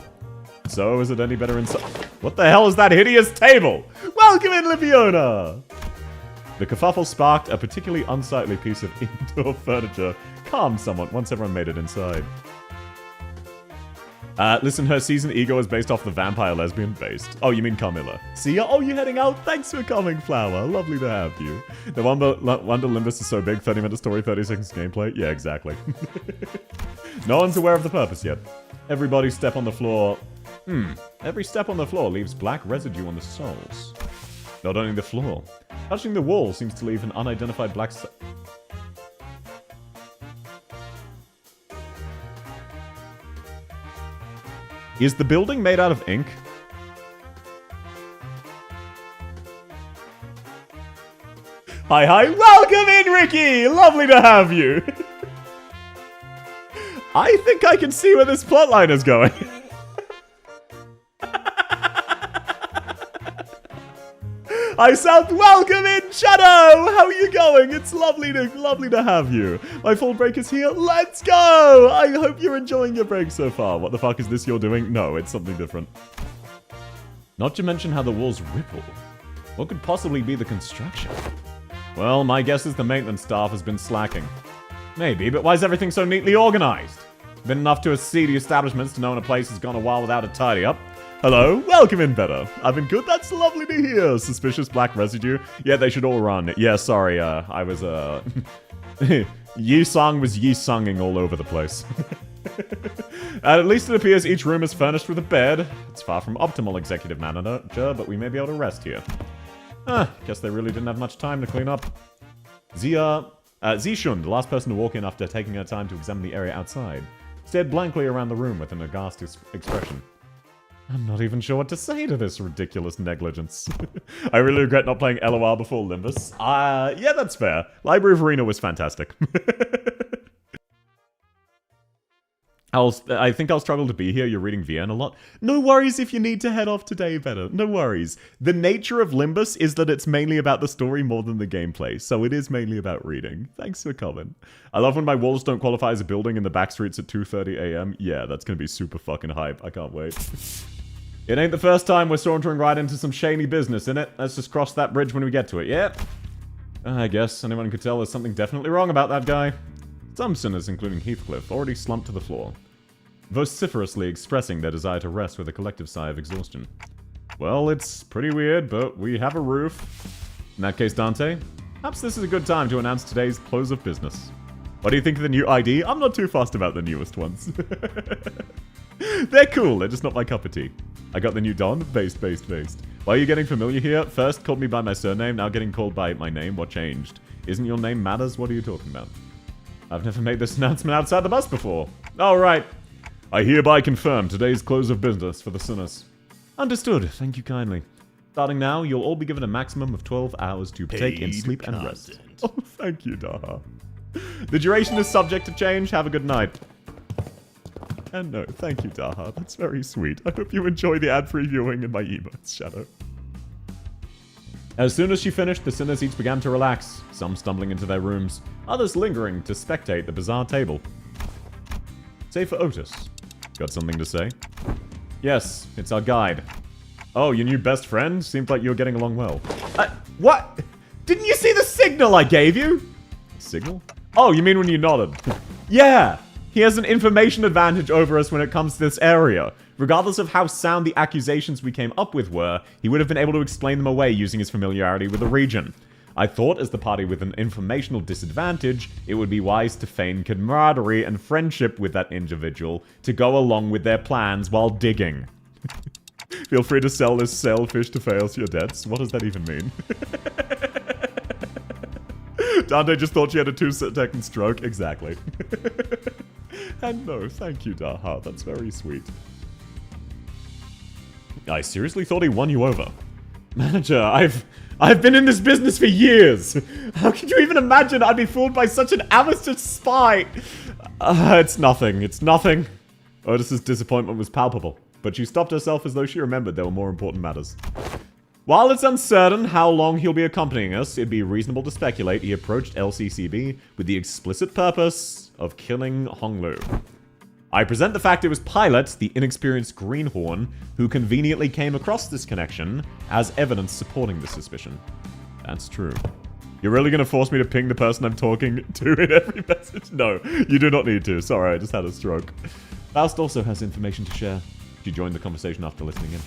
So, is it any better inside? What the hell is that hideous table? Welcome in, Lipiona! The kerfuffle sparked a particularly unsightly piece of indoor furniture, calmed somewhat once everyone made it inside. Listen, her season ego is based off the vampire lesbian based. Oh, you mean Carmilla. See ya? Oh, you heading out? Thanks for coming, Flower. Lovely to have you. The Wonder Limbus is so big, 30-minute story, 30 seconds gameplay. Yeah, exactly. No one's aware of the purpose yet. Everybody step on the floor. Every step on the floor leaves black residue on the soles. Not only the floor. Touching the wall seems to leave an unidentified black... Is the building made out of ink? Hi. Welcome in, Ricky! Lovely to have you! I think I can see where this plotline is going. Hi, South. Welcome in, Shadow! How are you going? It's lovely to have you. My full break is here. Let's go! I hope you're enjoying your break so far. What the fuck is this you're doing? No, it's something different. Not to mention how the walls ripple. What could possibly be the construction? Well, my guess is the maintenance staff has been slacking. Maybe, but why is everything so neatly organized? Been enough to see the establishments to know when a place has gone a while without a tidy up. Hello, welcome in, Better. I've been good, that's lovely to hear. Suspicious black residue. Yeah, they should all run. Yeah, sorry, I was, Yi-sung was Yi-sunging all over the place. At least it appears each room is furnished with a bed. It's far from optimal executive manager, but we may be able to rest here. Guess they really didn't have much time to clean up. Zishun, the last person to walk in after taking her time to examine the area outside, stared blankly around the room with an aghast expression. I'm not even sure what to say to this ridiculous negligence. I really regret not playing LOL before Limbus. Yeah, that's fair. Library of Arena was fantastic. I think I'll struggle to be here. You're reading VN a lot. No worries if you need to head off today, better. No worries. The nature of Limbus is that it's mainly about the story more than the gameplay, so it is mainly about reading. Thanks for coming. I love when my walls don't qualify as a building in the back streets at 2:30 a.m. Yeah, that's gonna be super fucking hype. I can't wait. It ain't the first time we're sauntering right into some shady business, innit? Let's just cross that bridge when we get to it, yeah? I guess anyone could tell there's something definitely wrong about that guy. Some sinners, including Heathcliff, already slumped to the floor, vociferously expressing their desire to rest with a collective sigh of exhaustion. Well, it's pretty weird, but we have a roof. In that case, Dante, perhaps this is a good time to announce today's close of business. What do you think of the new ID? I'm not too fussed about the newest ones. They're cool, they're just not my cup of tea. I got the new Don, based. Why are you getting familiar here? First called me by my surname, now getting called by my name. What changed? Isn't your name matters? What are you talking about? I've never made this announcement outside the bus before. Alright. I hereby confirm today's close of business for the sinners. Understood. Thank you kindly. Starting now, you'll all be given a maximum of 12 hours to partake in sleep and rest. Oh, thank you, Daha. The duration is subject to change. Have a good night. And no, thank you, Daha. That's very sweet. I hope you enjoy the ad-free viewing in my emotes, Shadow. As soon as she finished, the sinners each began to relax, some stumbling into their rooms, others lingering to spectate the bizarre table. Save for Otis. Got something to say? Yes, it's our guide. Oh, your new best friend? Seemed like you were getting along well. What? Didn't you see the signal I gave you? Signal? Oh, you mean when you nodded? Yeah! He has an information advantage over us when it comes to this area. Regardless of how sound the accusations we came up with were, he would have been able to explain them away using his familiarity with the region. I thought, as the party with an informational disadvantage, it would be wise to feign camaraderie and friendship with that individual to go along with their plans while digging. Feel free to sell this sailfish to fail your debts. What does that even mean? Dante just thought she had a 2-second stroke. Exactly. And no, thank you, Daha. That's very sweet. I seriously thought he won you over. Manager, I've been in this business for years. How could you even imagine I'd be fooled by such an amateur spy? It's nothing. It's nothing. Otis's disappointment was palpable, but she stopped herself as though she remembered there were more important matters. While it's uncertain how long he'll be accompanying us, it'd be reasonable to speculate he approached LCCB with the explicit purpose of killing Honglu. I present the fact it was Pilot, the inexperienced greenhorn, who conveniently came across this connection as evidence supporting this suspicion. That's true. You're really going to force me to ping the person I'm talking to in every message? No, you do not need to. Sorry, I just had a stroke. Faust also has information to share. She joined the conversation after listening in.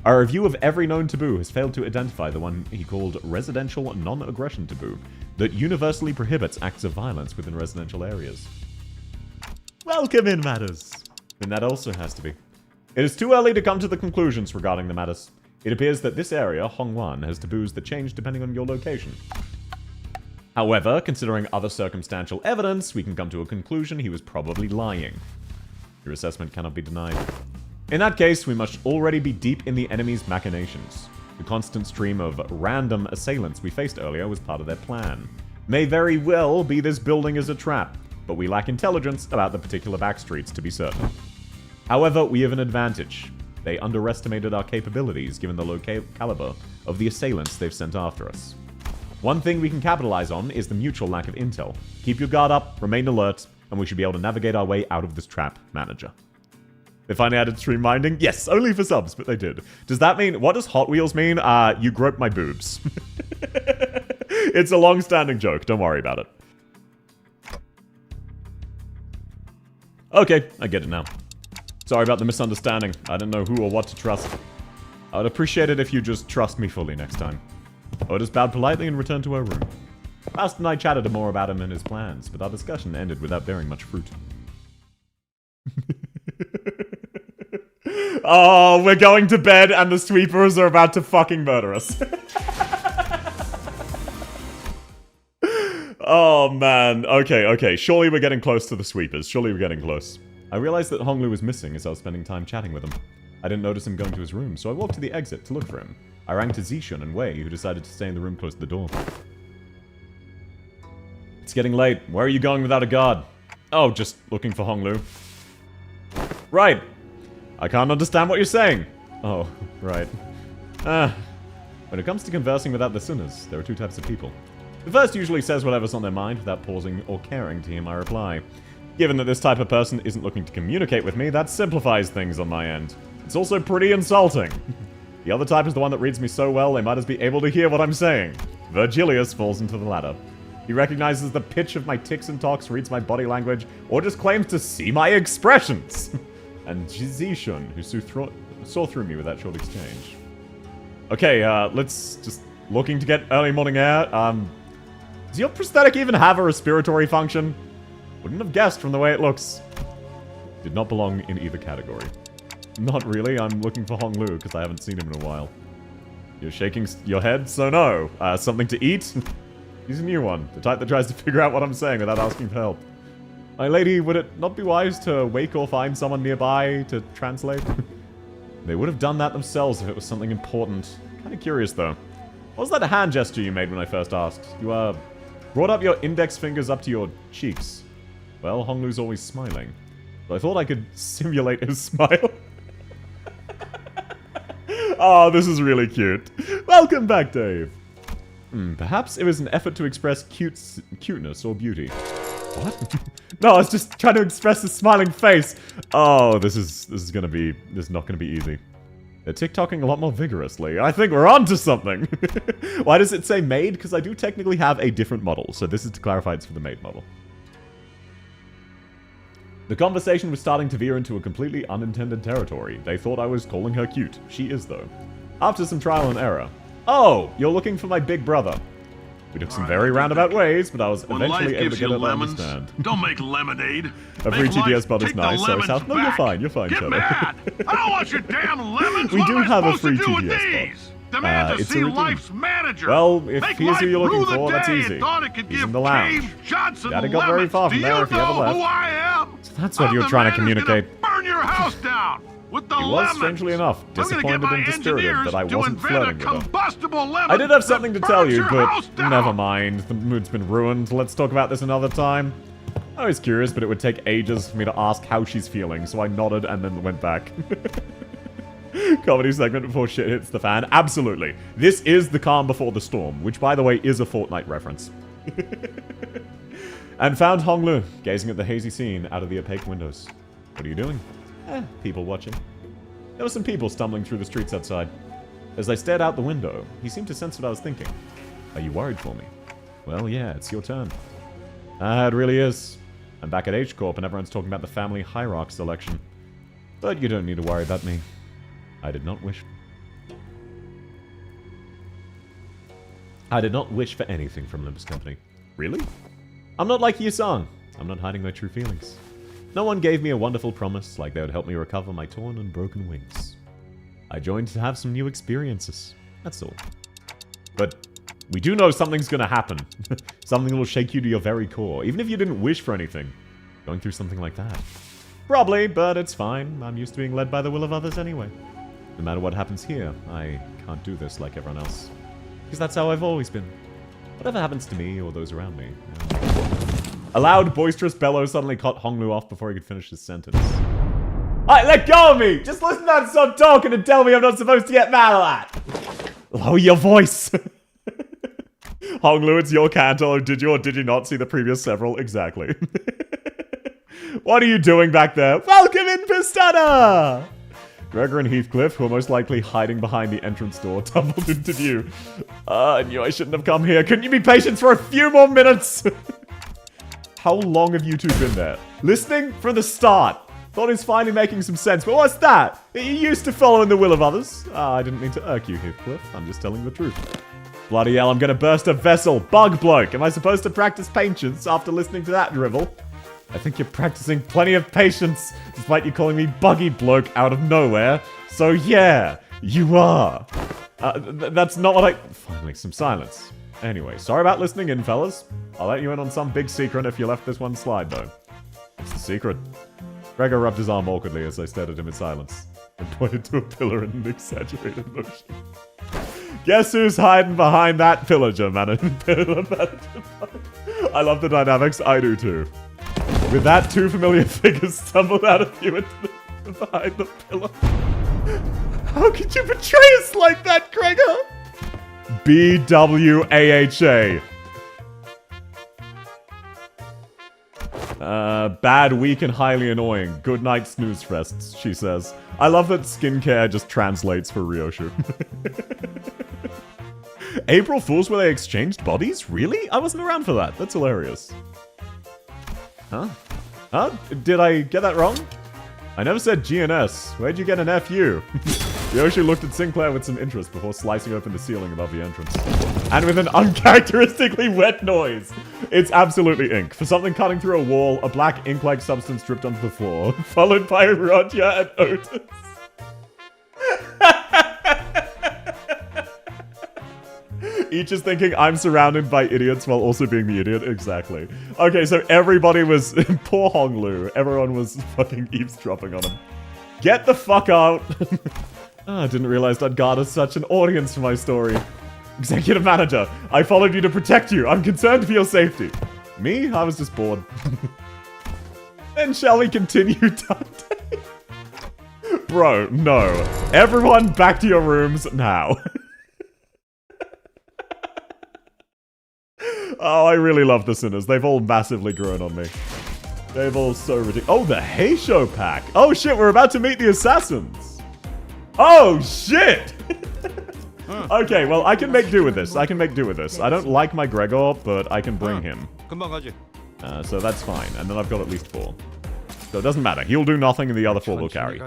Our review of every known taboo has failed to identify the one he called residential non-aggression taboo that universally prohibits acts of violence within residential areas. Welcome in, matters. And that also has to be. It is too early to come to the conclusions regarding the matters. It appears that this area, Hongwan, has taboos that change depending on your location. However, considering other circumstantial evidence, we can come to a conclusion he was probably lying. Your assessment cannot be denied. In that case, we must already be deep in the enemy's machinations. The constant stream of random assailants we faced earlier was part of their plan. May very well be this building is a trap, but we lack intelligence about the particular backstreets to be certain. However, we have an advantage. They underestimated our capabilities given the low caliber of the assailants they've sent after us. One thing we can capitalize on is the mutual lack of intel. Keep your guard up, remain alert, and we should be able to navigate our way out of this trap, manager. They finally added stream minding? Yes, only for subs, but they did. Does that mean, what does Hot Wheels mean? You grope my boobs. It's a long-standing joke, don't worry about it. Okay, I get it now. Sorry about the misunderstanding. I didn't know who or what to trust. I would appreciate it if you just trust me fully next time. Otis bowed politely and returned to her room. Faust and I chatted more about him and his plans, but our discussion ended without bearing much fruit. Oh, we're going to bed and the sweepers are about to fucking murder us. Oh, man. Okay. Surely we're getting close to the sweepers. Surely we're getting close. I realized that Honglu was missing as I was spending time chatting with him. I didn't notice him going to his room, so I walked to the exit to look for him. I rang to Zishun and Wei, who decided to stay in the room close to the door. It's getting late. Where are you going without a guard? Oh, just looking for Honglu. Right. I can't understand what you're saying. Oh, right. When it comes to conversing without the sinners, there are two types of people. The first usually says whatever's on their mind without pausing or caring to hear my reply. Given that this type of person isn't looking to communicate with me, that simplifies things on my end. It's also pretty insulting. The other type is the one that reads me so well they might as be able to hear what I'm saying. Virgilius falls into the latter. He recognizes the pitch of my tics and talks, reads my body language, or just claims to see my expressions. And Zishun, who saw through me with that short exchange. Okay, let's just... Looking to get early morning air. Does your prosthetic even have a respiratory function? Wouldn't have guessed from the way it looks. Did not belong in either category. Not really, I'm looking for Hong Lu, because I haven't seen him in a while. You're shaking your head, so no. Something to eat? He's a new one, the type that tries to figure out what I'm saying without asking for help. My lady, would it not be wise to wake or find someone nearby to translate? They would have done that themselves if it was something important. Kind of curious, though. What was that hand gesture you made when I first asked? You, brought up your index fingers up to your cheeks. Well, Honglu's always smiling. But I thought I could simulate his smile. Oh, this is really cute. Welcome back, Dave. Perhaps it was an effort to express cuteness or beauty. What? No, I was just trying to express a smiling face. Oh, this is not gonna be easy. They're TikToking a lot more vigorously. I think we're onto something. Why does it say made? Because I do technically have a different model, so this is to clarify it's for the made model. The conversation was starting to veer into a completely unintended territory. They thought I was calling her cute. She is, though. After some trial and error. Oh, you're looking for my big brother. We took some very roundabout ways, but I was eventually able to get her to understand. Don't make lemonade. A free TDS bud is nice, so South. No, you're fine, Shadow. Mad. I don't want your damn lemons. We do have a free TDS bud. Demand to see life's manager. Well, if here's who you're looking for, that's easy. He's in the lounge. Hadn't got very far from there if you ever left. So that's what you were trying to communicate. Burn your house down. With the he was, strangely enough, disappointed and dispirited that I wasn't flirting with her. I did have something to tell you, but never mind. The mood's been ruined. Let's talk about this another time. I was curious, but it would take ages for me to ask how she's feeling, so I nodded and then went back. Comedy segment before shit hits the fan. Absolutely. This is the calm before the storm, which, by the way, is a Fortnite reference. And found Hong Lu, gazing at the hazy scene out of the opaque windows. What are you doing? People watching. There were some people stumbling through the streets outside. As I stared out the window, he seemed to sense what I was thinking. Are you worried for me? Well, yeah, it's your turn. It really is. I'm back at H-Corp and everyone's talking about the family hierarch selection. But you don't need to worry about me. I did not wish for anything from Olympus Company. Really? I'm not like Yi-san. I'm not hiding my true feelings. No one gave me a wonderful promise like they would help me recover my torn and broken wings. I joined to have some new experiences. That's all. But we do know something's gonna happen. Something that will shake you to your very core, even if you didn't wish for anything. Going through something like that. Probably, but it's fine. I'm used to being led by the will of others anyway. No matter what happens here, I can't do this like everyone else. Because that's how I've always been. Whatever happens to me or those around me. A loud, boisterous bellow suddenly cut Hong Lu off before he could finish his sentence. Alright, let go of me! Just listen to that and stop talking and tell me I'm not supposed to get mad at that! Lower your voice! Hong Lu, it's your canto. Did you or did you not see the previous several? Exactly. What are you doing back there? Welcome in, Pistana! Gregor and Heathcliff, who are most likely hiding behind the entrance door, tumbled into view. I knew I shouldn't have come here. Couldn't you be patient for a few more minutes? How long have you two been there? Listening from the start. Thought he was finally making some sense, but what's that? Are you used to following the will of others? I didn't mean to irk you, Heathcliff. I'm just telling the truth. Bloody hell, I'm gonna burst a vessel. Bug bloke. Am I supposed to practice patience after listening to that drivel? I think you're practicing plenty of patience, despite you calling me buggy bloke out of nowhere. So yeah, you are. That's not what I... Finally, some silence. Anyway, sorry about listening in, fellas. I'll let you in on some big secret if you left this one slide, though. What's the secret? Gregor rubbed his arm awkwardly as I stared at him in silence, and pointed to a pillar in an exaggerated motion. Guess who's hiding behind that pillager, man? I love the dynamics, I do too. With that, two familiar figures stumbled out of view into the behind the pillar. How could you betray us like that, Gregor? BWAHA. Bad, weak, and highly annoying. Good night, snooze fests, she says. I love that skincare just translates for Ryoshu. April Fools where they exchanged bodies? Really? I wasn't around for that. That's hilarious. Huh? Huh? Did I get that wrong? I never said GNS. Where'd you get an FU? Ryoshu looked at Sinclair with some interest before slicing open the ceiling above the entrance. And with an uncharacteristically wet noise. It's absolutely ink. For something cutting through a wall, a black ink-like substance dripped onto the floor, followed by Roger and Otis. Each is thinking, I'm surrounded by idiots while also being the idiot. Exactly. Okay, so everybody was... Poor Honglu. Everyone was fucking eavesdropping on him. Get the fuck out. Oh, I didn't realize I'd garnered such an audience for my story. Executive Manager, I followed you to protect you. I'm concerned for your safety. Me? I was just bored. Then shall we continue, Dante? Bro, no. Everyone back to your rooms now. Oh, I really love the Sinners. They've all massively grown on me. They've all so ridiculous. Oh, the Heisho pack. Oh, shit, we're about to meet the Assassins. Oh, shit. Okay, well, I can make do with this. I don't like my Gregor, but I can bring him. So that's fine. And then I've got at least 4. So it doesn't matter. He'll do nothing and the other 4 will carry.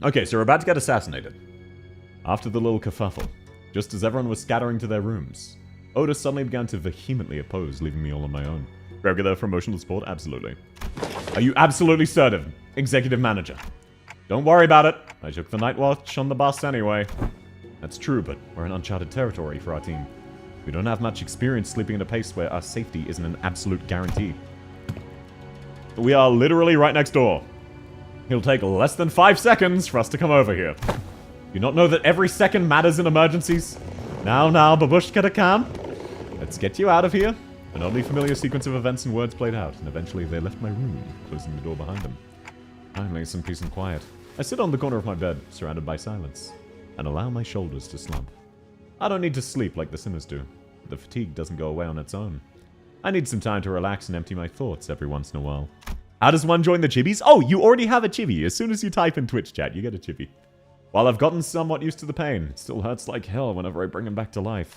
Okay, so we're about to get assassinated. After the little kerfuffle, just as everyone was scattering to their rooms, Otis suddenly began to vehemently oppose leaving me all on my own. Regular for emotional support? Absolutely. Are you absolutely certain, Executive Manager? Don't worry about it. I took the night watch on the bus anyway. That's true, but we're in uncharted territory for our team. We don't have much experience sleeping at a pace where our safety isn't an absolute guarantee. But we are literally right next door. It'll take less than 5 seconds for us to come over here. Do you not know that every second matters in emergencies? Now, babushka Khan. Let's get you out of here. An oddly familiar sequence of events and words played out, and eventually they left my room, closing the door behind them. Finally, some peace and quiet. I sit on the corner of my bed, surrounded by silence, and allow my shoulders to slump. I don't need to sleep like the Sinners do. The fatigue doesn't go away on its own. I need some time to relax and empty my thoughts every once in a while. How does one join the chibis? Oh, you already have a chibi. As soon as you type in Twitch chat, you get a chibi. While I've gotten somewhat used to the pain, it still hurts like hell whenever I bring him back to life.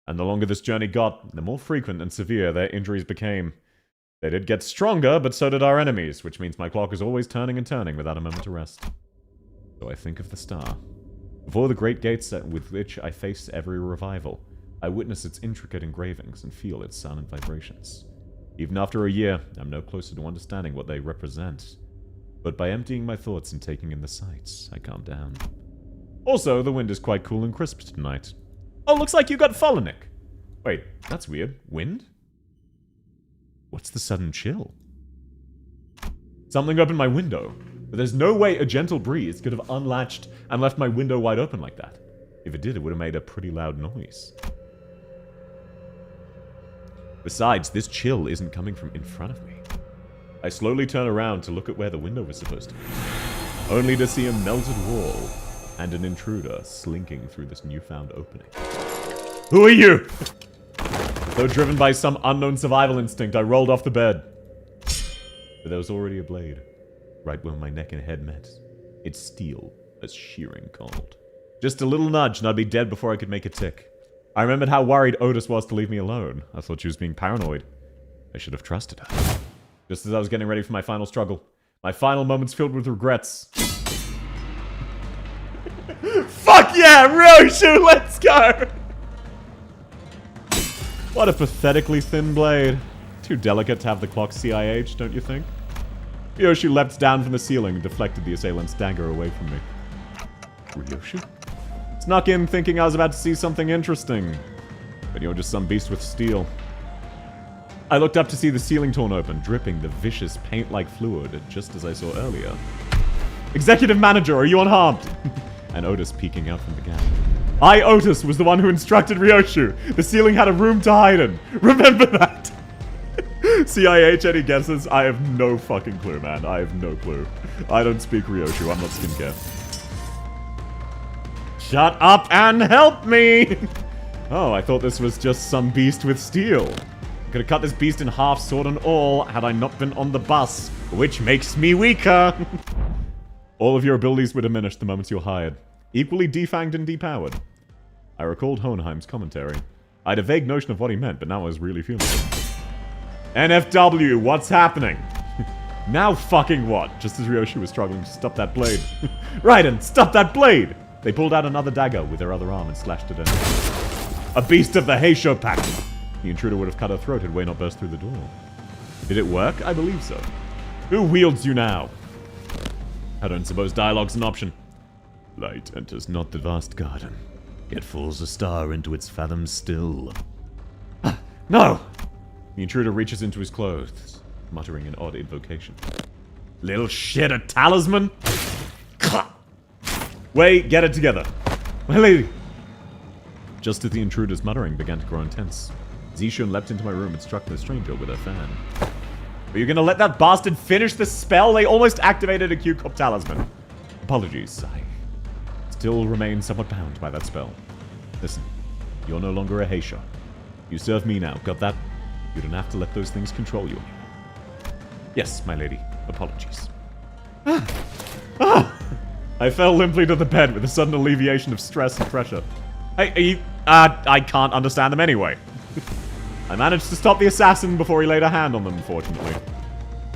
And the longer this journey got, the more frequent and severe their injuries became. They did get stronger, but so did our enemies, which means my clock is always turning and turning without a moment to rest. So I think of the star. Before the great gates with which I face every revival, I witness its intricate engravings and feel its silent vibrations. Even after a year, I'm no closer to understanding what they represent. But by emptying my thoughts and taking in the sights, I calm down. Also, the wind is quite cool and crisp tonight. Oh, looks like you got Folinic. Wait, that's weird. Wind? What's the sudden chill? Something opened my window, but there's no way a gentle breeze could have unlatched and left my window wide open like that. If it did, it would have made a pretty loud noise. Besides, this chill isn't coming from in front of me. I slowly turn around to look at where the window was supposed to be, only to see a melted wall and an intruder slinking through this newfound opening. Who are you? Though driven by some unknown survival instinct, I rolled off the bed. But there was already a blade, right where my neck and head met. It's steel, as shearing cold. Just a little nudge and I'd be dead before I could make a tick. I remembered how worried Otis was to leave me alone. I thought she was being paranoid. I should have trusted her. Just as I was getting ready for my final struggle, my final moments filled with regrets. Fuck yeah, Roshu, let's go! What a pathetically thin blade. Too delicate to have the clock CIH, don't you think? Ryoshu leapt down from the ceiling and deflected the assailant's dagger away from me. Ryoshu? Snuck in thinking I was about to see something interesting. But you're just some beast with steel. I looked up to see the ceiling torn open, dripping the vicious paint-like fluid, just as I saw earlier. Executive Manager, are you unharmed? And Otis peeking out from the gap. I, Otis, was the one who instructed Ryoshu. The ceiling had a room to hide in. Remember that. CIH, any guesses? I have no fucking clue, man. I have no clue. I don't speak Ryoshu. I'm not skincare. Shut up and help me! Oh, I thought this was just some beast with steel. I could have cut this beast in half, sword and all, had I not been on the bus, which makes me weaker. All of your abilities were diminished the moment you're hired. Equally defanged and depowered. I recalled Hohenheim's commentary. I had a vague notion of what he meant, but now I was really feeling it. NFW, what's happening? Now fucking what? Just as Ryoshu was struggling to stop that blade. Raiden, stop that blade! They pulled out another dagger with their other arm and slashed it in. A beast of the Heisho pack! The intruder would have cut her throat had Wei not burst through the door. Did it work? I believe so. Who wields you now? I don't suppose dialogue's an option. Light enters not the vast garden, yet falls a star into its fathoms still. No! The intruder reaches into his clothes, muttering an odd invocation. Little shit, a talisman? Wait, get it together. My lady! Just as the intruder's muttering began to grow intense, Zishun leapt into my room and struck the stranger with her fan. Are you gonna let that bastard finish the spell? They almost activated a Q-Cop talisman. Apologies, I still remain somewhat bound by that spell. Listen, you're no longer a Heisha. You serve me now, got that? You don't have to let those things control you anymore. Yes, my lady. Apologies. I fell limply to the bed with a sudden alleviation of stress and pressure. I can't understand them anyway. I managed to stop the assassin before he laid a hand on them, fortunately.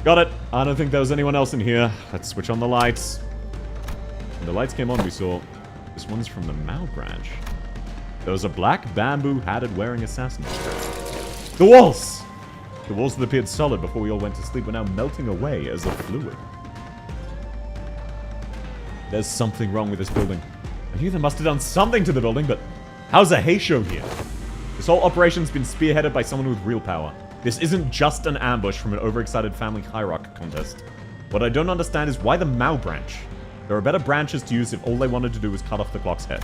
Got it. I don't think there was anyone else in here. Let's switch on the lights. When the lights came on, we saw... This one's from the Mao branch. There was a black, bamboo-hatted wearing assassin. The walls! The walls that appeared solid before we all went to sleep were now melting away as a fluid. There's something wrong with this building. I knew they must have done something to the building, but how's a Heisho here? This whole operation's been spearheaded by someone with real power. This isn't just an ambush from an overexcited family hierarch contest. What I don't understand is why the Mao branch? There are better branches to use if all they wanted to do was cut off the clock's head.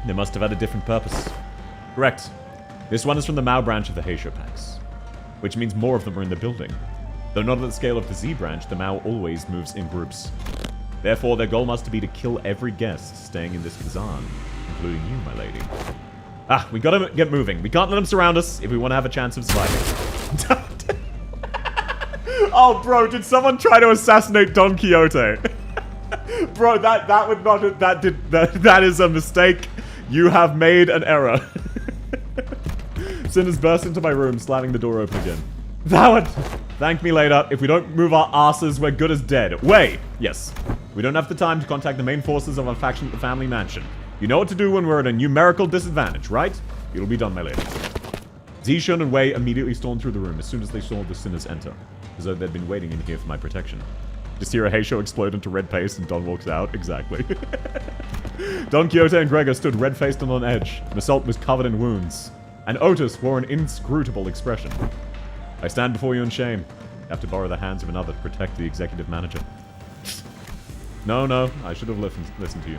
They must have had a different purpose. Correct. This one is from the Mao branch of the Heisho packs, which means more of them are in the building. Though not at the scale of the Z branch, the Mao always moves in groups. Therefore, their goal must be to kill every guest staying in this Kazan, including you, my lady. Ah, we gotta get moving. We can't let them surround us if we want to have a chance of surviving. Oh, bro, did someone try to assassinate Don Quixote? Bro, that would not... That is a mistake. You have made an error. Sinners burst into my room, slamming the door open again. That would... Thank me later. If we don't move our asses, we're good as dead. Wait! Yes. We don't have the time to contact the main forces of our faction at the family mansion. You know what to do when we're at a numerical disadvantage, right? It'll be done, my lady. Zishun and Wei immediately stormed through the room as soon as they saw the sinners enter, as though they'd been waiting in here for my protection. Just hear a Heisho explode into red paste and Don walks out. Exactly. Don Quixote and Gregor stood red-faced and on edge. Massault was covered in wounds. And Otis wore an inscrutable expression. I stand before you in shame. I have to borrow the hands of another to protect the executive manager. No, I should have listened to you.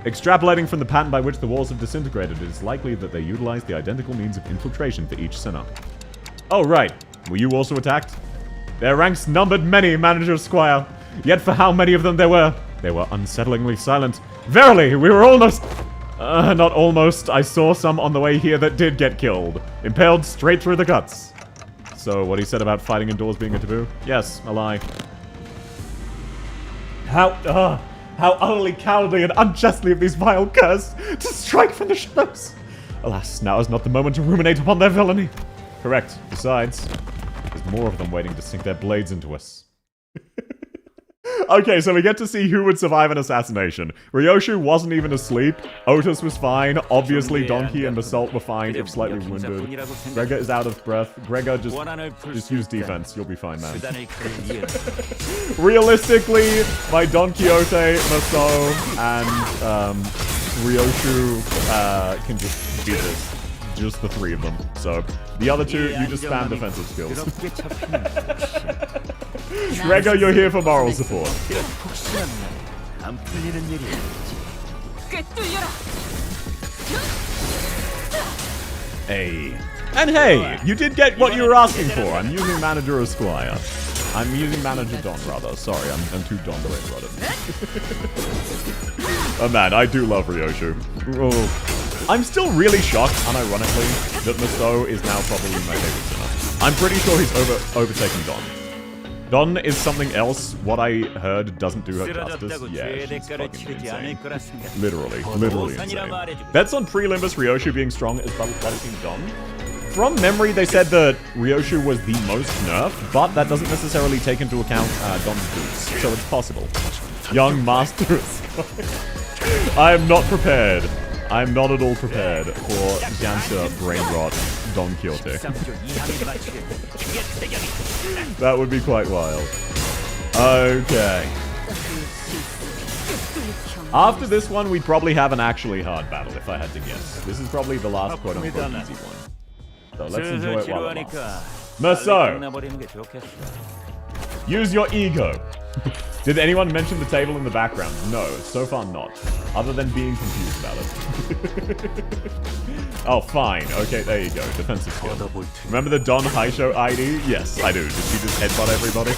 Extrapolating from the pattern by which the walls have disintegrated, it is likely that they utilized the identical means of infiltration for each sinner. Oh, right. Were you also attacked? Their ranks numbered many, Manager Squire. Yet for how many of them there were, they were unsettlingly silent. Verily, we were almost... not almost. I saw some on the way here that did get killed. Impaled straight through the guts. So, what he said about fighting indoors being a taboo? Yes, a lie. How utterly cowardly and unjustly of these vile curs to strike from the shadows! Alas, now is not the moment to ruminate upon their villainy. Correct. Besides, there's more of them waiting to sink their blades into us. Okay, so we get to see who would survive an assassination. Ryoshu wasn't even asleep. Otis was fine. Obviously, Donkey and Massault were fine, if slightly wounded. Gregor is out of breath. Gregor, just use defense. You'll be fine, man. Realistically, my Don Quixote, Massault, and Ryoshu can just do this. Just the three of them. So, the other two, you just spam defensive skills. Gregor, you're here for moral support. Hey, And hey, you did get what you were asking for. I'm using Manager Esquire. I'm using Manager Don, rather. Sorry, I'm too Don brain rotted. Oh man, I do love Ryoshu. Oh. I'm still really shocked, unironically, that Maso is now probably my favorite sinner. I'm pretty sure he's overtaken Don. Don is something else. What I heard doesn't do her justice. Yeah, she's fucking insane. Literally insane. Bets on pre-Limbus Ryoshu being strong as battle Team Don. From memory, they said that Ryoshu was the most nerfed, but that doesn't necessarily take into account Don's boots, so it's possible. Young Master I am not prepared. I am not at all prepared for Dancer Brain Rot Don Quixote. That would be quite wild. Okay. After this one, we'd probably have an actually hard battle, if I had to guess. This is probably the last quote-unquote easy one. So let's enjoy it while it lasts. Merceau! Use your ego! Did anyone mention the table in the background? No, so far not. Other than being confused about it. Oh, fine. Okay, there you go. Defensive skill. Remember the Don Haisho ID? Yes, I do. Did she just headbutt everybody?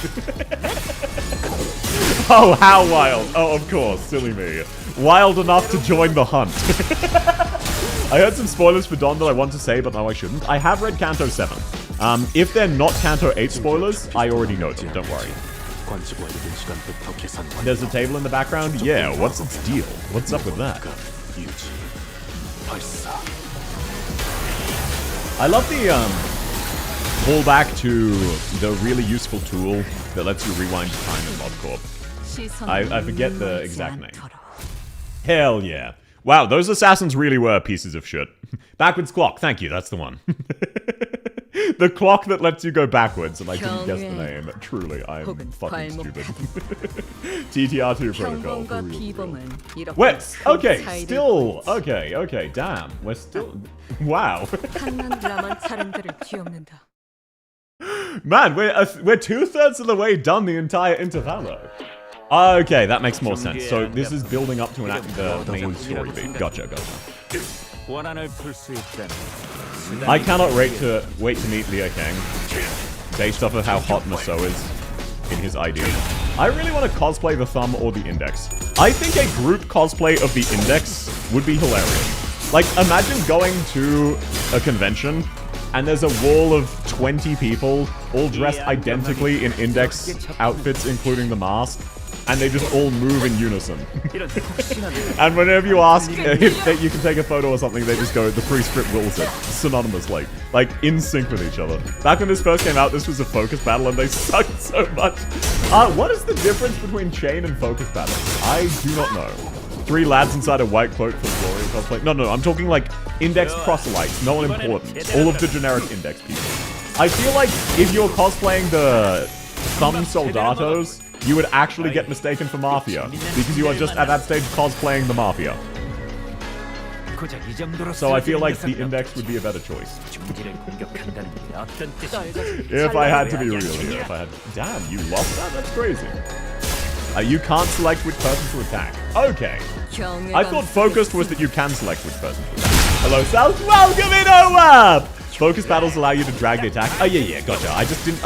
Oh, how wild. Oh, of course. Silly me. Wild enough to join the hunt. I heard some spoilers for Don that I want to say, but no, I shouldn't. I have read Kanto 7. If they're not Kanto 8 spoilers, I already know them. Don't worry. There's a table in the background? Yeah, what's its deal? What's up with that? I love the callback to the really useful tool that lets you rewind time in MobCorp. I forget the exact name. Hell yeah. Wow, those assassins really were pieces of shit. Backwards clock, thank you, that's the one. The clock that lets you go backwards, and I couldn't guess the name. Truly, I am fucking stupid. TTR2 protocol, for real. Wait, okay, still, okay, damn, we're still, wow. Man, we're 2/3 of the way done the entire intervallo. Okay, that makes more sense. So this is building up to the main story beat. Gotcha. I cannot wait to meet Liu Kang, based off of how hot Maso is in his ID. I really want to cosplay the thumb or the index. I think a group cosplay of the index would be hilarious. Like, imagine going to a convention and there's a wall of 20 people, all dressed identically in index outfits, including the mask. And they just all move in unison. And whenever you ask if you can take a photo or something, they just go, the free script rules it. Synonymous, like in sync with each other. Back when this first came out, this was a focus battle and they sucked so much. What is the difference between chain and focus battle? I do not know. 3 lads inside a white cloak for glory cosplay. No, I'm talking like index proselytes, no one important. All of the generic index people. I feel like if you're cosplaying the thumb soldatos, you would actually get mistaken for Mafia, because you are just at that stage cosplaying the Mafia. So I feel like the index would be a better choice. If I had to be real here, Damn, you lost that? That's crazy. You can't select which person to attack. Okay. I thought focused was that you can select which person to attack. Hello, South. Welcome in, OWAP! Focus battles allow you to drag the attack. Oh yeah, gotcha. I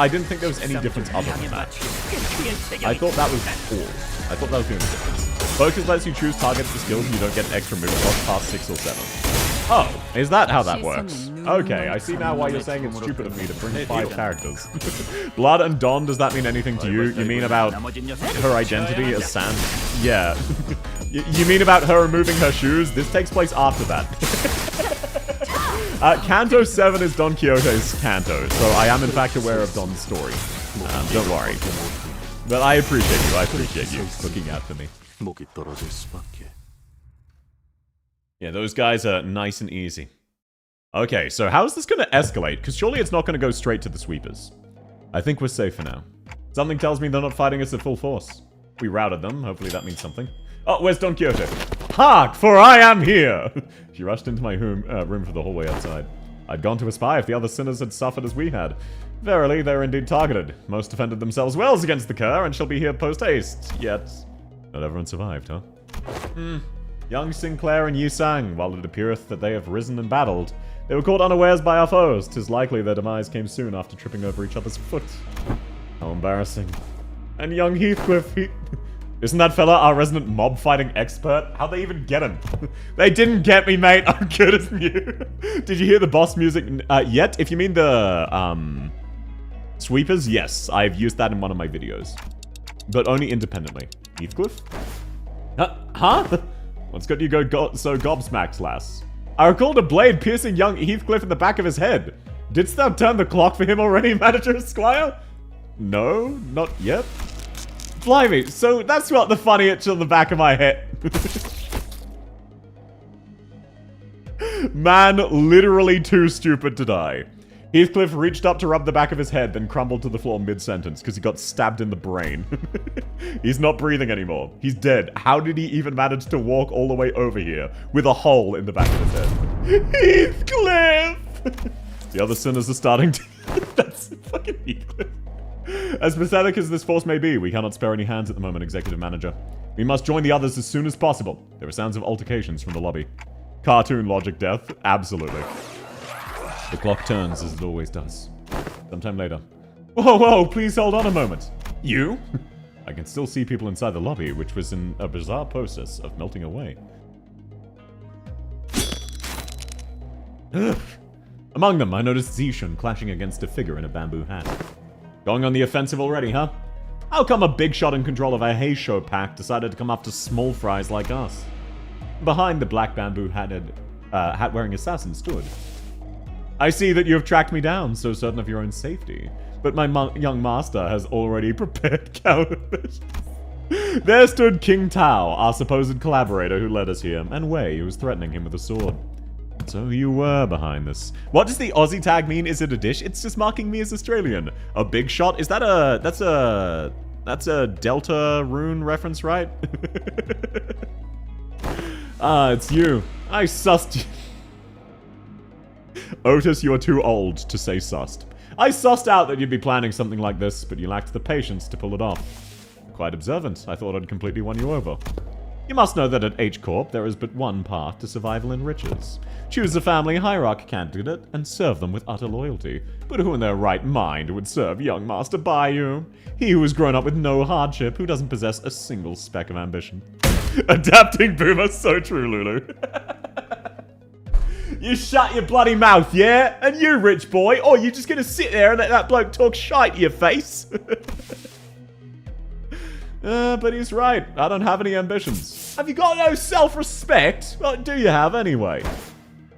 didn't think there was any difference other than that. I thought that was all. I thought that was the only difference. Focus lets you choose targets for skills and you don't get an extra move cost past 6 or 7. Oh, is that how that works? Okay, I see now why you're saying it's stupid of me to bring 5 characters. Blood and Dawn, does that mean anything to you? You mean about her identity as Sand? Yeah. You mean about her removing her shoes? This takes place after that. Kanto 7 is Don Quixote's Kanto, so I am in fact aware of Don's story. Don't worry. But I appreciate you looking out for me. Yeah, those guys are nice and easy. Okay, so how is this going to escalate? Because surely it's not going to go straight to the sweepers. I think we're safe for now. Something tells me they're not fighting us at full force. We routed them, hopefully that means something. Oh, where's Don Quixote? Hark, for I am here! She rushed into my room from the hallway outside. I'd gone to espy if the other sinners had suffered as we had. Verily, they were indeed targeted. Most defended themselves well against the cur, and shall be here post-haste. Yet, not everyone survived, huh? Young Sinclair and Yi Sang, while it appeareth that they have risen and battled, They were caught unawares by our foes. 'Tis likely their demise came soon after tripping over each other's foot. How embarrassing. And young Heathcliff, Isn't that fella our resident mob fighting expert? How'd they even get him? They didn't get me, mate. I'm good as new. Did you hear the boss music yet? If you mean the, sweepers, yes. I've used that in one of my videos. But only independently. Heathcliff? Huh? What's got you so gobsmacked, lass? I recalled a blade piercing young Heathcliff in the back of his head. Didst thou turn the clock for him already, Manager Esquire? No, not yet. Blimey, so that's what the funny itch on the back of my head. Man, literally too stupid to die. Heathcliff reached up to rub the back of his head, then crumbled to the floor mid-sentence because he got stabbed in the brain. He's not breathing anymore. He's dead. How did he even manage to walk all the way over here with a hole in the back of his head? Heathcliff! The other sinners are starting to... That's fucking Heathcliff. As pathetic as this force may be, we cannot spare any hands at the moment, Executive Manager. We must join the others as soon as possible. There are sounds of altercations from the lobby. Cartoon logic death? Absolutely. The clock turns as it always does. Sometime later. Whoa, please hold on a moment. You? I can still see people inside the lobby, which was in a bizarre process of melting away. Ugh. Among them, I noticed Zishun clashing against a figure in a bamboo hat. Going on the offensive already, huh? How come a big shot in control of a Heisho pack decided to come after small fries like us? Behind the black bamboo hat-wearing assassin stood. I see that you have tracked me down, so certain of your own safety. But my young master has already prepared countermeasures. There stood King Tao, our supposed collaborator who led us here, and Wei, who was threatening him with a sword. So you were behind this. What does the Aussie tag mean? Is it a dish? It's just marking me as Australian. A big shot? Is that a... That's a Delta rune reference, right? It's you. I sussed you. Otis, you are too old to say sussed. I sussed out that you'd be planning something like this, but you lacked the patience to pull it off. Quite observant. I thought I'd completely won you over. You must know that at H-Corp there is but one path to survival and riches. Choose a family hierarch candidate and serve them with utter loyalty. But who in their right mind would serve young Master Bayou? He who has grown up with no hardship, who doesn't possess a single speck of ambition. Adapting boomer, so true, Lulu. You shut your bloody mouth, yeah? And you, rich boy, or you just gonna sit there and let that bloke talk shite to your face? But he's right. I don't have any ambitions. Have you got no self-respect? What do you have, anyway?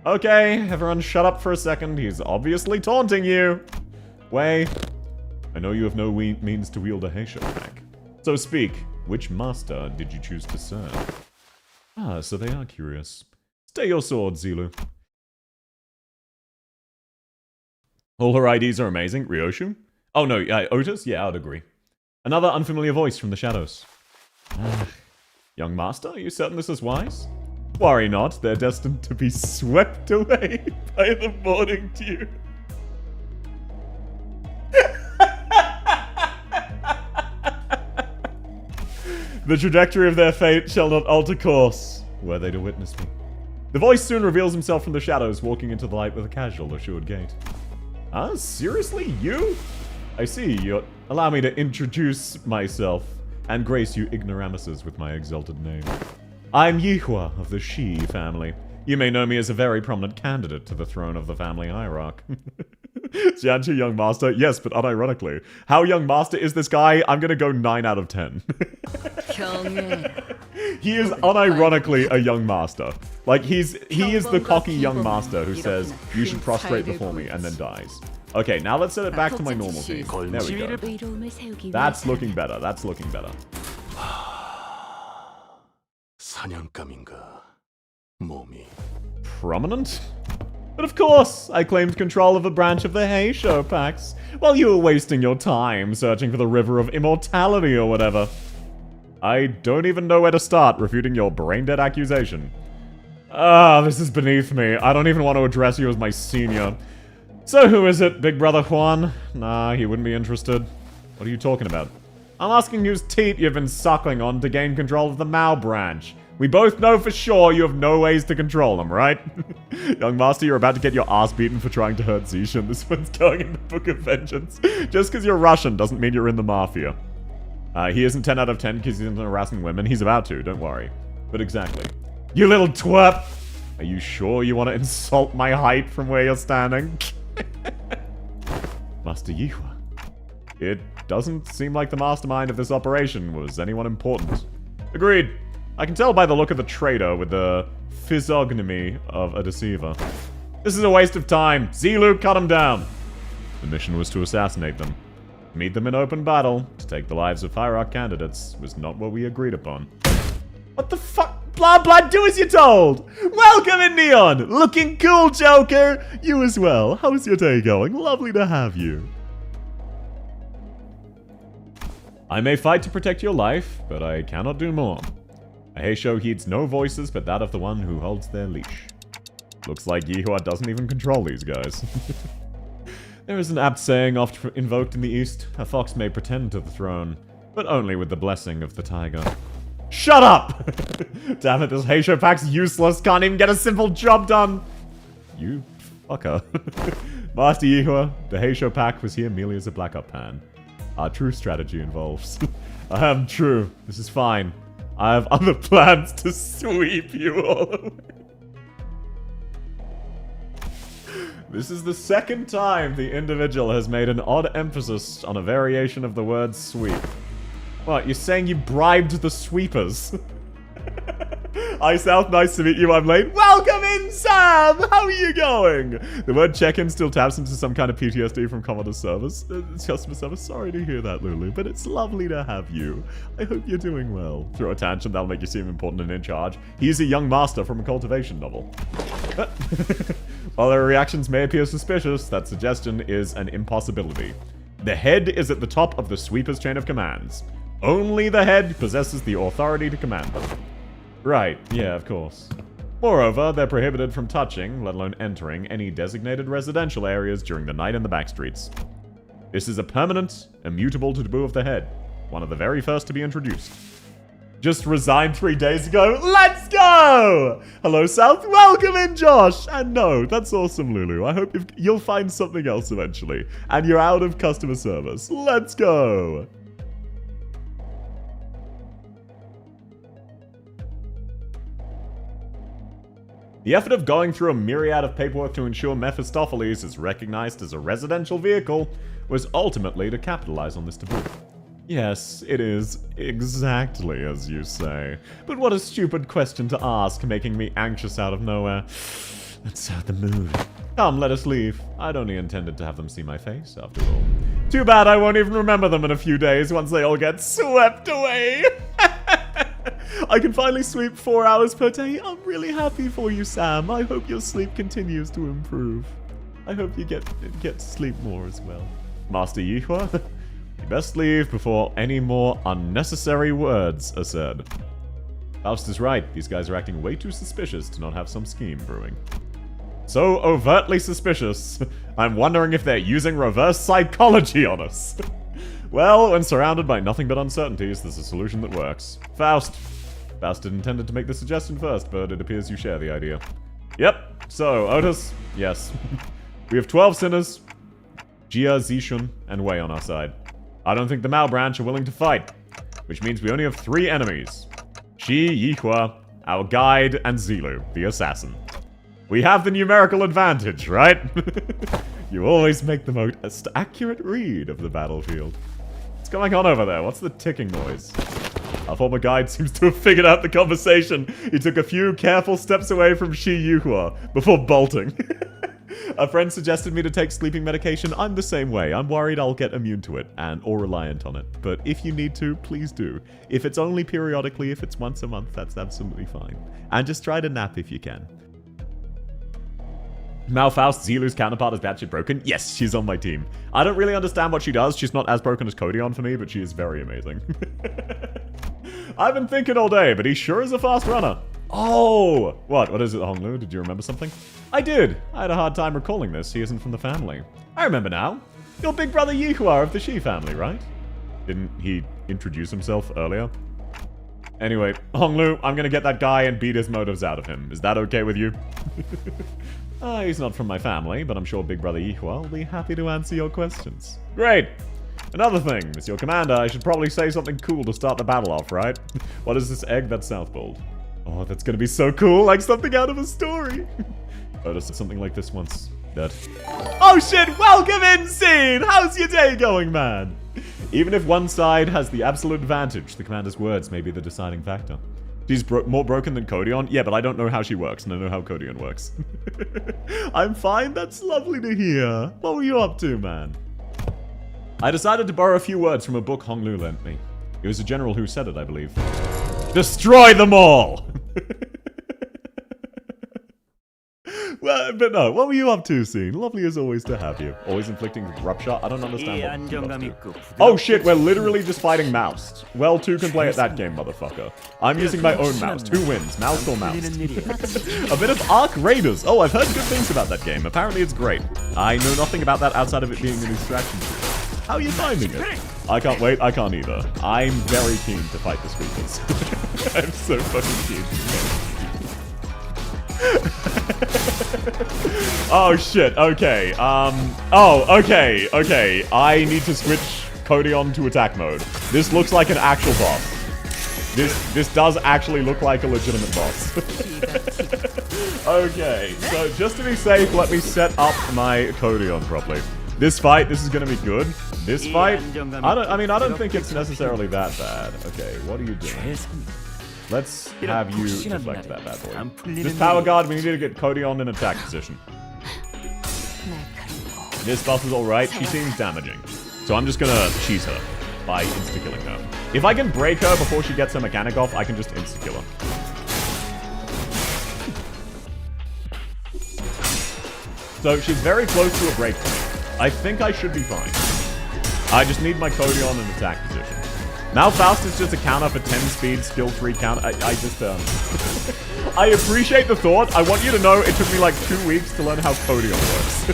Okay, everyone shut up for a second. He's obviously taunting you. Wei, I know you have no means to wield a Heisho pack. So speak, which master did you choose to serve? Ah, so they are curious. Stay your sword, Zilu. All her IDs are amazing. Ryoshu? Oh no, Otis? Yeah, I'd agree. Another unfamiliar voice from the shadows. Young master, are you certain this is wise? Worry not, they're destined to be swept away by the morning dew. The trajectory of their fate shall not alter course, were they to witness me. The voice soon reveals himself from the shadows, walking into the light with a casual, assured gait. Ah, seriously? You? I see, you allow me to introduce myself and grace you ignoramuses with my exalted name. I'm Yihua of the Shi family. You may know me as a very prominent candidate to the throne of the family hierarch. Jianchi, young master? Yes, but unironically. How young master is this guy? I'm gonna go 9 out of 10. He is unironically a young master. Like, he is the cocky young master who says, you should prostrate before me, and then dies. Okay, now let's set it back to my normal team. There we go. That's looking better. That's looking better. Prominent? But of course, I claimed control of a branch of the Heisho packs, while you were wasting your time searching for the River of Immortality or whatever. I don't even know where to start refuting your brain-dead accusation. This is beneath me. I don't even want to address you as my senior. So who is it, Big Brother Juan? Nah, he wouldn't be interested. What are you talking about? I'm asking whose teat you've been suckling on to gain control of the Mao branch. We both know for sure you have no ways to control them, right? Young Master, you're about to get your ass beaten for trying to hurt Zishan. This one's going in the Book of Vengeance. Just because you're Russian doesn't mean you're in the Mafia. He isn't 10 out of 10 because he's into harassing women. He's about to, don't worry. But exactly. You little twerp! Are you sure you want to insult my height from where you're standing? Master Yihua. It doesn't seem like the mastermind of this operation was anyone important. Agreed. I can tell by the look of the traitor with the physiognomy of a deceiver. This is a waste of time. Zilu, cut him down. The mission was to assassinate them. Meet them in open battle. To take the lives of Hierarch candidates was not what we agreed upon. What the fuck? Blah, blah, do as you're told! Welcome in, Neon! Looking cool, Joker! You as well. How's your day going? Lovely to have you. I may fight to protect your life, but I cannot do more. Heisho heeds no voices but that of the one who holds their leash. Looks like Yihua doesn't even control these guys. There is an apt saying oft invoked in the East. A fox may pretend to the throne, but only with the blessing of the tiger. Shut up! Damn it, this Heisho pack's useless. Can't even get a simple job done. You fucker. Master Yihua, the Heisho pack was here merely as a backup plan. Our true strategy involves... true. This is fine. I have other plans to sweep you all away. This is the second time the individual has made an odd emphasis on a variation of the word sweep. What, you're saying you bribed the sweepers? Hi South, nice to meet you, I'm late. Welcome in, Sam! How are you going? The word check-in still taps into some kind of PTSD from customer service. Sorry to hear that, Lulu, but it's lovely to have you. I hope you're doing well. Throw a tangent, that'll make you seem important and in charge. He's a young master from a cultivation novel. While their reactions may appear suspicious, that suggestion is an impossibility. The head is at the top of the sweeper's chain of commands. Only the head possesses the authority to command them. Right, yeah, of course. Moreover, they're prohibited from touching, let alone entering, any designated residential areas during the night in the backstreets. This is a permanent, immutable taboo of the head, one of the very first to be introduced. Just resigned 3 days ago. Let's go! Hello, South. Welcome in, Josh. And no, that's awesome, Lulu. I hope you'll find something else eventually. And you're out of customer service. Let's go! The effort of going through a myriad of paperwork to ensure Mephistopheles is recognized as a residential vehicle was ultimately to capitalize on this taboo. Yes, it is exactly as you say. But what a stupid question to ask, making me anxious out of nowhere. Let's set the mood. Come, let us leave. I'd only intended to have them see my face, after all. Too bad I won't even remember them in a few days once they all get swept away. I can finally sleep 4 hours per day. I'm really happy for you, Sam. I hope your sleep continues to improve. I hope you get to sleep more as well. Master Yihua, you best leave before any more unnecessary words are said. Faust is right. These guys are acting way too suspicious to not have some scheme brewing. So overtly suspicious. I'm wondering if they're using reverse psychology on us. Well, when surrounded by nothing but uncertainties, there's a solution that works. Faust. Faust had intended to make the suggestion first, but it appears you share the idea. Yep. So, Otis, yes. We have 12 sinners, Jia, Zishun, and Wei on our side. I don't think the Mao branch are willing to fight, which means we only have 3 enemies. Shi, Yihua, our guide, and Zilu, the assassin. We have the numerical advantage, right? You always make the most accurate read of the battlefield. What's going on over there? What's the ticking noise? Our former guide seems to have figured out the conversation. He took a few careful steps away from Shi Yuhua before bolting. A friend suggested me to take sleeping medication. I'm the same way. I'm worried I'll get immune to it or reliant on it. But if you need to, please do. If it's only periodically, if it's once a month, that's absolutely fine. And just try to nap if you can. Malfaust, Zilu's counterpart, is batshit broken. Yes, she's on my team. I don't really understand what she does. She's not as broken as Codion for me, but she is very amazing. I've been thinking all day, but he sure is a fast runner. Oh! What is it, Honglu? Did you remember something? I did. I had a hard time recalling this. He isn't from the family. I remember now. Your big brother Yihua of the Shi family, right? Didn't he introduce himself earlier? Anyway, Honglu, I'm gonna get that guy and beat his motives out of him. Is that okay with you? He's not from my family, but I'm sure Big Brother Ihua will be happy to answer your questions. Great! Another thing, Monsieur Commander, I should probably say something cool to start the battle off, right? What is this egg that's Southbold? Oh, that's gonna be so cool, like something out of a story. I said something like this once. That. Oh shit, welcome in, Scene! How's your day going, man? Even if one side has the absolute advantage, the commander's words may be the deciding factor. She's more broken than Codion? Yeah, but I don't know how she works, and I know how Codion works. I'm fine, that's lovely to hear. What were you up to, man? I decided to borrow a few words from a book Honglu lent me. It was a general who said it, I believe. Destroy them all! Well, but no, what were you up to, Scene? Lovely as always to have you. Always inflicting rupture? I don't understand what you're up to. Oh shit, we're literally just fighting Mouse. Well, two can play at that game, motherfucker. I'm using my own mouse. Who wins, Mouse or Mouse? A bit of Arc Raiders. Oh, I've heard good things about that game. Apparently it's great. I know nothing about that outside of it being an extraction shooter. How are you finding it? I can't wait, I can't either. I'm very keen to fight the Squeakers. I'm so fucking keen. Oh shit, okay. Okay. I need to switch Codion to attack mode. This looks like an actual boss. This does actually look like a legitimate boss. Okay, so just to be safe, let me set up my Codion properly. This is gonna be good. This fight, I don't think it's necessarily that bad. Okay, what are you doing? Let's have you deflect that bad boy. This power guard, we need to get Codion in attack position. This boss is alright, she seems damaging. So I'm just gonna cheese her by insta-killing her. If I can break her before she gets her mechanic off, I can just insta-kill her. So she's very close to a break point. I think I should be fine. I just need my Codion in attack position. Malfaust is just a counter for 10 speed, skill 3 counter. I just, I appreciate the thought. I want you to know it took me like 2 weeks to learn how Codion works.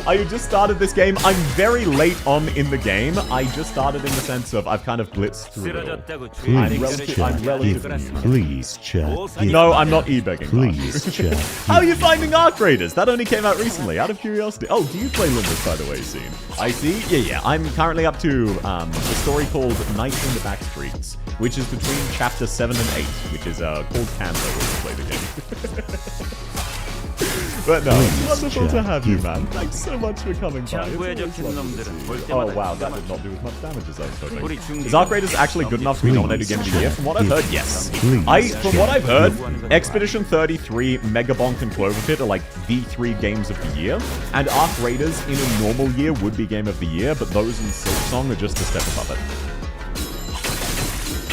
I just started this game. I'm very late on in the game. I just started in the sense of I've kind of blitzed through it all. I'm relatively new. Please check. No, I'm not e-begging. Please check. How are you finding Arc Raiders? That only came out recently, out of curiosity. Oh, do you play Limbus, by the way, Scene? I see. Yeah. I'm currently up to a story called Night in the Back Streets, which is between chapter 7 and 8, which is called Canto when you play the game. But no, it's wonderful to have you, man. Thanks so much for coming by. Oh wow, that did not do as much damage as I was hoping. Is Arc Raiders actually good enough to be nominated Game of the Year? From what I've heard, yes. From what I've heard, Expedition 33, Megabonk, and Cloverfit are like the 3 games of the year, and Arc Raiders in a normal year would be Game of the Year, but those in Silksong are just a step above it.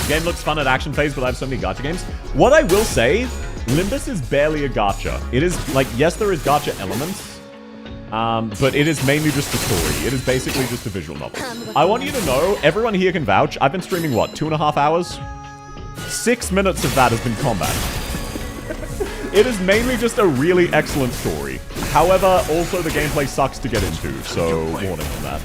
Game looks fun at action phase, but I have so many gacha games. What I will say, Limbus is barely a gacha. It is, like, yes, there is gacha elements, but it is mainly just a story. It is basically just a visual novel. I want you to know, everyone here can vouch, I've been streaming, what, 2.5 hours? 6 minutes of that has been combat. It is mainly just a really excellent story. However, also the gameplay sucks to get into, so warning on that.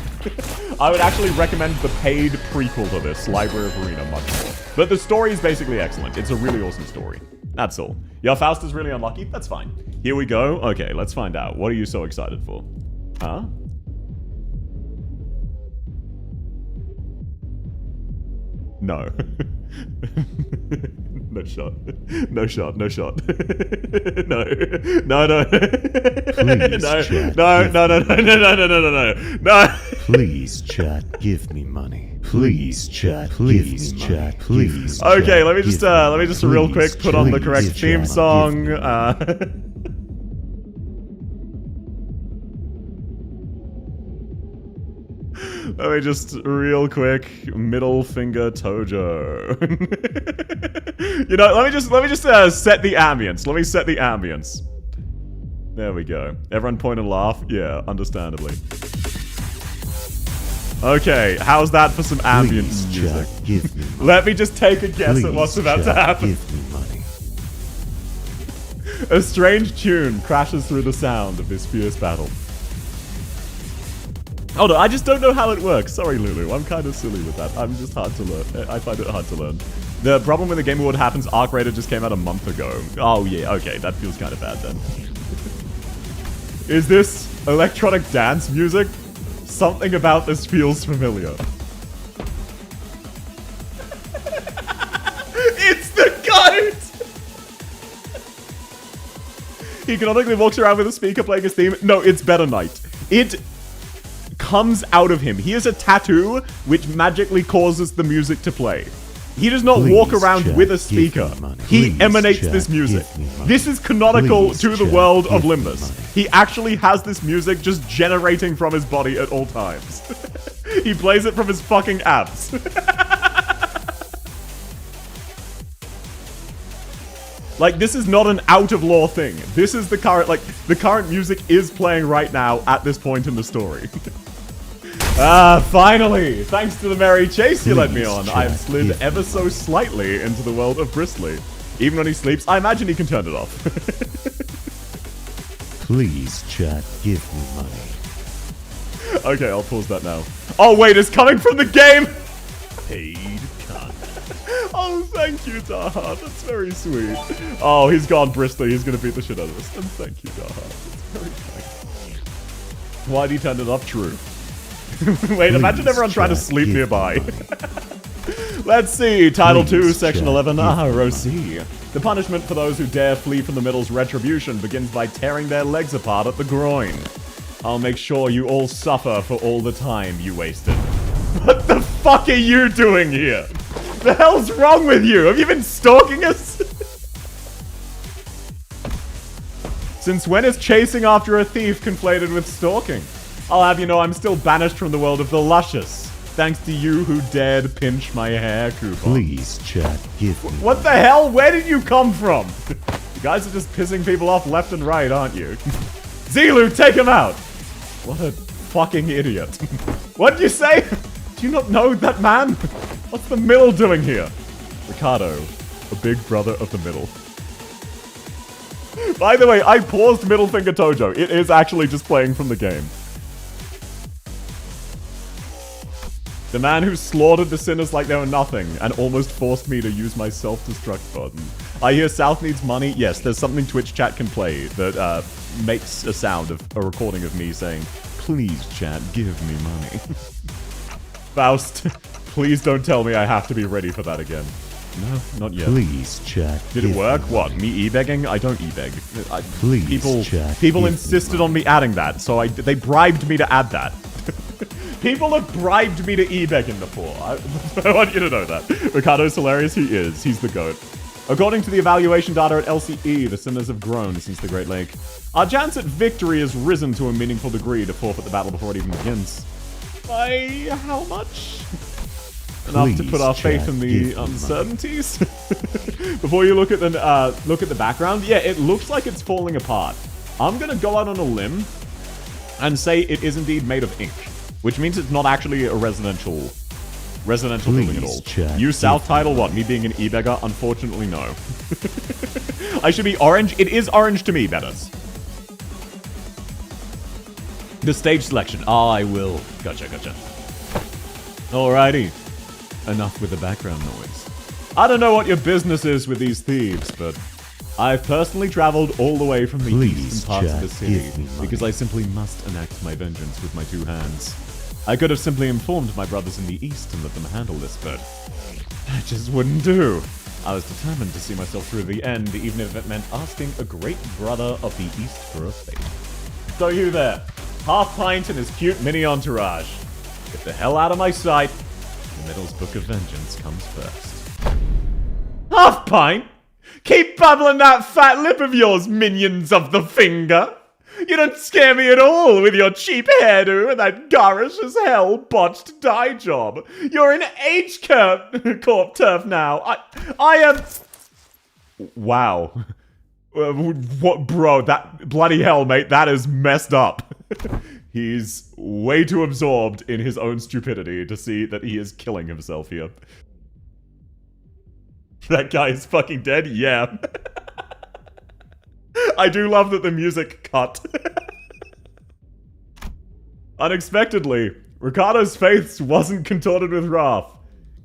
I would actually recommend the paid prequel to this, Library of Arena, much more. But the story is basically excellent. It's a really awesome story. That's all. Yeah, Faust is really unlucky? That's fine. Here we go. Okay, let's find out. What are you so excited for? Huh? No. No shot. No shot. No shot. No. No, no. Please, no. chat, No. Please, chat, give me money. Please, chat, please, chat, please. Okay, let me just real quick put on the correct theme song. Let me just real quick middle finger Tojo. You know, let me just set the ambience. Let me set the ambience. There we go. Everyone point and laugh. Yeah, understandably. Okay, how's that for some ambience music? Give me money. Let me just take a guess at what's about to happen. Give me money. A strange tune crashes through the sound of this fierce battle. Oh no, I just don't know how it works. Sorry, Lulu. I'm kind of silly with that. I'm just hard to learn. I find it hard to learn. The problem with the Game Award happens, Arc Raider just came out a month ago. Oh yeah, okay, that feels kind of bad then. Is this electronic dance music? Something about this feels familiar. It's the goat! He canonically walks around with a speaker playing his theme. No, it's Better Night. It comes out of him. He has a tattoo which magically causes the music to play. He does not walk around with a speaker. He emanates this music. This is canonical to the world of Limbus. He actually has this music just generating from his body at all times. He plays it from his fucking abs. Like, this is not an out-of-law thing. This is the current, like, the current music is playing right now at this point in the story. Finally! Thanks to the merry chase you led me on, I've slid ever so slightly into the world of Bristly. Even when he sleeps, I imagine he can turn it off. Please, chat, give me money. Okay, I'll pause that now. Oh wait, it's coming from the game! Paid cut. Oh, thank you, Daha. That's very sweet. Oh, he's gone Bristly. He's gonna beat the shit out of us. And thank you, Daha. That's very kind. Why'd he turn it off? True. Wait, imagine everyone trying to sleep nearby. Let's see. Title 2, Section 11, ROC. The punishment for those who dare flee from the Middle's retribution begins by tearing their legs apart at the groin. I'll make sure you all suffer for all the time you wasted. What the fuck are you doing here? The hell's wrong with you? Have you been stalking us? Since when is chasing after a thief conflated with stalking? I'll have you know I'm still banished from the world of the luscious, thanks to you who dared pinch my hair, Cooper. Please, chat, give me What the hell? Where did you come from? You guys are just pissing people off left and right, aren't you? Zelu, take him out! What a fucking idiot. What'd you say? Do you not know that man? What's the Middle doing here? Ricardo, a big brother of the Middle. By the way, I paused Middle Finger Tojo. It is actually just playing from the game. The man who slaughtered the sinners like they were nothing and almost forced me to use my self-destruct button. I hear South needs money. Yes, there's something Twitch chat can play that makes a sound of a recording of me saying, please chat, give me money. Faust, please don't tell me I have to be ready for that again. No, not yet. Please, chat. Did it work? What? Me e-begging? I don't e-beg. Please, chat. People insisted on me adding that, so they bribed me to add that. People have bribed me to e-beg in before. I want you to know that. Ricardo's hilarious. He is. He's the GOAT. According to the evaluation data at LCE, the sinners have grown since the Great Lake. Our chance at victory has risen to a meaningful degree to forfeit the battle before it even begins. By how much? Enough to put our faith in the uncertainties. Before you look at the background, yeah, it looks like it's falling apart. I'm gonna go out on a limb and say it is indeed made of ink, which means it's not actually a residential building at all. You South title, what? Me being an e-beggar? Unfortunately, no. I should be orange. It is orange to me, Bettas. The stage selection. Ah, I will. Gotcha. Alrighty. Enough with the background noise. I don't know what your business is with these thieves, but I've personally traveled all the way from the eastern parts of the city because I simply must enact my vengeance with my two hands. I could have simply informed my brothers in the east and let them handle this, but that just wouldn't do. I was determined to see myself through the end, even if it meant asking a great brother of the east for a favor. So you there, Half Pint and his cute mini entourage. Get the hell out of my sight. The Middle's Book of Vengeance comes first. Half Pint? Keep babbling that fat lip of yours, minions of the finger! You don't scare me at all with your cheap hairdo and that garish as hell botched dye job. You're an H-Corp turf now. I am... Wow. What, bro, that... Bloody hell, mate, that is messed up. He's way too absorbed in his own stupidity to see that he is killing himself here. That guy is fucking dead? Yeah. I do love that the music cut. Unexpectedly, Ricardo's face wasn't contorted with wrath.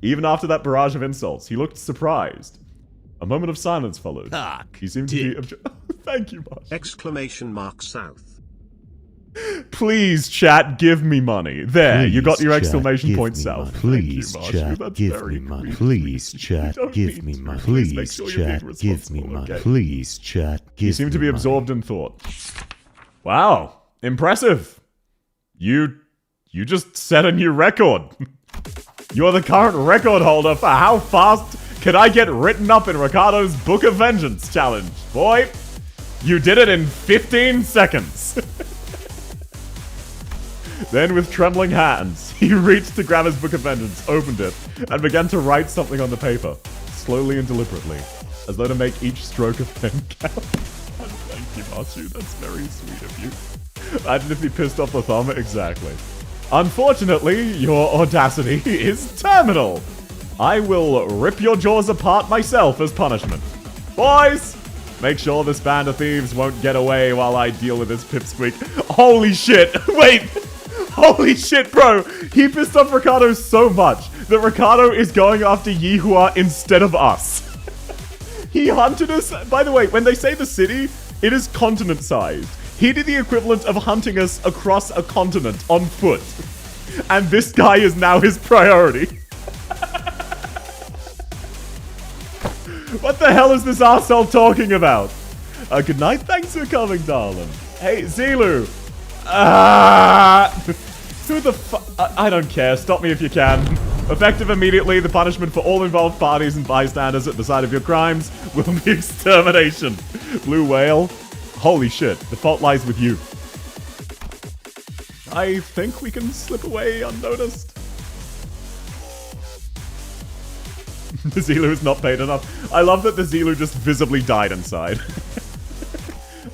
Even after that barrage of insults, he looked surprised. A moment of silence followed. He seemed to be... Thank you, Marsh. Exclamation mark south. Please, chat, give me money. There, you got your Please, exclamation chat, point give me south. money. Thank Please, you, Marshu. chat, That's give very me money. sweet. Please, You chat, don't give need me to. money. Please make Please, sure you're being chat, give me responsible, money. okay? Please, chat, give me money. You seem to be absorbed in thought. Wow, impressive. You just set a new record. You're the current record holder for how fast can I get written up in Ricardo's Book of Vengeance challenge. Boy, you did it in 15 seconds. Then, with trembling hands, he reached to grab his Book of Vengeance, opened it, and began to write something on the paper, slowly and deliberately, as though to make each stroke of pen count. Thank you, Marshu. That's very sweet of you. Imagine if he pissed off the thumb. Exactly. Unfortunately, your audacity is terminal. I will rip your jaws apart myself as punishment. Boys, make sure this band of thieves won't get away while I deal with this pipsqueak. Holy shit. Wait. Holy shit, bro. He pissed off Ricardo so much that Ricardo is going after Yihua instead of us. He hunted us. By the way, when they say the city, it is continent-sized. He did the equivalent of hunting us across a continent on foot. And this guy is now his priority. What the hell is this arsehole talking about? Good night, thanks for coming, darling. Hey, Zilu. Who the fuck? I don't care, stop me if you can. Effective immediately, the punishment for all involved parties and bystanders at the site of your crimes will be extermination. Blue whale. Holy shit, the fault lies with you. I think we can slip away unnoticed. The Zilu is not paid enough. I love that the Zilu just visibly died inside.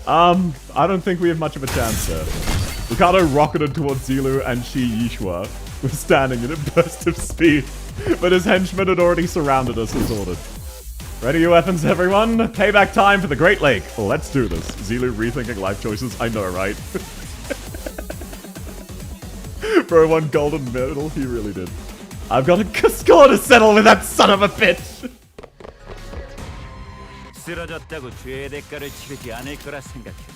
I don't think we have much of a chance there. Ricardo rocketed towards Zilu and Shi Yishua was standing in a burst of speed, but his henchmen had already surrounded us as ordered. Ready your weapons, everyone? Payback time for the Great Lake. Let's do this. Zilu rethinking life choices. I know, right? Bro, one golden medal. He really did. I've got a score to settle with that son of a bitch. 쓰러졌다고 죄의 대가를 치르지 않을 거라 생각했다.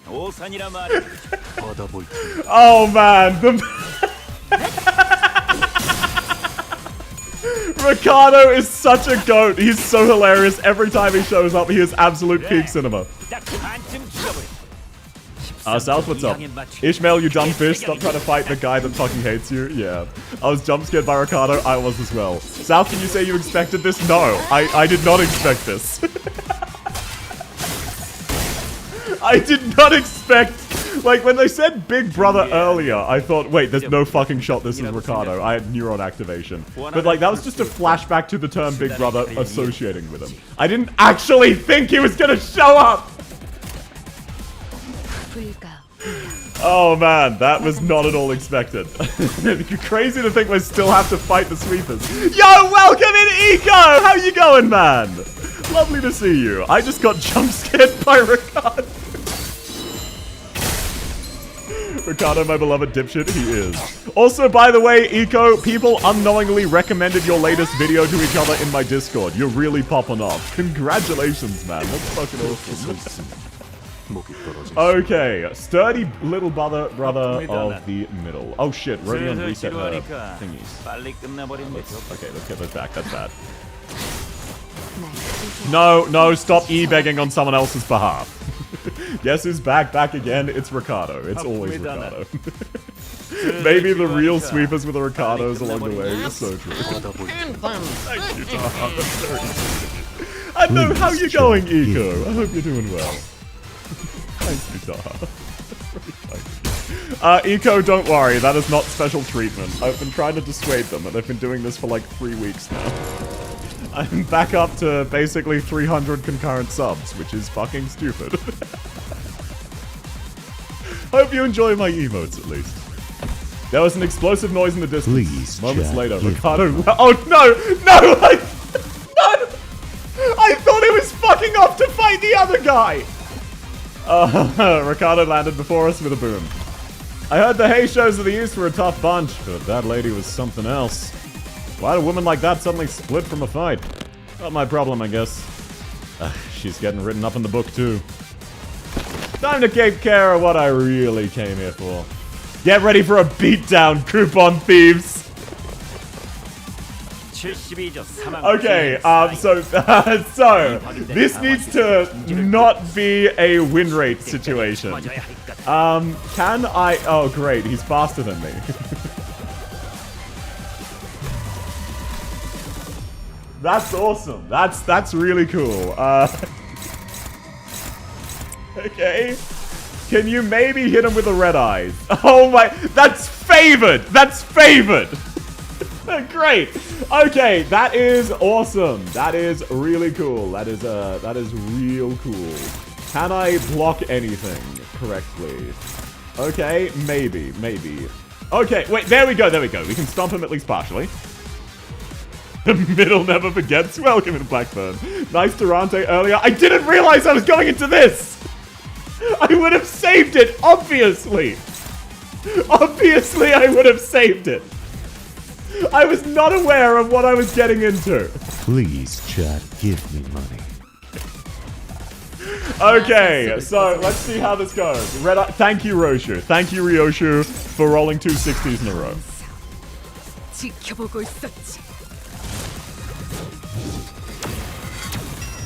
오산이라 말해주지. 걷어볼지. Oh man, Ricardo is such a goat. He's so hilarious. Every time he shows up, he is absolute peak cinema. 딱 한쯤 죽어버려. South, what's up? Ishmael, you dumb fish. Stop trying to fight the guy that fucking hates you. Yeah. I was jump scared by Ricardo. I was as well. South, can you say you expected this? No, I did not expect this. I did not expect... Like, when they said Big Brother earlier, I thought, wait, there's no fucking shot this is Ricardo. I had neuron activation. But, like, that was just a flashback to the term Big Brother associating with him. I didn't actually think he was gonna show up! Oh man, that was not at all expected. Crazy to think we still have to fight the sweepers. Yo, welcome in, Eco! How you going, man? Lovely to see you. I just got jump scared by Ricardo. Ricardo, my beloved dipshit, he is. Also, by the way, Eco, people unknowingly recommended your latest video to each other in my Discord. You're really popping off. Congratulations, man. That's fucking awesome. Okay, sturdy little brother of the middle. Oh shit, Rodion reset her thingies. Okay, let's get those back. That's bad. No, stop e-begging on someone else's behalf. Guess who's back again? It's Ricardo. It's always Ricardo. Maybe the real sweepers with the Ricardos along the way. It's so true. Thank you, Tom. That's very sweet. I know how you're going, Eco. I hope you're doing well. Thank you, Dar. Eco, don't worry. That is not special treatment. I've been trying to dissuade them, and they've been doing this for like 3 weeks now. I'm back up to basically 300 concurrent subs, which is fucking stupid. Hope you enjoy my emotes, at least. There was an explosive noise in the distance. Please, moments chat, later, Ricardo... Oh, no! No! I thought he was fucking off to fight the other guy! Ricardo landed before us with a boom. I heard the hay shows of the East were a tough bunch, but that lady was something else. Why'd a woman like that suddenly split from a fight? Not my problem, I guess. She's getting written up in the book, too. Time to take care of what I really came here for. Get ready for a beatdown, coupon thieves! Okay, so this needs to not be a win rate situation. Can I... Oh, great, he's faster than me. That's awesome. That's really cool. Okay. Can you maybe hit him with the red eyes? Oh my... That's favored! That's favored! Great. Okay, that is awesome. That is really cool. That is real cool. Can I block anything correctly? Okay, maybe. Okay, wait, there we go. We can stomp him at least partially. The middle never forgets. Welcome in Blackburn. Nice Durante earlier. I didn't realize I was going into this. I would have saved it, obviously. Obviously, I would have saved it. I was not aware of what I was getting into. Please, chat, give me money. Okay, so let's see how this goes. Red Eye, thank you, Roshu. Thank you, Ryoshu, for rolling 2 60s in a row.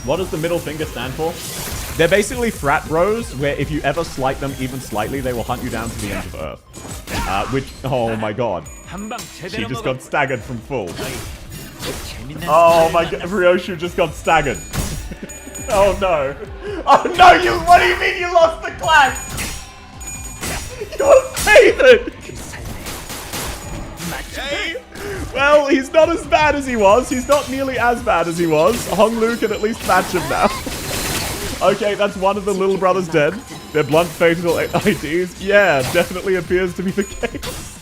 What does the middle finger stand for? They're basically frat bros, where if you ever slight them even slightly, they will hunt you down to the end of Earth. Oh my god. She just got staggered from full. Oh my god, Ryoshu just got staggered. Oh no. Oh no, what do you mean you lost the clash? You're favored! Okay. Well, he's not as bad as he was. He's not nearly as bad as he was. Honglu can at least match him now. Okay, that's one of the little brothers dead. Their blunt fatal IDs. Yeah, definitely appears to be the case.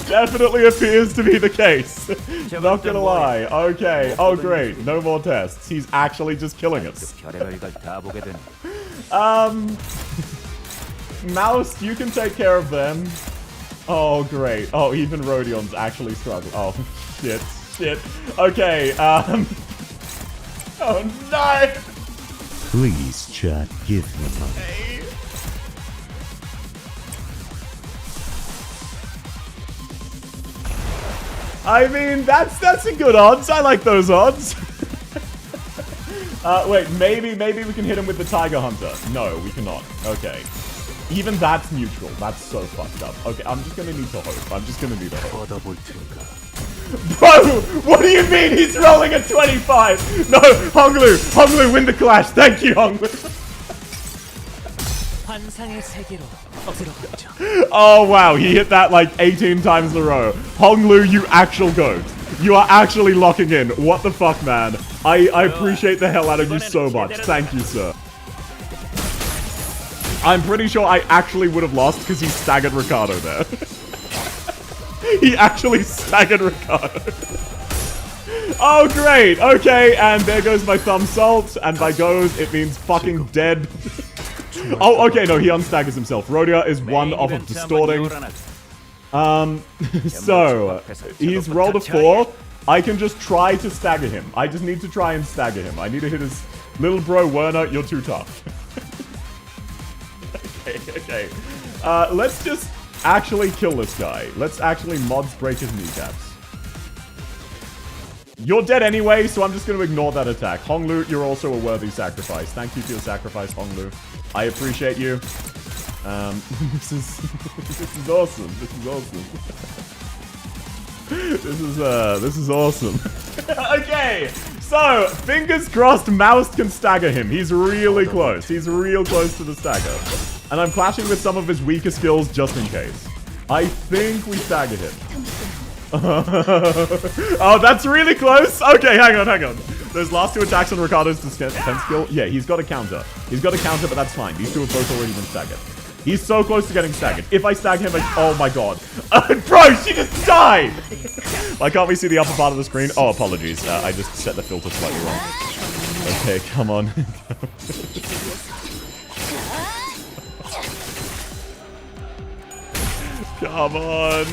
Definitely appears to be the case. Not gonna lie. Okay. Oh, great. No more tests. He's actually just killing us. Mouse, you can take care of them. Oh, great. Oh, even Rodion's actually struggling. Oh, shit. Okay, oh, no! Please, chat, give me money. I mean, that's a good odds. I like those odds. Wait, maybe we can hit him with the Tiger Hunter. No, we cannot. Okay. Even that's neutral. That's so fucked up. Okay, I'm just gonna need to hope. Bro, what do you mean he's rolling a 25? No, Honglu, win the clash. Thank you, Honglu. Oh, wow, he hit that like 18 times in a row. Honglu, you actual goat. You are actually locking in. What the fuck, man? I appreciate the hell out of you so much. Thank you, sir. I'm pretty sure I actually would have lost because he staggered Ricardo there. He actually staggered Ricardo. Oh, great. Okay, and there goes my thumb salt. And by goes, it means fucking dead. Oh, okay, no, he unstaggers himself. Rodia is one off of distorting. So, he's rolled a 4. I can just try to stagger him. I just need to try and stagger him. I need to hit his little bro, Werner. You're too tough. Okay. Let's just actually kill this guy. Let's actually mods break his kneecaps. You're dead anyway, so I'm just going to ignore that attack. Honglu, you're also a worthy sacrifice. Thank you for your sacrifice, Honglu. I appreciate you. This is awesome. This is awesome. Okay, so fingers crossed Mouse can stagger him. He's really close. He's real close to the stagger. And I'm clashing with some of his weaker skills just in case. I think we staggered him. Oh, that's really close. Okay, hang on. Those last 2 attacks on Ricardo's defense skill. Yeah, he's got a counter. But that's fine. These 2 have both already been staggered. He's so close to getting staggered. If I stagger him, oh my god. Bro, she just died! Why can't we see the upper part of the screen? Oh, apologies. I just set the filter slightly wrong. Okay, come on. Come on.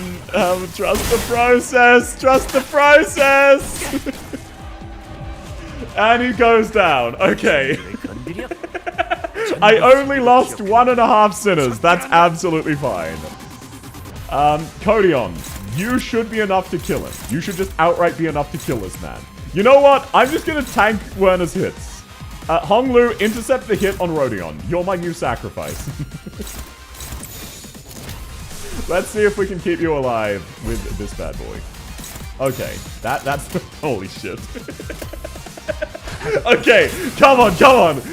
Trust the process. Trust the process. And he goes down. Okay. I only lost 1.5 sinners. That's absolutely fine. Kodion, you should be enough to kill him. You should just outright be enough to kill this man. You know what? I'm just gonna tank Werner's hits. Honglu, intercept the hit on Rodion. You're my new sacrifice. Let's see if we can keep you alive with this bad boy. Okay, that's holy shit. Okay, come on.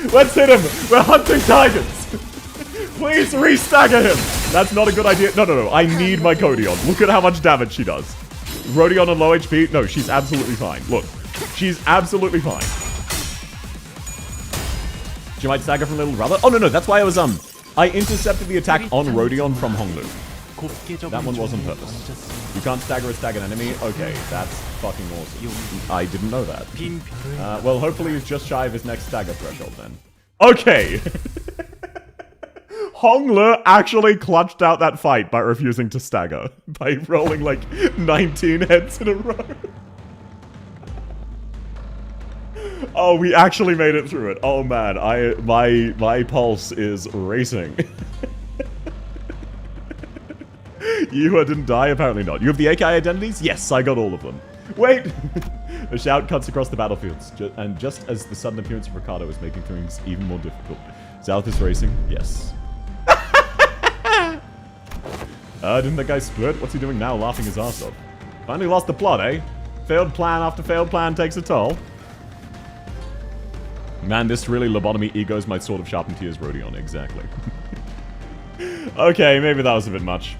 Let's hit him. We're hunting tigers. Please re-stagger him. That's not a good idea. No. I need my Kodion. Look at how much damage she does. Rodion on low HP. No, she's absolutely fine. Look, she's absolutely fine. She might stagger from little brother. Oh, no. That's why I intercepted the attack on Rodion from Honglu. That one was on purpose. You can't stagger a staggered enemy? Okay, that's fucking awesome. I didn't know that. Well, hopefully he's just shy of his next stagger threshold then. Okay! Honglu actually clutched out that fight by refusing to stagger. By rolling like 19 heads in a row. Oh, we actually made it through it. Oh man, my pulse is racing. Yihua didn't die? Apparently not. You have the AK identities? Yes, I got all of them. Wait! A shout cuts across the battlefields, and just as the sudden appearance of Ricardo is making things even more difficult. South is racing? Yes. Didn't that guy split? What's he doing now, laughing his ass off? Finally lost the plot, eh? Failed plan after failed plan takes a toll. Man, this really lobotomy egos my sword of sharpened tears Rodion, exactly. Okay, maybe that was a bit much.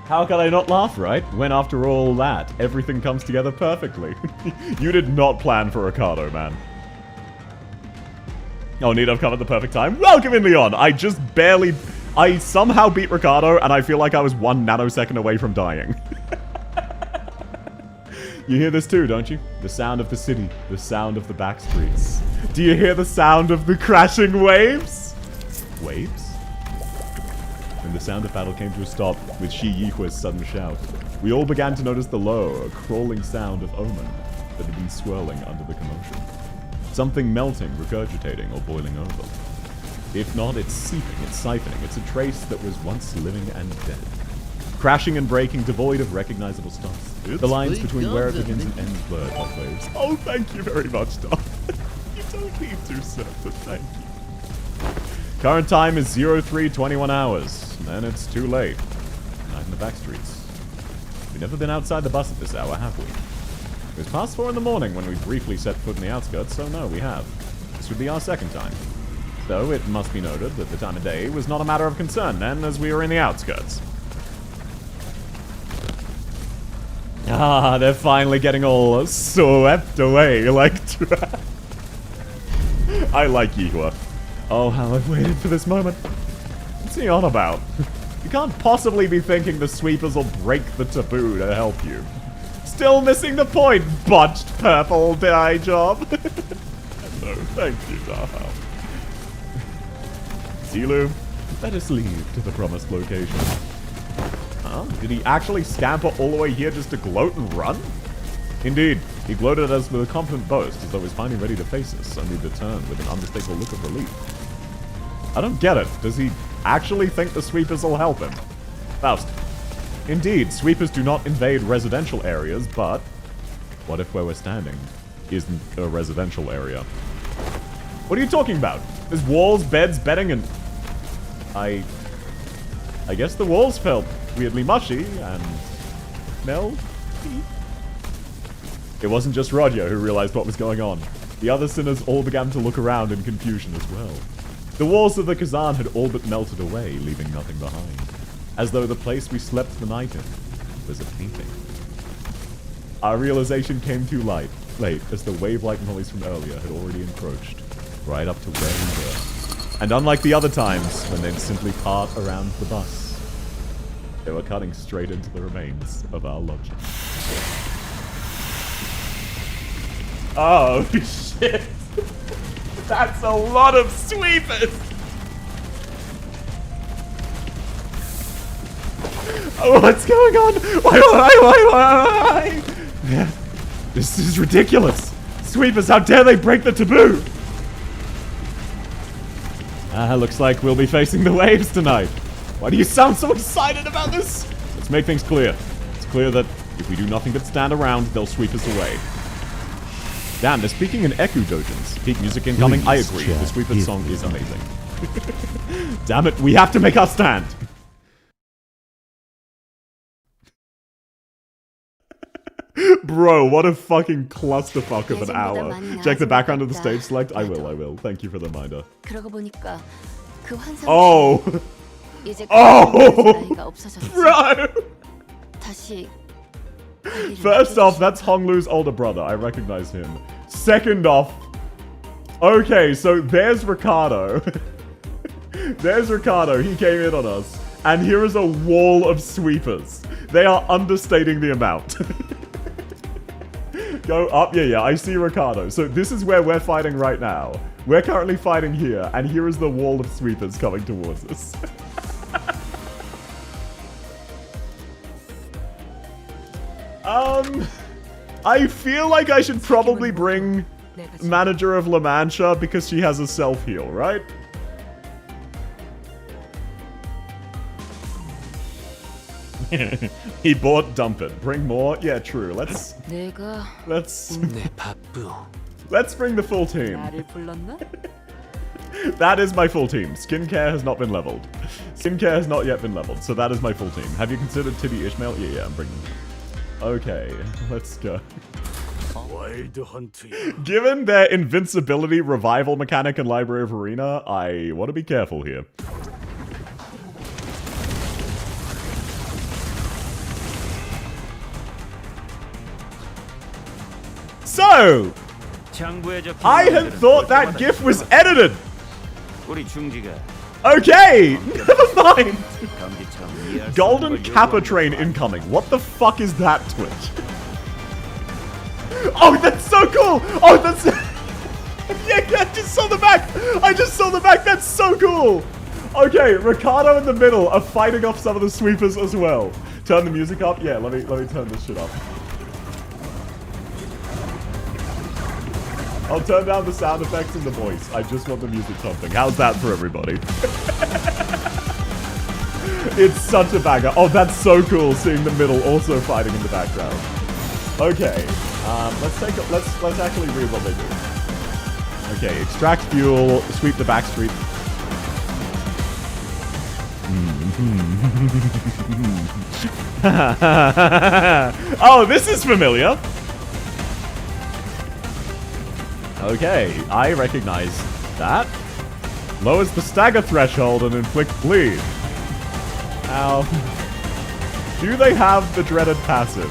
How could I not laugh, right? When after all that, everything comes together perfectly. You did not plan for Ricardo, man. Oh, need I've come at the perfect time. Welcome in, Leon! I somehow beat Ricardo, and I feel like I was 1 nanosecond away from dying. You hear this too, don't you? The sound of the city. The sound of the back streets. Do you hear the sound of the crashing waves? Waves? When the sound of battle came to a stop with Shi Yihua's sudden shout, we all began to notice the low, crawling sound of omen that had been swirling under the commotion. Something melting, regurgitating, or boiling over. If not, it's seeping, it's siphoning, it's a trace that was once living and dead. Crashing and breaking, devoid of recognizable stuff. The lines between where it begins and ends blurred like waves. Oh, thank you very much, Doc. You don't need to, sir, but thank you. Current time is 03:21 hours, and it's too late. Night in the back streets. We've never been outside the bus at this hour, have we? It was past 4 in the morning when we briefly set foot in the outskirts, so no, we have. This would be our second time. Though it must be noted that the time of day was not a matter of concern then, as we were in the outskirts. Ah, they're finally getting all swept away like trash. I like Yihua. Oh, how I've waited for this moment. What's he on about? You can't possibly be thinking the sweepers will break the taboo to help you. Still missing the point, botched purple dye job. No, thank you, Dahao. Zilu, let us leave to the promised location. Huh? Did he actually scamper all the way here just to gloat and run? Indeed, he gloated at us with a confident boast, as though he was finally ready to face us, only to turn with an unmistakable look of relief. I don't get it. Does he actually think the sweepers will help him? Faust. Indeed, sweepers do not invade residential areas, but what if where we're standing isn't a residential area? What are you talking about? There's walls, beds, bedding, and... I guess the walls felt weirdly mushy and smelled. It wasn't just Roger who realized what was going on. The other sinners all began to look around in confusion as well. The walls of the Kazan had all but melted away, leaving nothing behind. As though the place we slept the night in was a painting. Our realization came too late, as the wave-like noise from earlier had already encroached, right up to where we were. And unlike the other times, when they'd simply part around the bus, they were cutting straight into the remains of our lodging. Oh, shit! That's a lot of sweepers! Oh, what's going on? Why? Yeah. This is ridiculous. Sweepers, how dare they break the taboo? Looks like we'll be facing the waves tonight. Why do you sound so excited about this? Let's make things clear. It's clear that if we do nothing but stand around, they'll sweep us away. Damn, they're speaking in Eku dojins. Peak music incoming. I agree. The Sweeper song is amazing. Damn it, we have to make our stand. Bro, what a fucking clusterfuck of an hour. Check the background of the stage select. I will. Thank you for the reminder. Oh! Oh! Bro! First off, that's Honglu's older brother. I recognize him. Second off, okay, so there's Ricardo. There's Ricardo. He came in on us. And here is a wall of sweepers. They are understating the amount. Go up. Yeah, I see Ricardo. So this is where we're fighting right now. We're currently fighting here, and here is the wall of sweepers coming towards us. I feel like I should probably bring Manager of La Mancha because she has a self-heal, right? He bought Dump It. Bring more? Yeah, true. Let's bring the full team. That is my full team. Skincare has not been leveled. Skincare has not yet been leveled, so that is my full team. Have you considered Titty Ishmael? Yeah, I'm bringing them. Okay, let's go. Given their invincibility, revival mechanic, and Library of Arena, I want to be careful here. So, I had thought that GIF was edited. Okay, never mind. Golden Kappa train incoming. What the fuck is that, Twitch? Oh, that's so cool. Oh, that's... yeah, I just saw the back. I just saw the back. That's so cool. Okay, Ricardo in the middle are fighting off some of the sweepers as well. Turn the music up. Yeah, let me turn this shit up. I'll turn down the sound effects and the voice. I just want the music pumping. How's that for everybody? It's such a banger. Oh, that's so cool seeing the middle also fighting in the background. Okay, let's actually read what they do. Okay, extract fuel, sweep the back street. Oh, this is familiar. Okay, I recognize that. Lowers the stagger threshold and inflict bleed. Now, do they have the dreaded passive?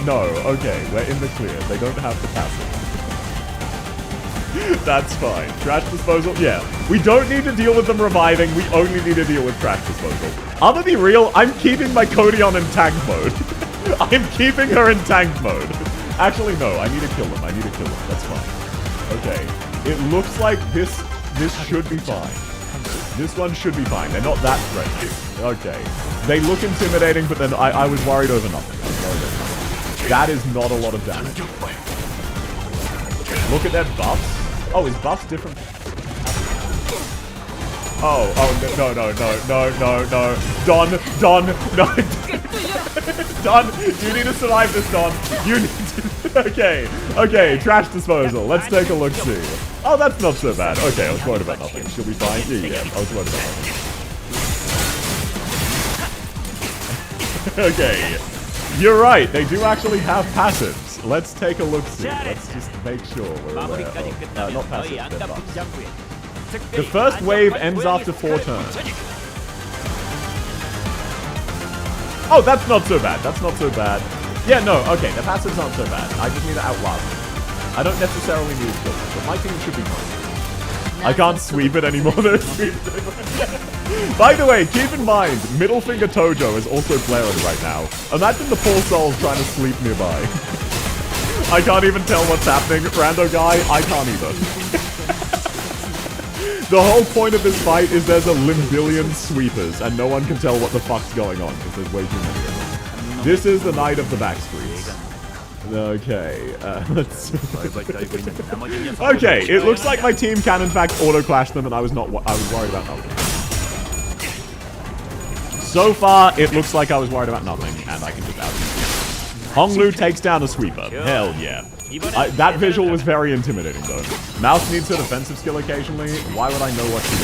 No, okay, we're in the clear. They don't have the passive. That's fine. Trash disposal? Yeah. We don't need to deal with them reviving. We only need to deal with trash disposal. I'll be real, I'm keeping my Kodion in tank mode. I'm keeping her in tank mode. Actually, no, I need to kill them. That's fine. Okay. It looks like this should be fine. This one should be fine. They're not that threatening. Okay. They look intimidating, but then I was worried over nothing. That is not a lot of damage. Look at their buffs. Oh, is buffs different? Oh, no. Don, no. Don, you need to survive this, Don. You need to... Okay, trash disposal. Let's take a look-see. Oh, that's not so bad. Okay, I was worried about nothing. She'll be fine. Yeah, I was worried about nothing. Okay. You're right, they do actually have passives. Let's take a look-see. Let's just make sure we're aware of... not passives, they're buffs. The first wave ends after 4 turns. Oh, that's not so bad. Yeah, no, okay, the passives aren't so bad. I just need to outlast them. I don't necessarily need to kill them, but my team should be fine. I can't sweep it anymore. By the way, keep in mind, Middle Finger Tojo is also blaring right now. Imagine the poor souls trying to sleep nearby. I can't even tell what's happening. Rando guy, I can't either. The whole point of this fight is there's a limbillion sweepers, and no one can tell what the fuck's going on, because there's way too many of them. This is the night of the backstreets. Okay, let's... Okay, it looks like my team can in fact auto-clash them, and I was worried about nothing. So far, it looks like I was worried about nothing, and I can just out. Honglu takes down a sweeper. Hell yeah. That visual was very intimidating, though. Mouse needs her defensive skill occasionally. Why would I know what she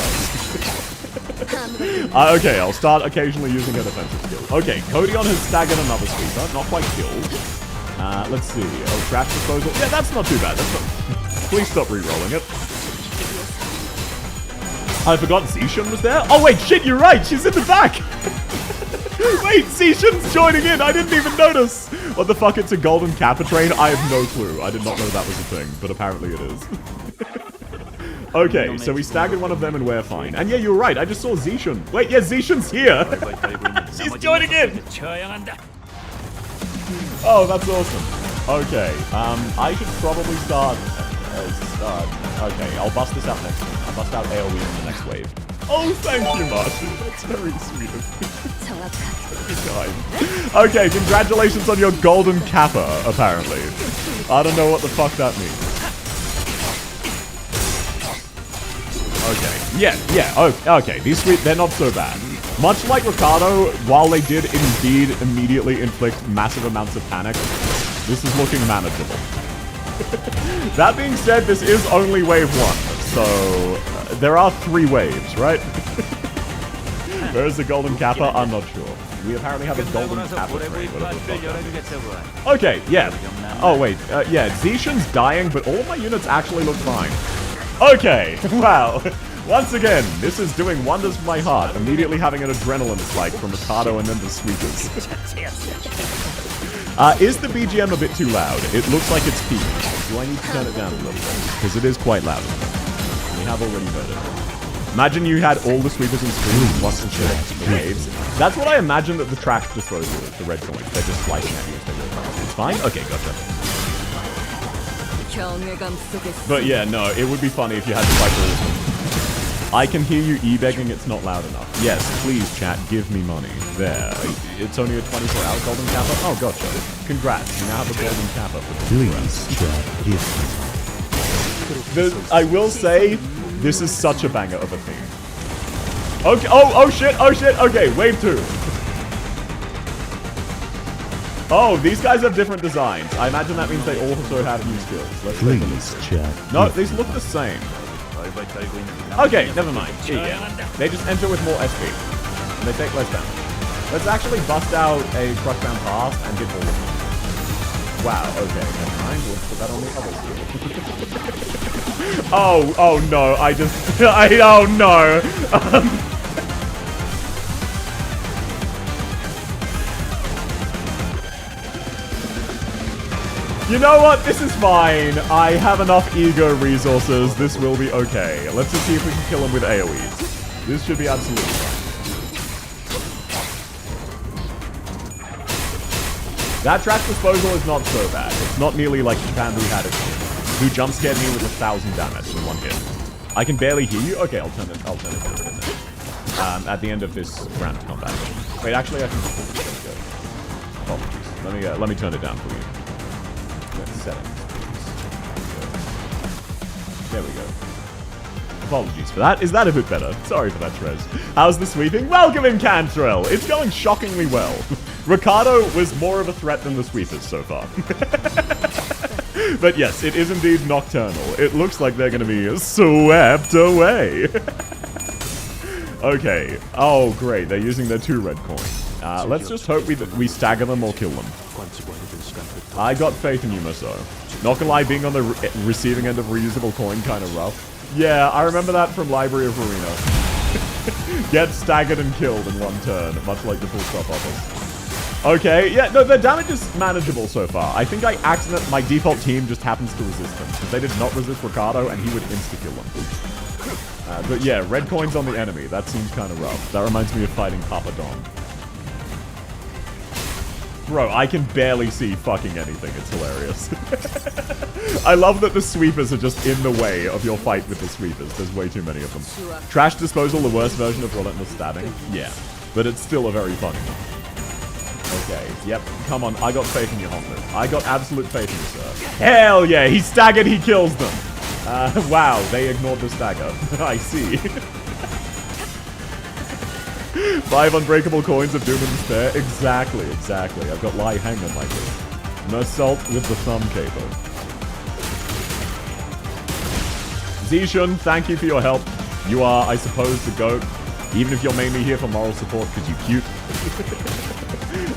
does? Okay, I'll start occasionally using her defensive skill. Okay, Codion has staggered another sweeper. Not quite killed. Let's see. Oh, trash disposal. Yeah, that's not too bad. That's not... Please stop re-rolling it. I forgot Zishan was there. Oh, wait, shit, you're right. She's in the back. Wait, Zishan's joining in. I didn't even notice. What the fuck? It's a golden kappa train? I have no clue. I did not know that was a thing, but apparently it is. Okay, so we staggered one of them and we're fine. And yeah, you're right. I just saw Zishan. Wait, yeah, Zishan's here. She's joining in. Oh, that's awesome. Okay, I should probably start... okay, I'll bust this out next time. I'll bust out AoE in the next wave. Oh, thank you, Martin. That's very sweet of you. Very kind. Okay, congratulations on your golden kappa, apparently. I don't know what the fuck that means. Okay. Yeah, oh, okay. These they're not so bad. Much like Ricardo, while they did indeed immediately inflict massive amounts of panic, this is looking manageable. That being said, this is only wave 1, so there are 3 waves, right? Where is the golden kappa? I'm not sure. We apparently have a golden kappa train, okay, yeah. Oh, wait, yeah, Zishan's dying, but all of my units actually look fine. Okay, wow. Once again, this is doing wonders for my heart, immediately having an adrenaline spike from Ricardo and then the sweepers. Is the BGM a bit too loud? It looks like it's peaking. Do I need to turn it down a little bit? Because it is quite loud. We have already heard it. Imagine you had all the sweepers and screens plus the waves. That's what I imagine that the trash disposal is, the red coins. They're just slicing at you as they go. It's fine? Okay, gotcha. But yeah, no, it would be funny if you had to fight all of them. I can hear you e-begging, it's not loud enough. Yes, please, chat, give me money. There. It's only a 24-hour golden kappa? Oh, gotcha. Congrats, you now have a golden kappa. Please, chat, give me. I will say, this is such a banger of a theme. Okay, oh shit, okay, wave 2. Oh, these guys have different designs. I imagine that means they also have new skills. Let's please, chat. No, these look the same. Okay, never mind. Yeah. They just enter with more SP. And they take less damage. Let's actually bust out a Crushbound Pass and get all of them. Wow, okay, never mind. We'll put that on the other skill. Oh no, oh no. You know what? This is fine. I have enough ego resources. This will be okay. Let's just see if we can kill him with AoEs. This should be absolutely fine. That trash disposal is not so bad. It's not nearly like Japan who had it, who jump scared me with 1,000 damage in one hit. I can barely hear you. Okay, I'll turn it down a bit then. At the end of this round of combat. Wait, actually, I can. Apologies. Let me turn it down for you. Settings. There we go. Apologies for that. Is that a bit better? Sorry for that, Trez. How's the sweeping? Welcome in, Cantrell! It's going shockingly well. Ricardo was more of a threat than the sweepers so far. But yes, it is indeed Nocturnal. It looks like they're going to be swept away. Okay. Oh, great. They're using their 2 red coins. Let's just hope we stagger them or kill them. I got faith in you, Musso. Not gonna lie, being on the receiving end of reusable coin kind of rough. Yeah, I remember that from Library of Arena. Get staggered and killed in one turn, much like the full stop office. Okay, yeah, no, the damage is manageable so far. I think my default team just happens to resist them, because they did not resist Ricardo, and he would insta-kill them. But yeah, red coins on the enemy, that seems kind of rough. That reminds me of fighting Papa Don. Bro, I can barely see fucking anything. It's hilarious. I love that the sweepers are just in the way of your fight with the sweepers. There's way too many of them. Trash disposal, the worst version of relentless stabbing? Yeah. But it's still a very funny one. Okay, yep. Come on, I got faith in you, Hoffman. I got absolute faith in you, sir. Hell yeah, he staggered, he kills them. Wow, they ignored the stagger. I see. 5 unbreakable coins of doom and despair. Exactly. I've got Lai Hang on my team. Mersault with the thumb capo. Zishun, thank you for your help. You are, I suppose, the GOAT. Even if you're mainly here for moral support because you cute.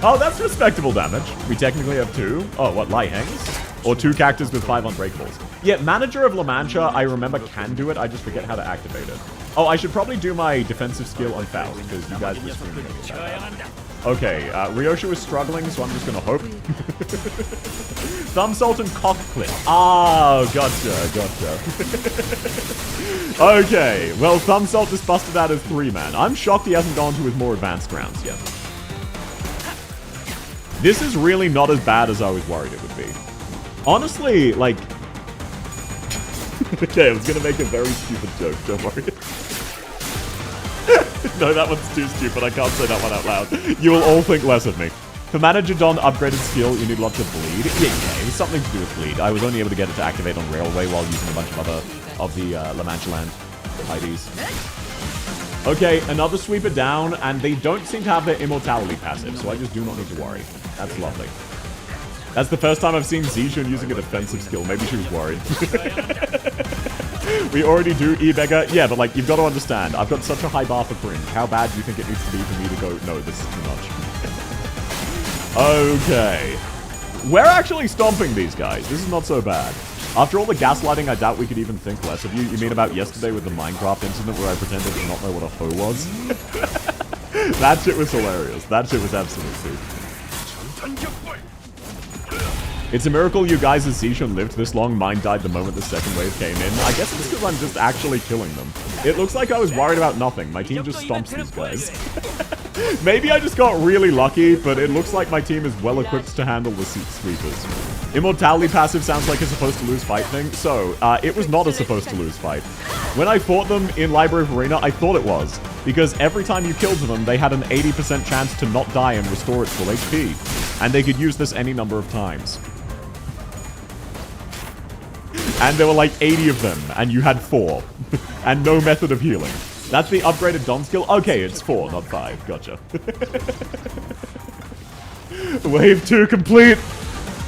Oh, that's respectable damage. We technically have 2. Oh, what, Lai Hangs? Or 2 characters with 5 unbreakables. Yeah, Manager of La Mancha, I remember can do it. I just forget how to activate it. Oh, I should probably do my defensive skill on Faust, because you guys were screaming at me about that. Okay, Ryosha is struggling, so I'm just gonna hope. Thumb Salt and Cock Clip. Ah, gotcha. Okay, well, Thumb Salt just busted out his 3-man. I'm shocked he hasn't gone to his more advanced rounds yet. This is really not as bad as I was worried it would be. Honestly, like... Okay, I was gonna make a very stupid joke, don't worry. No, that one's too stupid, I can't say that one out loud. You will all think less of me. For Manager Don upgraded skill, you need lots of bleed. Yeah, it was something to do with bleed. I was only able to get it to activate on Railway while using a bunch of other of the La Mancha Land IDs. Okay, another sweeper down, and they don't seem to have their immortality passive, so I just do not need to worry. That's lovely. That's the first time I've seen Zishun using a defensive skill. Maybe she was worried. We already do E-Beggar. Yeah, but like, you've got to understand, I've got such a high bar for cringe. How bad do you think it needs to be for me to go, no, this is too much? Okay. We're actually stomping these guys. This is not so bad. After all the gaslighting, I doubt we could even think less of you. You mean about yesterday with the Minecraft incident where I pretended to not know what a hoe was? That shit was hilarious. That shit was absolutely stupid. It's a miracle you guys' Zishun lived this long. Mine died the moment the second wave came in. I guess it's because I'm just actually killing them. It looks like I was worried about nothing. My team just stomps these guys. Maybe I just got really lucky, but it looks like my team is well equipped to handle the sweepers. Immortality passive sounds like a supposed to lose fight thing. So, it was not a supposed to lose fight. When I fought them in Library of Arena, I thought it was. Because every time you killed them, they had an 80% chance to not die and restore its full HP. And they could use this any number of times. And there were like 80 of them, and you had 4. And no method of healing. That's the upgraded Don skill? Okay, it's 4, not 5. Gotcha. Wave 2 complete!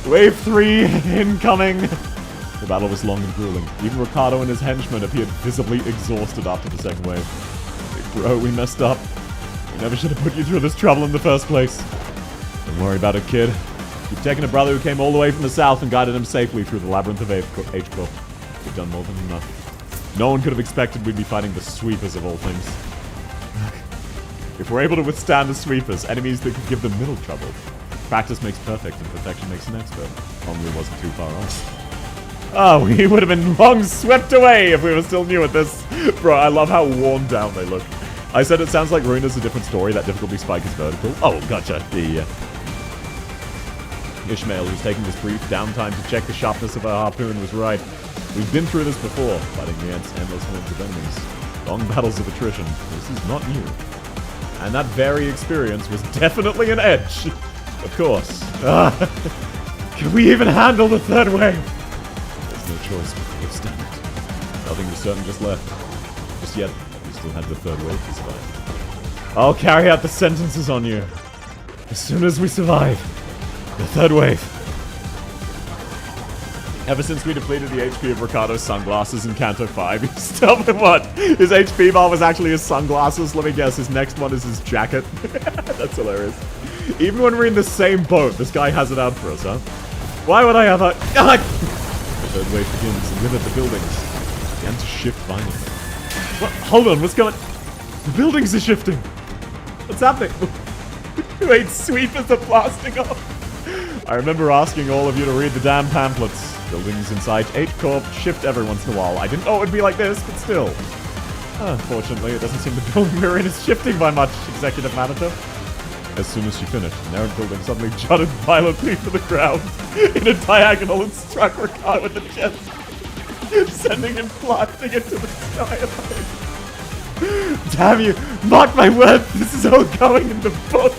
Wave 3 incoming! The battle was long and grueling. Even Ricardo and his henchmen appeared visibly exhausted after the second wave. Big bro, we messed up. We never should have put you through this trouble in the first place. Don't worry about it, kid. You've taken a brother who came all the way from the south and guided him safely through the labyrinth of H-Corp. You've done more than enough. No one could have expected we'd be fighting the sweepers of all things. If we're able to withstand the sweepers, enemies that could give them middle trouble. Practice makes perfect and perfection makes an expert. Only wasn't too far off. Oh, we would have been long swept away if we were still new at this. Bro, I love how worn down they look. I said it sounds like Runa's a different story. That difficulty spike is vertical. Oh, gotcha. Yeah. Ishmael, who's taking this brief downtime to check the sharpness of our harpoon, was right. We've been through this before, fighting the endless hordes of enemies. Long battles of attrition. This is not new. And that very experience was definitely an edge. Of course. Can we even handle the third wave? There's no choice but to withstand it. Nothing was certain just left. Just yet, we still had the third wave to survive. I'll carry out the sentences on you. As soon as we survive. The third wave. Ever since we depleted the HP of Ricardo's sunglasses in Kanto 5, he's tell me what? His HP bar was actually his sunglasses? Let me guess, his next one is his jacket. That's hilarious. Even when we're in the same boat, this guy has it out for us, huh? Why would I have a... The third wave begins, and with it the buildings began to shift violently. What? Hold on, what's going... The buildings are shifting! What's happening? Wait, sweepers are blasting off! I remember asking all of you to read the damn pamphlets. Buildings inside H-Corp shift every once in a while. I didn't know it would be like this, but still. Fortunately, it doesn't seem the building we're in is shifting by much, Executive Manager. As soon as she finished, an errant building suddenly jutted violently to the ground in a diagonal and struck Ricardo in the chest, sending him blasting into the sky above. Damn you! Mark my words! This is all going in the book!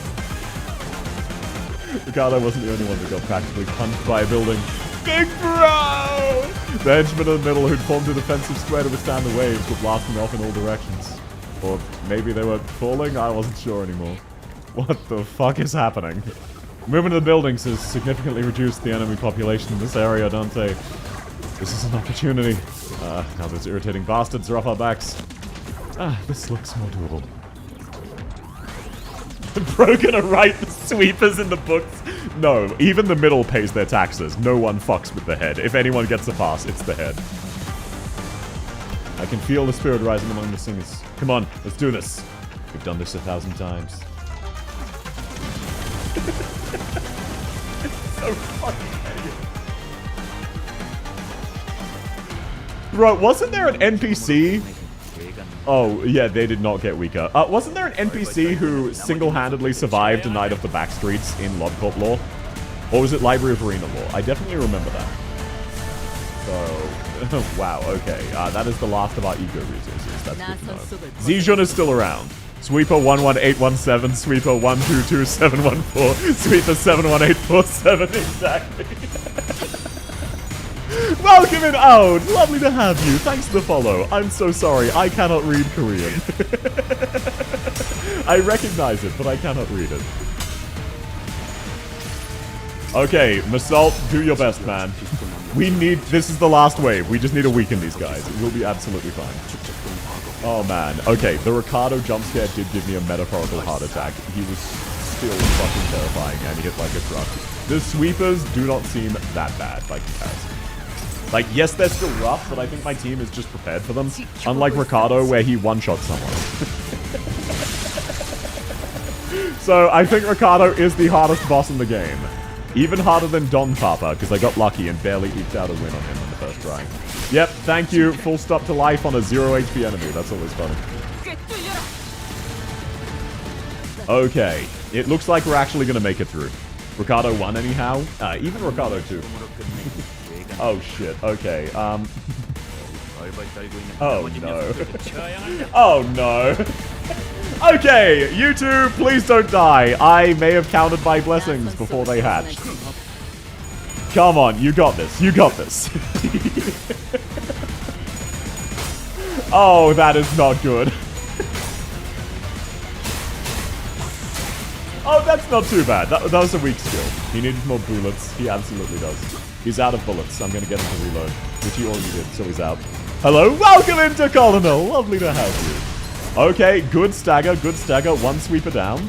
Ricardo wasn't the only one that got practically punched by a building. Big bro! The henchmen in the middle who'd formed a defensive square to withstand the waves were blasting off in all directions. Or maybe they were falling? I wasn't sure anymore. What the fuck is happening? Movement of the buildings has significantly reduced the enemy population in this area, Dante. This is an opportunity. Now those irritating bastards are off our backs. This looks more doable. Broken are right, the sweepers in the books. No, even the middle pays their taxes. No one fucks with the head. If anyone gets a pass, it's the head. I can feel the spirit rising among the singers. Come on, let's do this. We've done this 1,000 times. It's so fucking heavy. Bro, wasn't there an NPC? Oh, yeah, they did not get weaker. Wasn't there an NPC who single-handedly survived a night of the backstreets in Lodcorp lore? Or was it Library of Arena lore? I definitely remember that. So, wow, okay. That is the last of our ego resources. That's good to know. Zijun is still around. Sweeper 11817, Sweeper 122714, Sweeper 71847, exactly. Welcome in, Aud! Lovely to have you. Thanks for the follow. I'm so sorry, I cannot read Korean. I recognize it, but I cannot read it. Okay, Masalt, do your best, man. We need... This is the last wave. We just need to weaken these guys. We'll be absolutely fine. Oh, man. Okay, the Ricardo jump scare did give me a metaphorical heart attack. He was still fucking terrifying, and he hit like a truck. The sweepers do not seem that bad by comparison. Like, yes, they're still rough, but I think my team is just prepared for them. Unlike Ricardo, where he one-shot someone. So, I think Ricardo is the hardest boss in the game. Even harder than Don Papa, because I got lucky and barely eked out a win on him on the first try. Yep, thank you. Full stop to life on a 0 HP enemy. That's always funny. Okay, it looks like we're actually going to make it through. Ricardo won anyhow. Even Ricardo too. Oh shit, okay, oh no. Oh no. Okay, you two, please don't die. I may have counted my blessings before they hatched. Come on, you got this, you got this. Oh, that is not good. Oh, that's not too bad. That was a weak skill. He needed more bullets. He absolutely does. He's out of bullets. I'm going to get him to reload, which he already did, so he's out. Hello, welcome into Colonel. Lovely to have you. Okay, good stagger, good stagger. One sweeper down.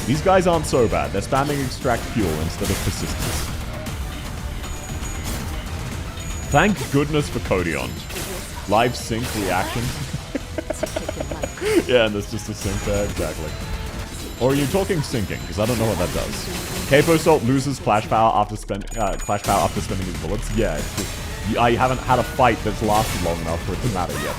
These guys aren't so bad. They're spamming extract fuel instead of persistence. Thank goodness for Codion. Live sync reaction. Yeah, and there's just a sync there, exactly. Or are you talking sinking? Because I don't know what that does. Capo Salt loses flash power after spending his bullets. Yeah, it's just, I haven't had a fight that's lasted long enough for it to matter yet.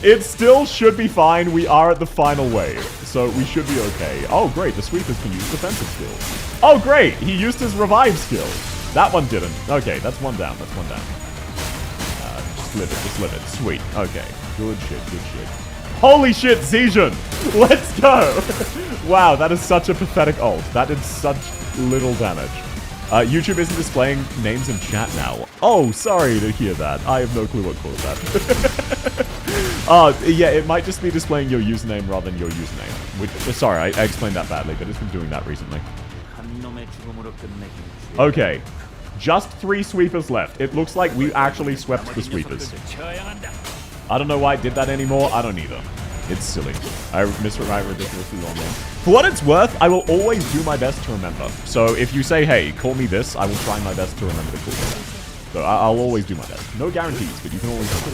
It still should be fine. We are at the final wave, so we should be okay. Oh, great. The sweepers can use defensive skills. Oh, great. He used his revive skill. That one didn't. Okay, that's one down. That's one down. Just live it. Just live it. Sweet. Okay. Good shit. Good shit. Holy shit, Zijun! Let's go! Wow, that is such a pathetic ult. That did such little damage. YouTube isn't displaying names in chat now. Oh, sorry to hear that. I have no clue what caused that. Yeah, it might just be displaying your username rather than your username. Which, sorry, I explained that badly, but it's been doing that recently. Okay. Just 3 sweepers left. It looks like we actually swept the sweepers. I don't know why I did that anymore. I don't either. It's silly. I miswrite ridiculously long name. For what it's worth, I will always do my best to remember. So if you say, hey, call me this, I will try my best to remember to call you that. So I'll always do my best. No guarantees, but you can always call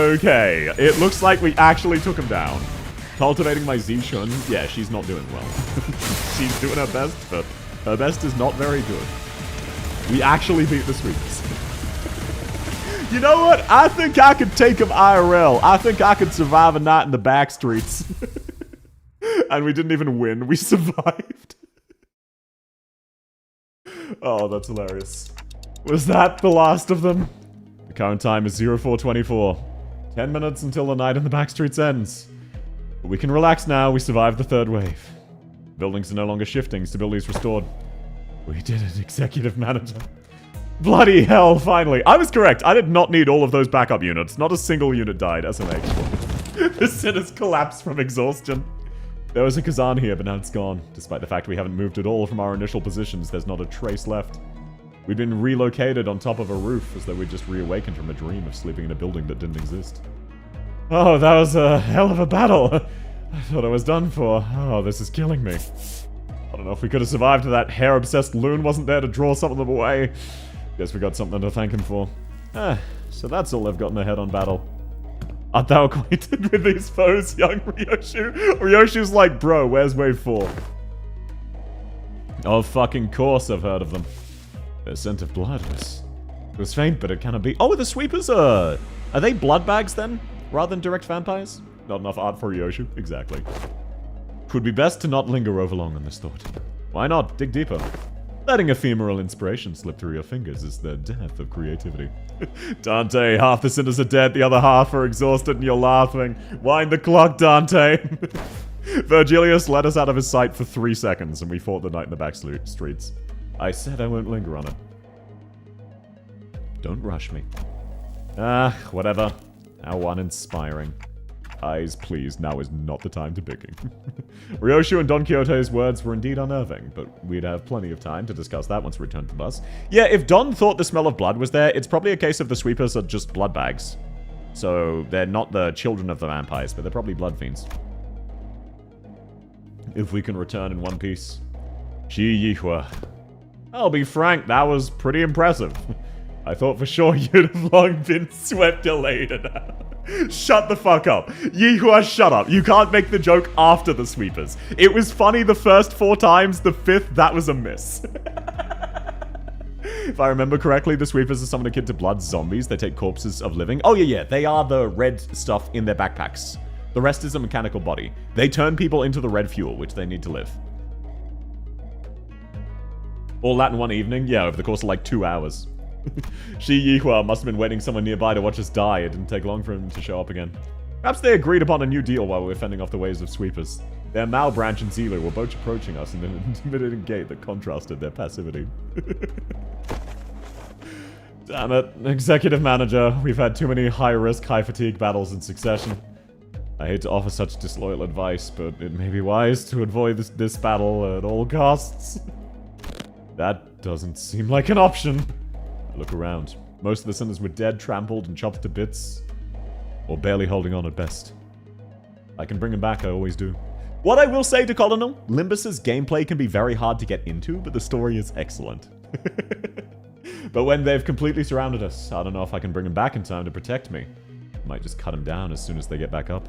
me. Okay. It looks like we actually took him down. Cultivating my Zijun. Yeah, she's not doing well. She's doing her best, but her best is not very good. We actually beat the sweepers. You know what? I think I could take him IRL. I think I could survive a night in the back streets. And we didn't even win. We survived. Oh, that's hilarious. Was that the last of them? The current time is 0424. 10 minutes until the night in the back streets ends. But we can relax now. We survived the third wave. Buildings are no longer shifting. Stability is restored. We did it, Executive Manager. Bloody hell, finally. I was correct. I did not need all of those backup units. Not a single unit died. SMH. The sinners collapsed from exhaustion. There was a Kazan here, but now it's gone. Despite the fact we haven't moved at all from our initial positions, there's not a trace left. We'd been relocated on top of a roof, as though we'd just reawakened from a dream of sleeping in a building that didn't exist. Oh, that was a hell of a battle. I thought I was done for. Oh, this is killing me. I don't know if we could have survived if that hair-obsessed loon wasn't there to draw some of them away. Guess we got something to thank him for. So that's all they've gotten ahead on battle. Art thou acquainted with these foes, young Ryoshu? Ryoshu's like, bro, where's wave 4? Oh, fucking course I've heard of them. Their scent of blood was faint, but it cannot be. Oh, the sweepers are they blood bags then? Rather than direct vampires? Not enough art for Ryoshu. Exactly. Twould be best to not linger overlong on this thought. Why not? Dig deeper. Letting ephemeral inspiration slip through your fingers is the death of creativity. Dante, half the sinners are dead, the other half are exhausted, and you're laughing. Wind the clock, Dante! Virgilius led us out of his sight for 3 seconds, and we fought the night in the back streets. I said I won't linger on it. Don't rush me. Whatever. How uninspiring. Eyes, please, now is not the time to picking. Ryoshu and Don Quixote's words were indeed unnerving, but we'd have plenty of time to discuss that once we returned to the bus. Yeah, if Don thought the smell of blood was there, it's probably a case of the sweepers are just blood bags. So they're not the children of the vampires, but they're probably blood fiends. If we can return in one piece. Shi Yihua. I'll be frank, that was pretty impressive. I thought for sure you'd have long been swept elated. Shut the fuck up. Yihua, shut up. You can't make the joke after the sweepers. It was funny the first 4 times, the 5th, that was a miss. If I remember correctly, the sweepers are summon akin to blood zombies. They take corpses of living. Oh, yeah. They are the red stuff in their backpacks. The rest is a mechanical body. They turn people into the red fuel, which they need to live. All that in one evening? Yeah, over the course of like 2 hours. Shi Yihua must have been waiting somewhere nearby to watch us die. It didn't take long for him to show up again. Perhaps they agreed upon a new deal while we were fending off the waves of sweepers. Their Mao branch and Zilu were both approaching us in an intimidating gait that contrasted their passivity. Damn it. Executive Manager, we've had too many high-risk, high-fatigue battles in succession. I hate to offer such disloyal advice, but it may be wise to avoid this battle at all costs. That doesn't seem like an option. Look around. Most of the sinners were dead, trampled, and chopped to bits. Or barely holding on at best. I can bring him back, I always do. What I will say to Colonel, Limbus's gameplay can be very hard to get into, but the story is excellent. But when they've completely surrounded us, I don't know if I can bring him back in time to protect me. I might just cut him down as soon as they get back up.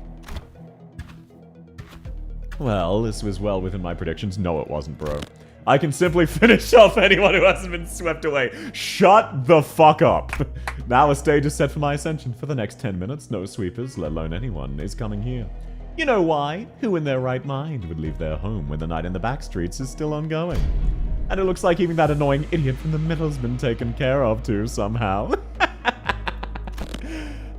Well, this was well within my predictions. No, it wasn't, bro. I can simply finish off anyone who hasn't been swept away. Shut the fuck up. Now a stage is set for my ascension. For the next 10 minutes, no sweepers, let alone anyone, is coming here. You know why? Who in their right mind would leave their home when the night in the back streets is still ongoing? And it looks like even that annoying idiot from the middle's been taken care of too, somehow.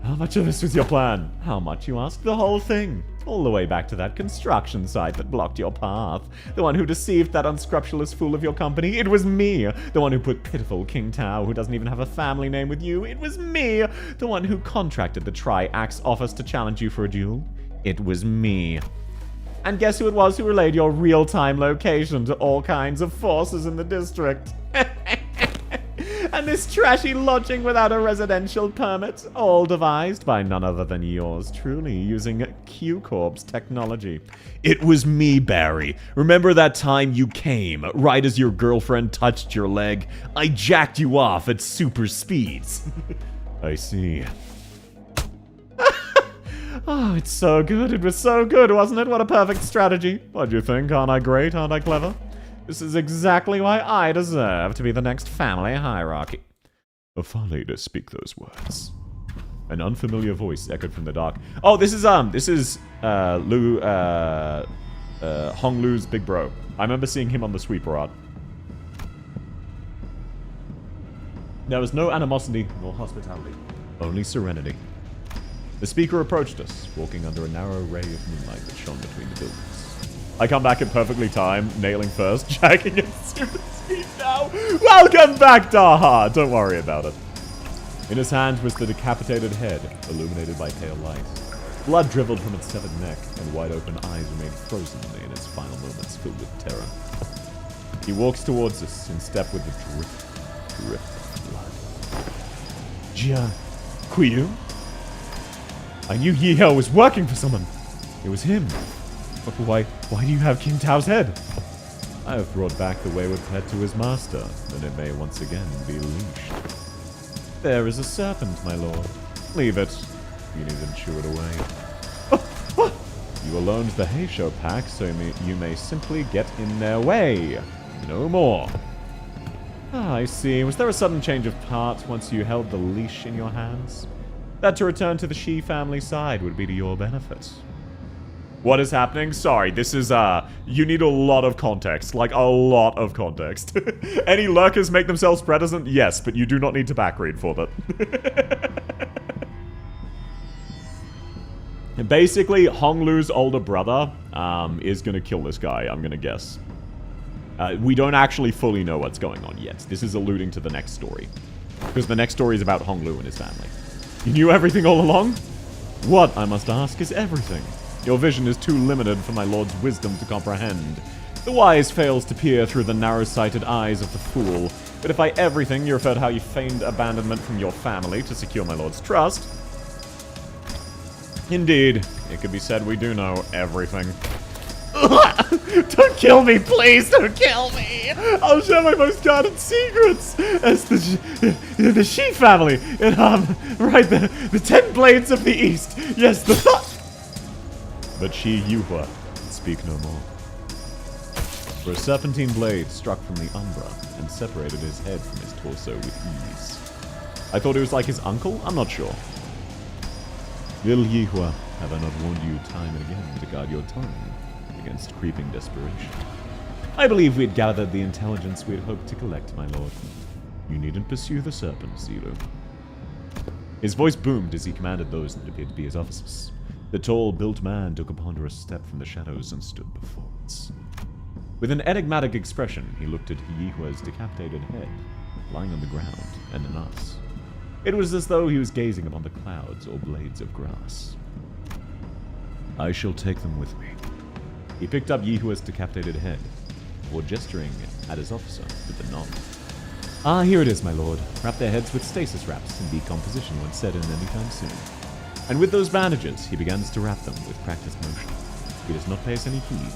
How much of this was your plan? How much, you ask? The whole thing. All the way back to that construction site that blocked your path. The one who deceived that unscrupulous fool of your company. It was me. The one who put pitiful King Tao, who doesn't even have a family name, with you. It was me. The one who contracted the Tri-Axe office to challenge you for a duel. It was me. And guess who it was who relayed your real-time location to all kinds of forces in the district? And this trashy lodging without a residential permit, all devised by none other than yours truly, using Q-Corp's technology. It was me, Barry. Remember that time you came, right as your girlfriend touched your leg? I jacked you off at super speeds. I see. Oh, it's so good. It was so good, wasn't it? What a perfect strategy. What'd you think? Aren't I great? Aren't I clever? This is exactly why I deserve to be the next family hierarchy. A folly to speak those words. An unfamiliar voice echoed from the dark. Oh, this is Hong Lu's big bro. I remember seeing him on the sweeper art. There was no animosity nor hospitality, only serenity. The speaker approached us, walking under a narrow ray of moonlight that shone between the buildings. I come back in perfectly time, nailing first, jacking at super speed now. Welcome back, Daha! Don't worry about it. In his hand was the decapitated head, illuminated by pale light. Blood dribbled from its severed neck, and wide-open eyes remained frozen in its final moments filled with terror. He walks towards us, in step with the drip of blood. Jia Qiu? I knew Yihao was working for someone. It was him. But why do you have King Tao's head? I have brought back the wayward pet to his master, that it may once again be leashed. There is a serpent, my lord. Leave it. You needn't shoo it away. You alone the Heisho pack, so you may simply get in their way. No more. Ah, I see. Was there a sudden change of heart once you held the leash in your hands? That to return to the Shi family side would be to your benefit. What is happening? Sorry, this is, you need a lot of context. Like, a lot of context. Any lurkers make themselves present? Yes, but you do not need to backread for that. Basically, Hong Lu's older brother, is gonna kill this guy, I'm gonna guess. We don't actually fully know what's going on yet. This is alluding to the next story. Because the next story is about Hong Lu and his family. You knew everything all along? What, I must ask, is everything? Your vision is too limited for my lord's wisdom to comprehend. The wise fails to peer through the narrow-sighted eyes of the fool. But if by everything you refer to how you feigned abandonment from your family to secure my lord's trust... Indeed, it could be said we do know everything. Don't kill me, please! Don't kill me! I'll share my most guarded secrets as the Shi family in, right, the 10 Blades of the East. Yes, the thought... But Shi Yuhua could speak no more. For a serpentine blade struck from the umbra and separated his head from his torso with ease. I thought it was like his uncle? I'm not sure. Little Yihua, have I not warned you time and again to guard your tongue against creeping desperation? I believe we had gathered the intelligence we had hoped to collect, my lord. You needn't pursue the serpent, Zilu. His voice boomed as he commanded those that appeared to be his officers. The tall, built man took a ponderous step from the shadows and stood before us. With an enigmatic expression, he looked at Yihua's decapitated head, lying on the ground, and at us. It was as though he was gazing upon the clouds or blades of grass. I shall take them with me. He picked up Yihua's decapitated head, before gesturing at his officer with a nod. Ah, here it is, my lord. Wrap their heads with stasis wraps, and decomposition won't set in anytime soon. And with those bandages, he begins to wrap them with practiced motion. He does not pay us any heed,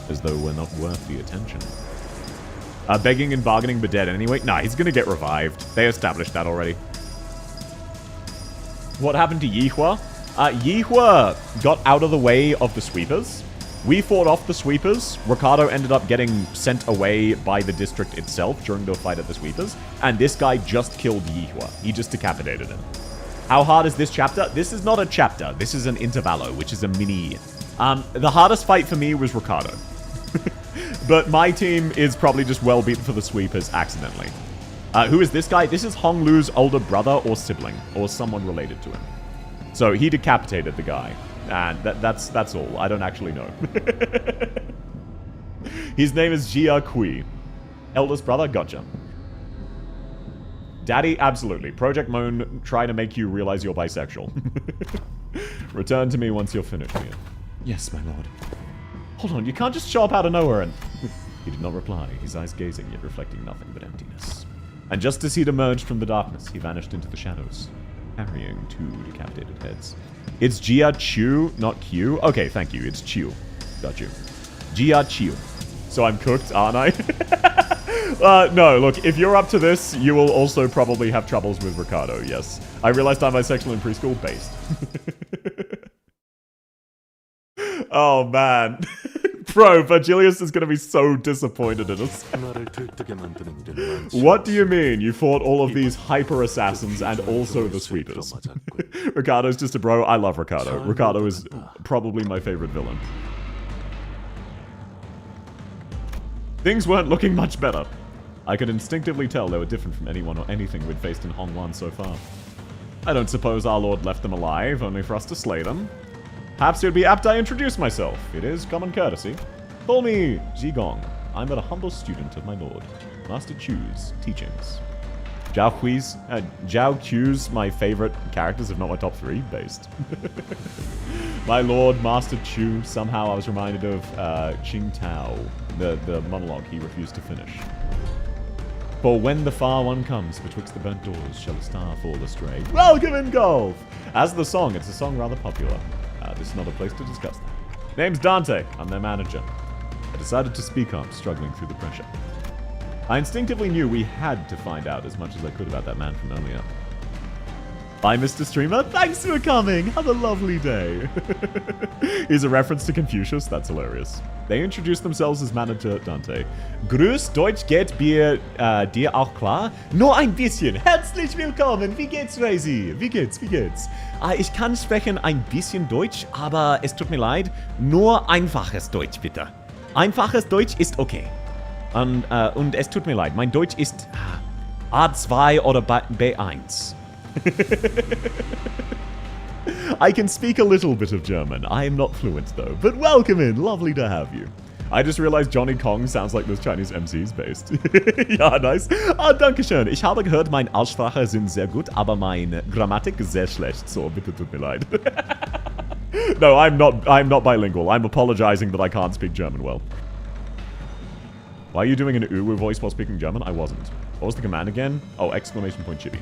as though we're not worth the attention. Begging and bargaining but dead anyway? Nah, he's gonna get revived. They established that already. What happened to Yihua? Yihua got out of the way of the sweepers. We fought off the sweepers. Ricardo ended up getting sent away by the district itself during the fight at the sweepers. And this guy just killed Yihua. He just decapitated him. How hard is this chapter? This is not a chapter. This is an intervallo, which is a mini. The hardest fight for me was Ricardo. But my team is probably just well beaten for the sweepers accidentally. Who is this guy? This is Hong Lu's older brother or sibling, or someone related to him. So he decapitated the guy. And that's all. I don't actually know. His name is Jia Kui. Eldest brother? Gotcha. Daddy? Absolutely. Project Moan, try to make you realize you're bisexual. Return to me once you're finished, Mia. Yes, my lord. Hold on, you can't just show up out of nowhere and... He did not reply, his eyes gazing yet reflecting nothing but emptiness. And just as he'd emerged from the darkness, he vanished into the shadows, carrying 2 decapitated heads. It's Jia Chu, not Q. Okay, thank you, it's Chu. Got you. Jia Chu. So I'm cooked, aren't I? No, look, if you're up to this, you will also probably have troubles with Ricardo, yes. I realized I'm bisexual in preschool, based. Oh, man. Bro, Virgilius is gonna be so disappointed in us. What do you mean you fought all of these hyper assassins and also the sweepers? Ricardo's just a bro. I love Ricardo. Ricardo is probably my favorite villain. Things weren't looking much better. I could instinctively tell they were different from anyone or anything we'd faced in Hongwan so far. I don't suppose our lord left them alive, only for us to slay them. Perhaps it would be apt I introduce myself. It is common courtesy. Call me Zigong. I'm but a humble student of my lord. Master Chu's teachings. Zhao Q's my favorite characters, if not my top 3, based. My lord, Master Chu. Somehow I was reminded of Qing Tao, the monologue he refused to finish. For when the far one comes, betwixt the burnt doors shall a star fall astray. Welcome in golf! As the song, it's a song rather popular. This is not a place to discuss that. Name's Dante. I'm their manager. I decided to speak up, struggling through the pressure. I instinctively knew we had to find out as much as I could about that man from earlier. Bye, Mr. Streamer. Thanks for coming. Have a lovely day. Here's a reference to Confucius. That's hilarious. They introduced themselves as Manager Dante. Grüß, Deutsch geht dir auch klar? Nur ein bisschen. Herzlich willkommen. Wie geht's, Razy? Wie geht's? Ich kann sprechen ein bisschen Deutsch, aber es tut mir leid. Nur einfaches Deutsch, bitte. Einfaches Deutsch ist okay. Und es tut mir leid. Mein Deutsch ist A2 oder B1. I can speak a little bit of German. I am not fluent though. But welcome in. Lovely to have you. I just realized Johnny Kong sounds like those Chinese MCs based. Ja, nice. Dankeschön. Ich habe gehört, meine Aussprache sind sehr gut, aber meine Grammatik sehr schlecht. So, bitte tut mir leid. No, I'm not bilingual. I'm apologizing that I can't speak German well. Why are you doing an uwu voice while speaking German? I wasn't. What was the command again? Oh, exclamation point chibi.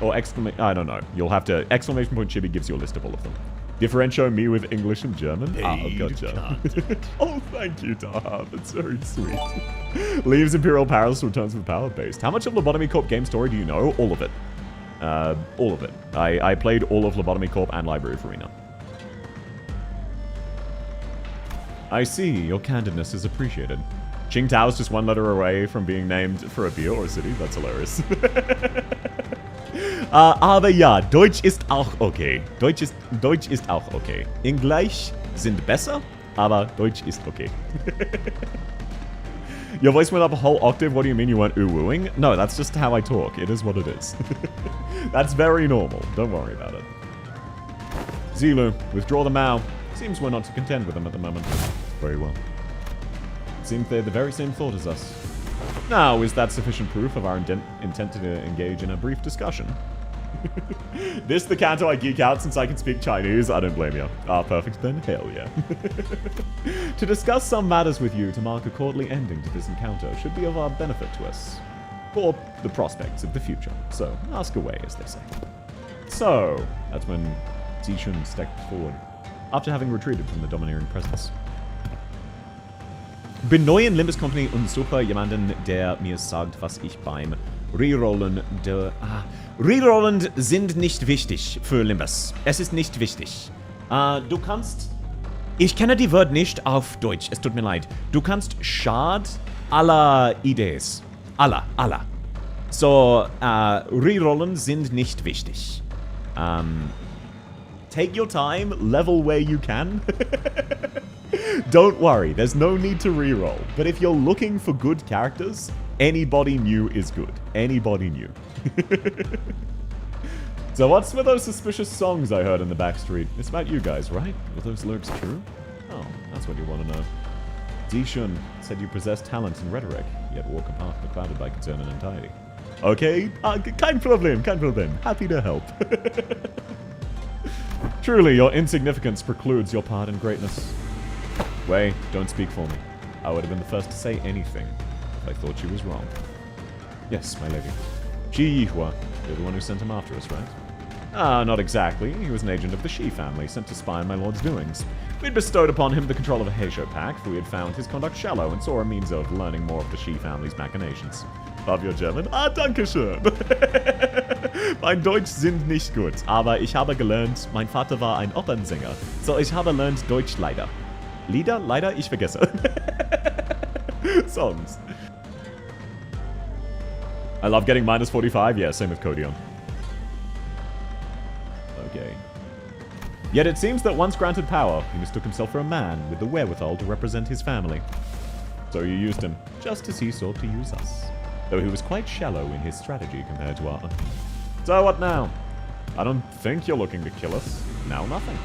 Or exclamation... I don't know. You'll have to... Exclamation point chibi gives you a list of all of them. Differentiate me with English and German? Oh, gotcha. Oh, thank you, Taha. That's very sweet. Leaves Imperial Palace, returns with power based. How much of Lobotomy Corp game story do you know? All of it. All of it. I played all of Lobotomy Corp and Library of Arena. I see. Your candidness is appreciated. Qing Tao is just one letter away from being named for a beer or a city. That's hilarious. Aber ja, Deutsch ist auch okay. Deutsch ist auch okay. Englisch sind besser, aber Deutsch ist okay. Your voice went up a whole octave. What do you mean you weren't ooh-wooing? No, that's just how I talk. It is what it is. That's very normal. Don't worry about it. Zilu, withdraw the Mao. Seems we're not to contend with them at the moment. Very well. Seems they're the very same thought as us. Now, is that sufficient proof of our intent to engage in a brief discussion? This the Canto I geek out since I can speak Chinese? I don't blame you. Ah, perfect then? Hell yeah. To discuss some matters with you to mark a courtly ending to this encounter should be of our benefit to us. For the prospects of the future. So, ask away, as they say. So, that's when Zishun stepped forward, after having retreated from the domineering presence. Bin neu in Limbus Company und suche jemanden, der mir sagt, was ich beim Rerollen... Rerollen sind nicht wichtig für Limbus. Es ist nicht wichtig. Du kannst... Ich kenne die Wort nicht auf Deutsch, es tut mir leid. Du kannst Schad aller Idees. Aller. So, Rerollen sind nicht wichtig. Take your time, level where you can. Don't worry, there's no need to reroll. But if you're looking for good characters, anybody new is good. Anybody new. So what's with those suspicious songs I heard in the backstreet? It's about you guys, right? Were those lyrics true? Oh, that's what you want to know. Zishun said you possess talent and rhetoric, yet walk a path beclouded by concern and anxiety. Okay, kein Problem. Happy to help. Truly, your insignificance precludes your part in greatness. Wei, don't speak for me. I would have been the first to say anything if I thought she was wrong. Yes, my lady. Shi Yihua, you're the one who sent him after us, right? Not exactly. He was an agent of the Shi family, sent to spy on my lord's doings. We'd bestowed upon him the control of a Heisho pack, for we had found his conduct shallow and saw a means of learning more of the Shi family's machinations. Love your German? Dankeschön. Mein Deutsch sind nicht gut, aber ich habe gelernt, mein Vater war ein Opernsänger, so ich habe gelernt Deutsch leider. Lieder? Leider, ich vergesse. Songs. I love getting minus 45. Yeah, same with Codion. Okay. Yet it seems that once granted power, he mistook himself for a man with the wherewithal to represent his family. So you used him, just as he sought to use us. Though he was quite shallow in his strategy compared to our own. So what now? I don't think you're looking to kill us. Now nothing.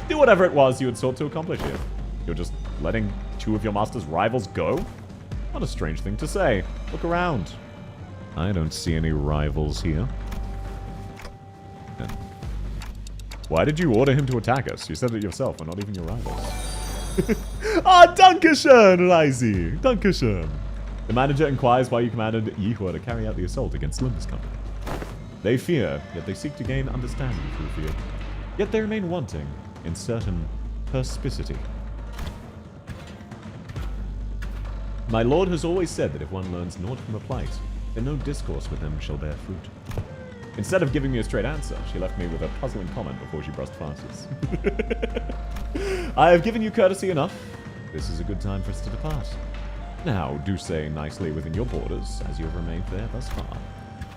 Do whatever it was you had sought to accomplish here. You're just letting two of your master's rivals go? What a strange thing to say. Look around. I don't see any rivals here. Why did you order him to attack us? You said it yourself. We're not even your rivals. Ah, Dankeschön, Reisi. Dankeschön. The manager inquires why you commanded Yihua to carry out the assault against Limbus Company. They fear, yet they seek to gain understanding through fear. Yet they remain wanting in certain perspicity. My lord has always said that if one learns naught from a plight, then no discourse with him shall bear fruit. Instead of giving me a straight answer, she left me with a puzzling comment before she brushed fastest. I have given you courtesy enough. This is a good time for us to depart. Now, do stay nicely within your borders, as you have remained there thus far.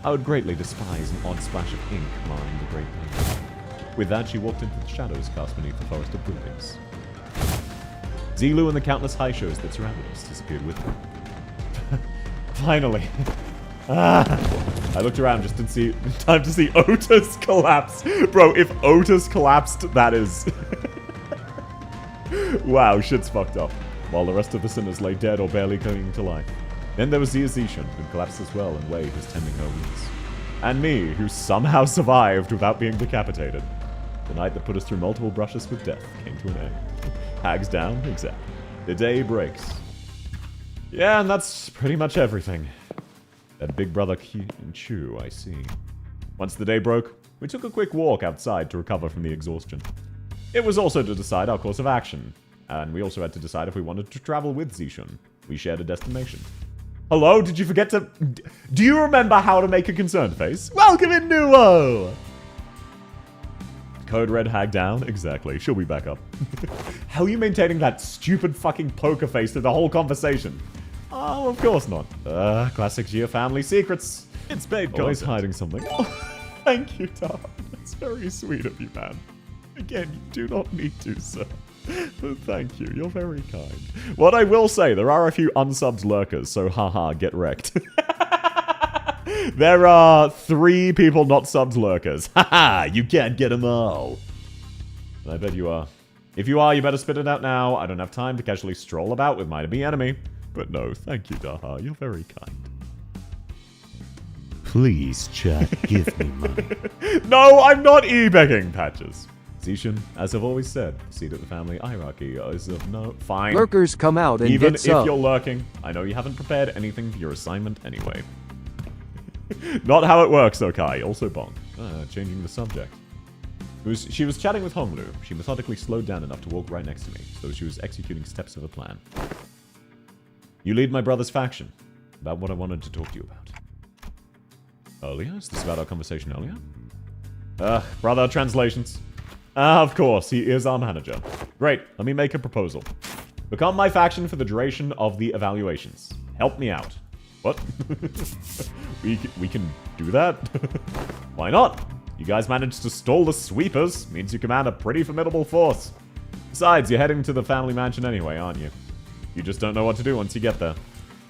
I would greatly despise an odd splash of ink marring the great painting. With that, she walked into the shadows cast beneath the forest of buildings. Zilu and the countless high shows that surrounded us disappeared with her. Finally. I looked around just to see time to see Otis collapse. Bro, if Otis collapsed, that is... Wow, shit's fucked up. While the rest of the sinners lay dead or barely clinging to life. Then there was Zia Zishan, who collapsed as well, and Wade was tending her wounds. And me, who somehow survived without being decapitated. The night that put us through multiple brushes with death came to an end. Hags down, exactly. The day breaks. Yeah, and that's pretty much everything. That big brother Chu, I see. Once the day broke, we took a quick walk outside to recover from the exhaustion. It was also to decide our course of action, and we also had to decide if we wanted to travel with Zishun. We shared a destination. Hello, did you forget to... Do you remember how to make a concerned face? Welcome in, Nuo! Code Red Hag down? Exactly, she'll be back up. How are you maintaining that stupid fucking poker face through the whole conversation? Oh, of course not. Classic Gia family secrets. It's paid content. Always hiding something. Oh, thank you, Tom. That's very sweet of you, man. Again, you do not need to, sir. But thank you, you're very kind. What I will say, there are a few unsubbed lurkers, so haha, get wrecked. There are 3 people not subbed lurkers. Haha, you can't get them all. And I bet you are. If you are, you better spit it out now. I don't have time to casually stroll about with my to-be enemy. But no, thank you, Daha. You're very kind. Please, chat, give me money. No, I'm not e-begging, Patches. Zishan, as I've always said, seat at the family hierarchy is of no... Fine. Lurkers come out and even get if you're lurking, I know you haven't prepared anything for your assignment anyway. Not how it works, Okai. Also bonk. Changing the subject. She was chatting with Honglu. She methodically slowed down enough to walk right next to me, so she was executing steps of a plan. You lead my brother's faction. About what I wanted to talk to you about. Earlier? Is this about our conversation earlier? Brother, translations. Of course, he is our manager. Great, let me make a proposal. Become my faction for the duration of the evaluations. Help me out. What? we can do that? Why not? You guys managed to stall the sweepers. Means you command a pretty formidable force. Besides, you're heading to the family mansion anyway, aren't you? You just don't know what to do once you get there.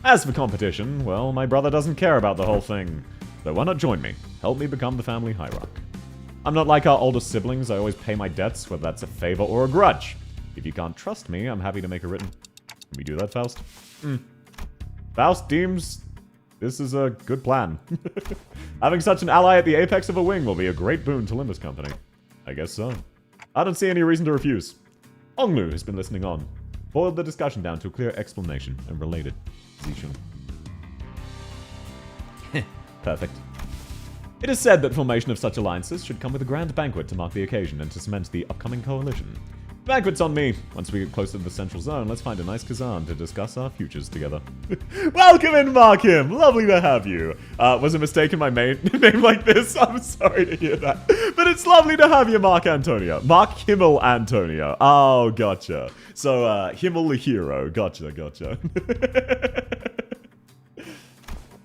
As for competition, well, my brother doesn't care about the whole thing. So why not join me? Help me become the family hierarch. I'm not like our older siblings. I always pay my debts, whether that's a favor or a grudge. If you can't trust me, I'm happy to make a written... Can we do that, Faust? Faust deems this is a good plan. Having such an ally at the apex of a wing will be a great boon to Limbus Company. I guess so. I don't see any reason to refuse. Onglu has been listening on. Boiled the discussion down to a clear explanation and related. Zishun. Perfect. It is said that formation of such alliances should come with a grand banquet to mark the occasion and to cement the upcoming coalition. Banquet's on me. Once we get closer to the central zone, let's find a nice kazan to discuss our futures together. Welcome in, Mark Him. Lovely to have you. Was a mistake in my name like this? I'm sorry to hear that. But it's lovely to have you, Mark Antonio. Mark Himmel Antonio. Oh, gotcha. So, Himmel the hero. Gotcha.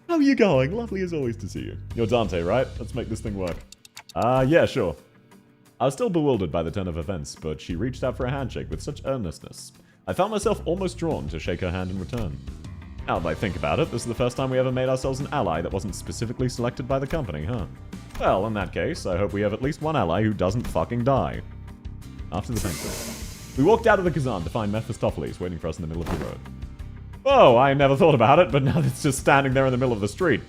How are you going? Lovely as always to see you. You're Dante, right? Let's make this thing work. Yeah, sure. I was still bewildered by the turn of events, but she reached out for a handshake with such earnestness. I found myself almost drawn to shake her hand in return. Now that I think about it, this is the first time we ever made ourselves an ally that wasn't specifically selected by the company, huh? Well, in that case, I hope we have at least one ally who doesn't fucking die. After the banquet, we walked out of the Kazan to find Mephistopheles waiting for us in the middle of the road. Oh, I never thought about it, but now it's just standing there in the middle of the street.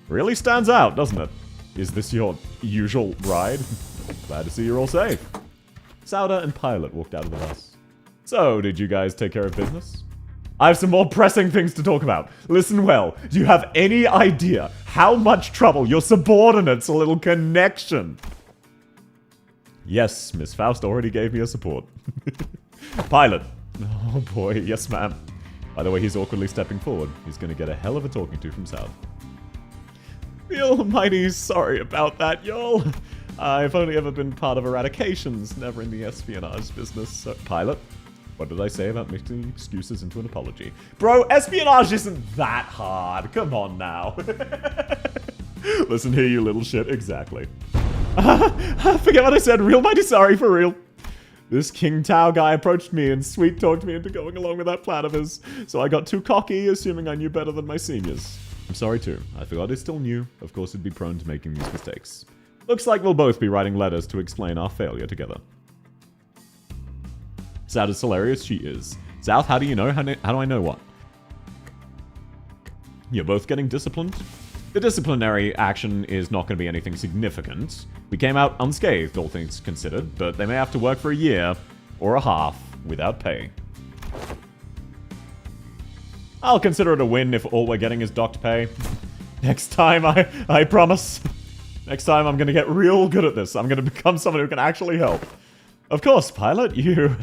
Really stands out, doesn't it? Is this your usual ride? Glad to see you're all safe. Sauda and Pilot walked out of the bus. So, did you guys take care of business? I have some more pressing things to talk about. Listen well, do you have any idea how much trouble your subordinates a little connection? Yes, Miss Faust already gave me a support. Pilot. Oh boy, yes ma'am. By the way, he's awkwardly stepping forward. He's gonna get a hell of a talking to from Sauda. Feel mighty sorry about that, y'all. I've only ever been part of eradications, never in the espionage business. So, Pilot, what did I say about mixing excuses into an apology? Bro, espionage isn't that hard. Come on now. Listen here, you little shit. Exactly. Forget what I said. Real mighty sorry, for real. This King Tao guy approached me and sweet-talked me into going along with that plan of his. So I got too cocky, assuming I knew better than my seniors. I'm sorry too. I forgot I still knew. Of course, it'd be prone to making these mistakes. Looks like we'll both be writing letters to explain our failure together. South is hilarious. She is. South, how do you know? How do I know what? You're both getting disciplined? The disciplinary action is not going to be anything significant. We came out unscathed, all things considered, but they may have to work for a year or a half without pay. I'll consider it a win if all we're getting is docked pay. Next time, I promise. Next time, I'm going to get real good at this. I'm going to become someone who can actually help. Of course, Pilot, you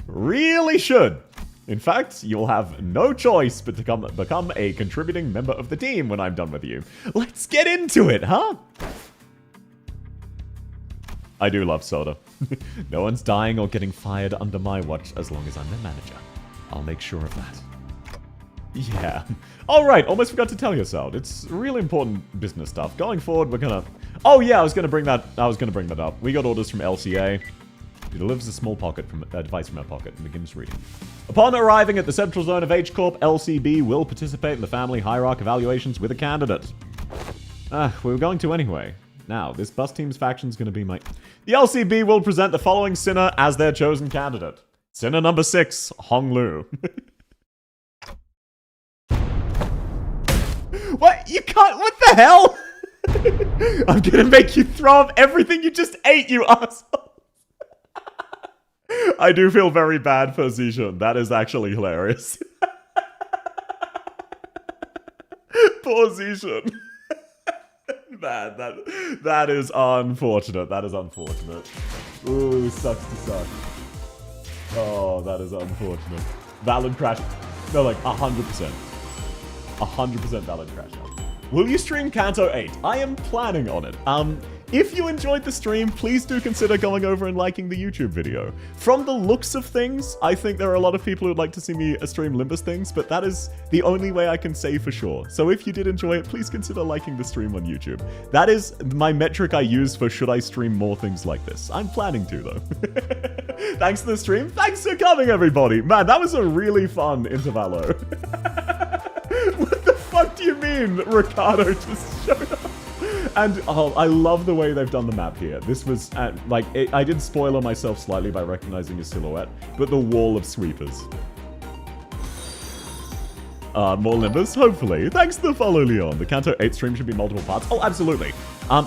really should. In fact, you'll have no choice but to become a contributing member of the team when I'm done with you. Let's get into it, huh? I do love soda. No one's dying or getting fired under my watch as long as I'm the manager. I'll make sure of that. Yeah. Alright, almost forgot to tell you, Sal. It's really important business stuff. Going forward, we're gonna... Oh yeah, I was gonna bring that up. We got orders from LCA. He delivers a small device from her pocket and begins reading. Upon arriving at the central zone of H-Corp, LCB will participate in the family hierarchy evaluations with a candidate. We were going to anyway. Now, this bus team's faction's gonna be my... The LCB will present the following sinner as their chosen candidate. Sinner number 6, Hong Lu. What? You can't... What the hell? I'm gonna make you throw up everything you just ate, you asshole. I do feel very bad for Zishan. That is actually hilarious. Poor Zishan. Man, that is unfortunate. That is unfortunate. Ooh, sucks to suck. Oh, that is unfortunate. Valid crash. No, like 100%. 100% valid crash out. Will you stream Kanto 8? I am planning on it. If you enjoyed the stream, please do consider going over and liking the YouTube video. From the looks of things, I think there are a lot of people who would like to see me stream Limbus things, but that is the only way I can say for sure. So if you did enjoy it, please consider liking the stream on YouTube. That is my metric I use for should I stream more things like this. I'm planning to, though. Thanks for the stream. Thanks for coming, everybody. Man, that was a really fun intervallo. What the fuck do you mean Ricardo just showed up? And, oh, I love the way they've done the map here. This was, I did spoiler myself slightly by recognizing his silhouette, but the wall of sweepers. More Limbus, hopefully. Thanks to the follow, Leon. The Kanto 8 stream should be multiple parts. Oh, absolutely.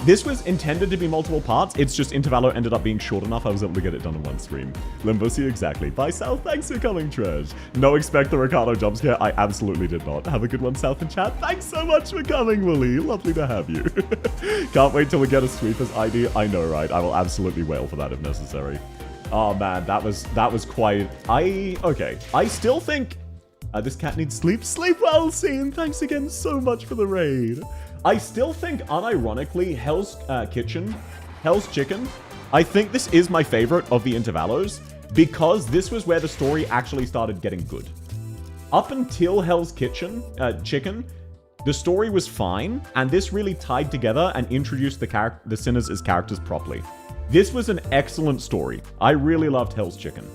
This was intended to be multiple parts. It's just Intervallo ended up being short enough. I was able to get it done in one stream. Limbusi, exactly. Bye, Sal. Thanks for coming, Tresh. No expect the Ricardo jump scare. I absolutely did not. Have a good one, South in chat. Thanks so much for coming, Willie. Lovely to have you. Can't wait till we get a sweeper's ID. I know, right? I will absolutely wail for that if necessary. Oh man, that was quite... Okay. I still think... this cat needs sleep. Sleep well, Scene. Thanks again so much for the raid. I still think, unironically, Hell's Chicken, I think this is my favorite of the Intervalos, because this was where the story actually started getting good. Up until Hell's Chicken, the story was fine, and this really tied together and introduced the sinners as characters properly. This was an excellent story. I really loved Hell's Chicken.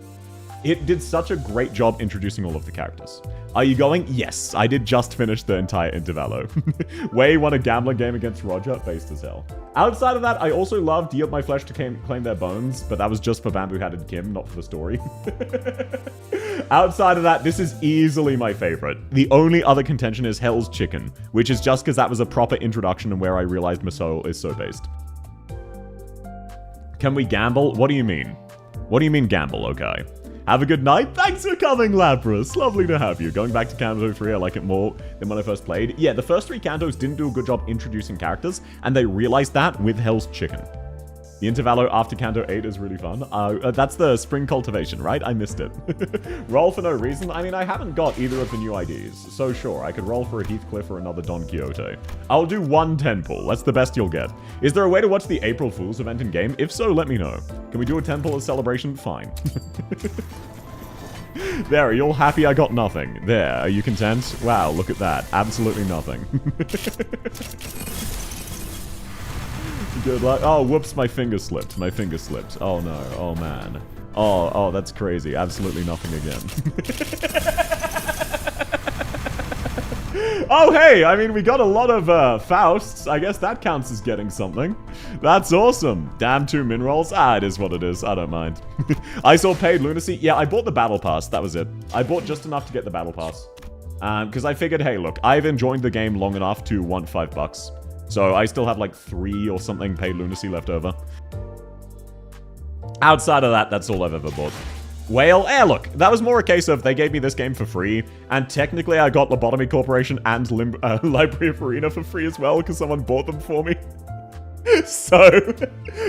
It did such a great job introducing all of the characters. Are you going? Yes, I did just finish the entire Intervalo. Way won a gambling game against Roger, based as hell. Outside of that, I also loved Yield My Flesh to claim their bones, but that was just for Bamboo Hatted Kim, not for the story. Outside of that, this is easily my favorite. The only other contention is Hell's Chicken, which is just because that was a proper introduction and where I realized Masou is so based. Can we gamble? What do you mean? What do you mean gamble, okay? Have a good night. Thanks for coming, Lapras. Lovely to have you. Going back to Kanto 3, I like it more than when I first played. Yeah, the first 3 Kantos didn't do a good job introducing characters, and they realized that with Hell's Chicken. The Intervalo after Kanto 8 is really fun. That's the Spring Cultivation, right? I missed it. Roll for no reason? I mean, I haven't got either of the new IDs, so sure, I could roll for a Heathcliff or another Don Quixote. I'll do 1 10 pull. That's the best you'll get. Is there a way to watch the April Fool's event in-game? If so, let me know. Can we do a 10 pull as celebration? Fine. There, are you all happy I got nothing? There, are you content? Wow, look at that. Absolutely nothing. Good luck. Oh, whoops, my finger slipped. My finger slipped. Oh no. Oh man. Oh, that's crazy. Absolutely nothing again. Oh, hey, I mean, we got a lot of Fausts. I guess that counts as getting something. That's awesome. Damn 2 min rolls. It is what it is. I don't mind. I saw paid lunacy. Yeah, I bought the battle pass. That was it. I bought just enough to get the battle pass. Because I figured, hey, look, I've enjoyed the game long enough to want $5. So I still have like 3 or something paid lunacy left over. Outside of that, that's all I've ever bought. Whale, look, that was more a case of they gave me this game for free, and technically I got Lobotomy Corporation and Library of Arena for free as well, because someone bought them for me. So,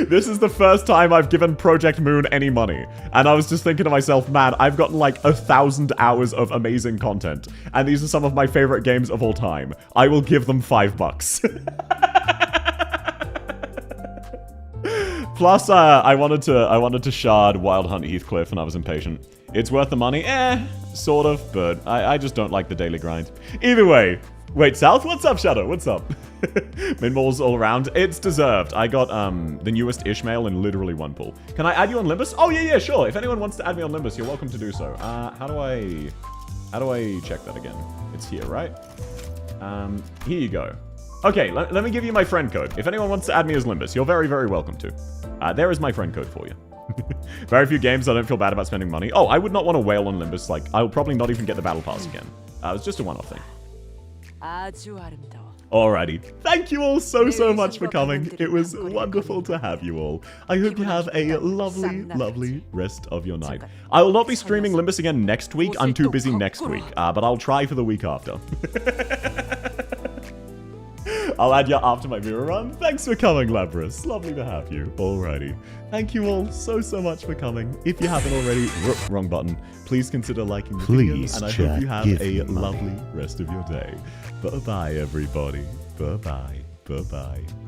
this is the first time I've given Project Moon any money, and I was just thinking to myself, man, I've gotten like 1,000 hours of amazing content, and these are some of my favorite games of all time. I will give them $5. Plus, I wanted to shard Wild Hunt Heathcliff, and I was impatient. It's worth the money? Sort of, but I just don't like the daily grind. Either way. Wait, South? What's up, Shadow? What's up? Min-balls all around. It's deserved. I got, the newest Ishmael in literally 1 pull. Can I add you on Limbus? Oh, yeah, sure. If anyone wants to add me on Limbus, you're welcome to do so. How do I check that again? It's here, right? Here you go. Okay, let me give you my friend code. If anyone wants to add me as Limbus, you're very, very welcome to. There is my friend code for you. Very few games I don't feel bad about spending money. Oh, I would not want to whale on Limbus. Like, I'll probably not even get the battle pass again. It's just a one-off thing. Alrighty. Thank you all so much for coming. It was wonderful to have you all. I hope you have a lovely rest of your night. I will not be streaming Limbus again next week. I'm too busy next week. But I'll try for the week after. I'll add you after my mirror run. Thanks for coming, Lapras. Lovely to have you. Alrighty. Thank you all so much for coming. If you haven't already, wrong button, please consider liking the video, and I hope you have a lovely rest of your day. Bye-bye, everybody. Bye-bye. Bye-bye.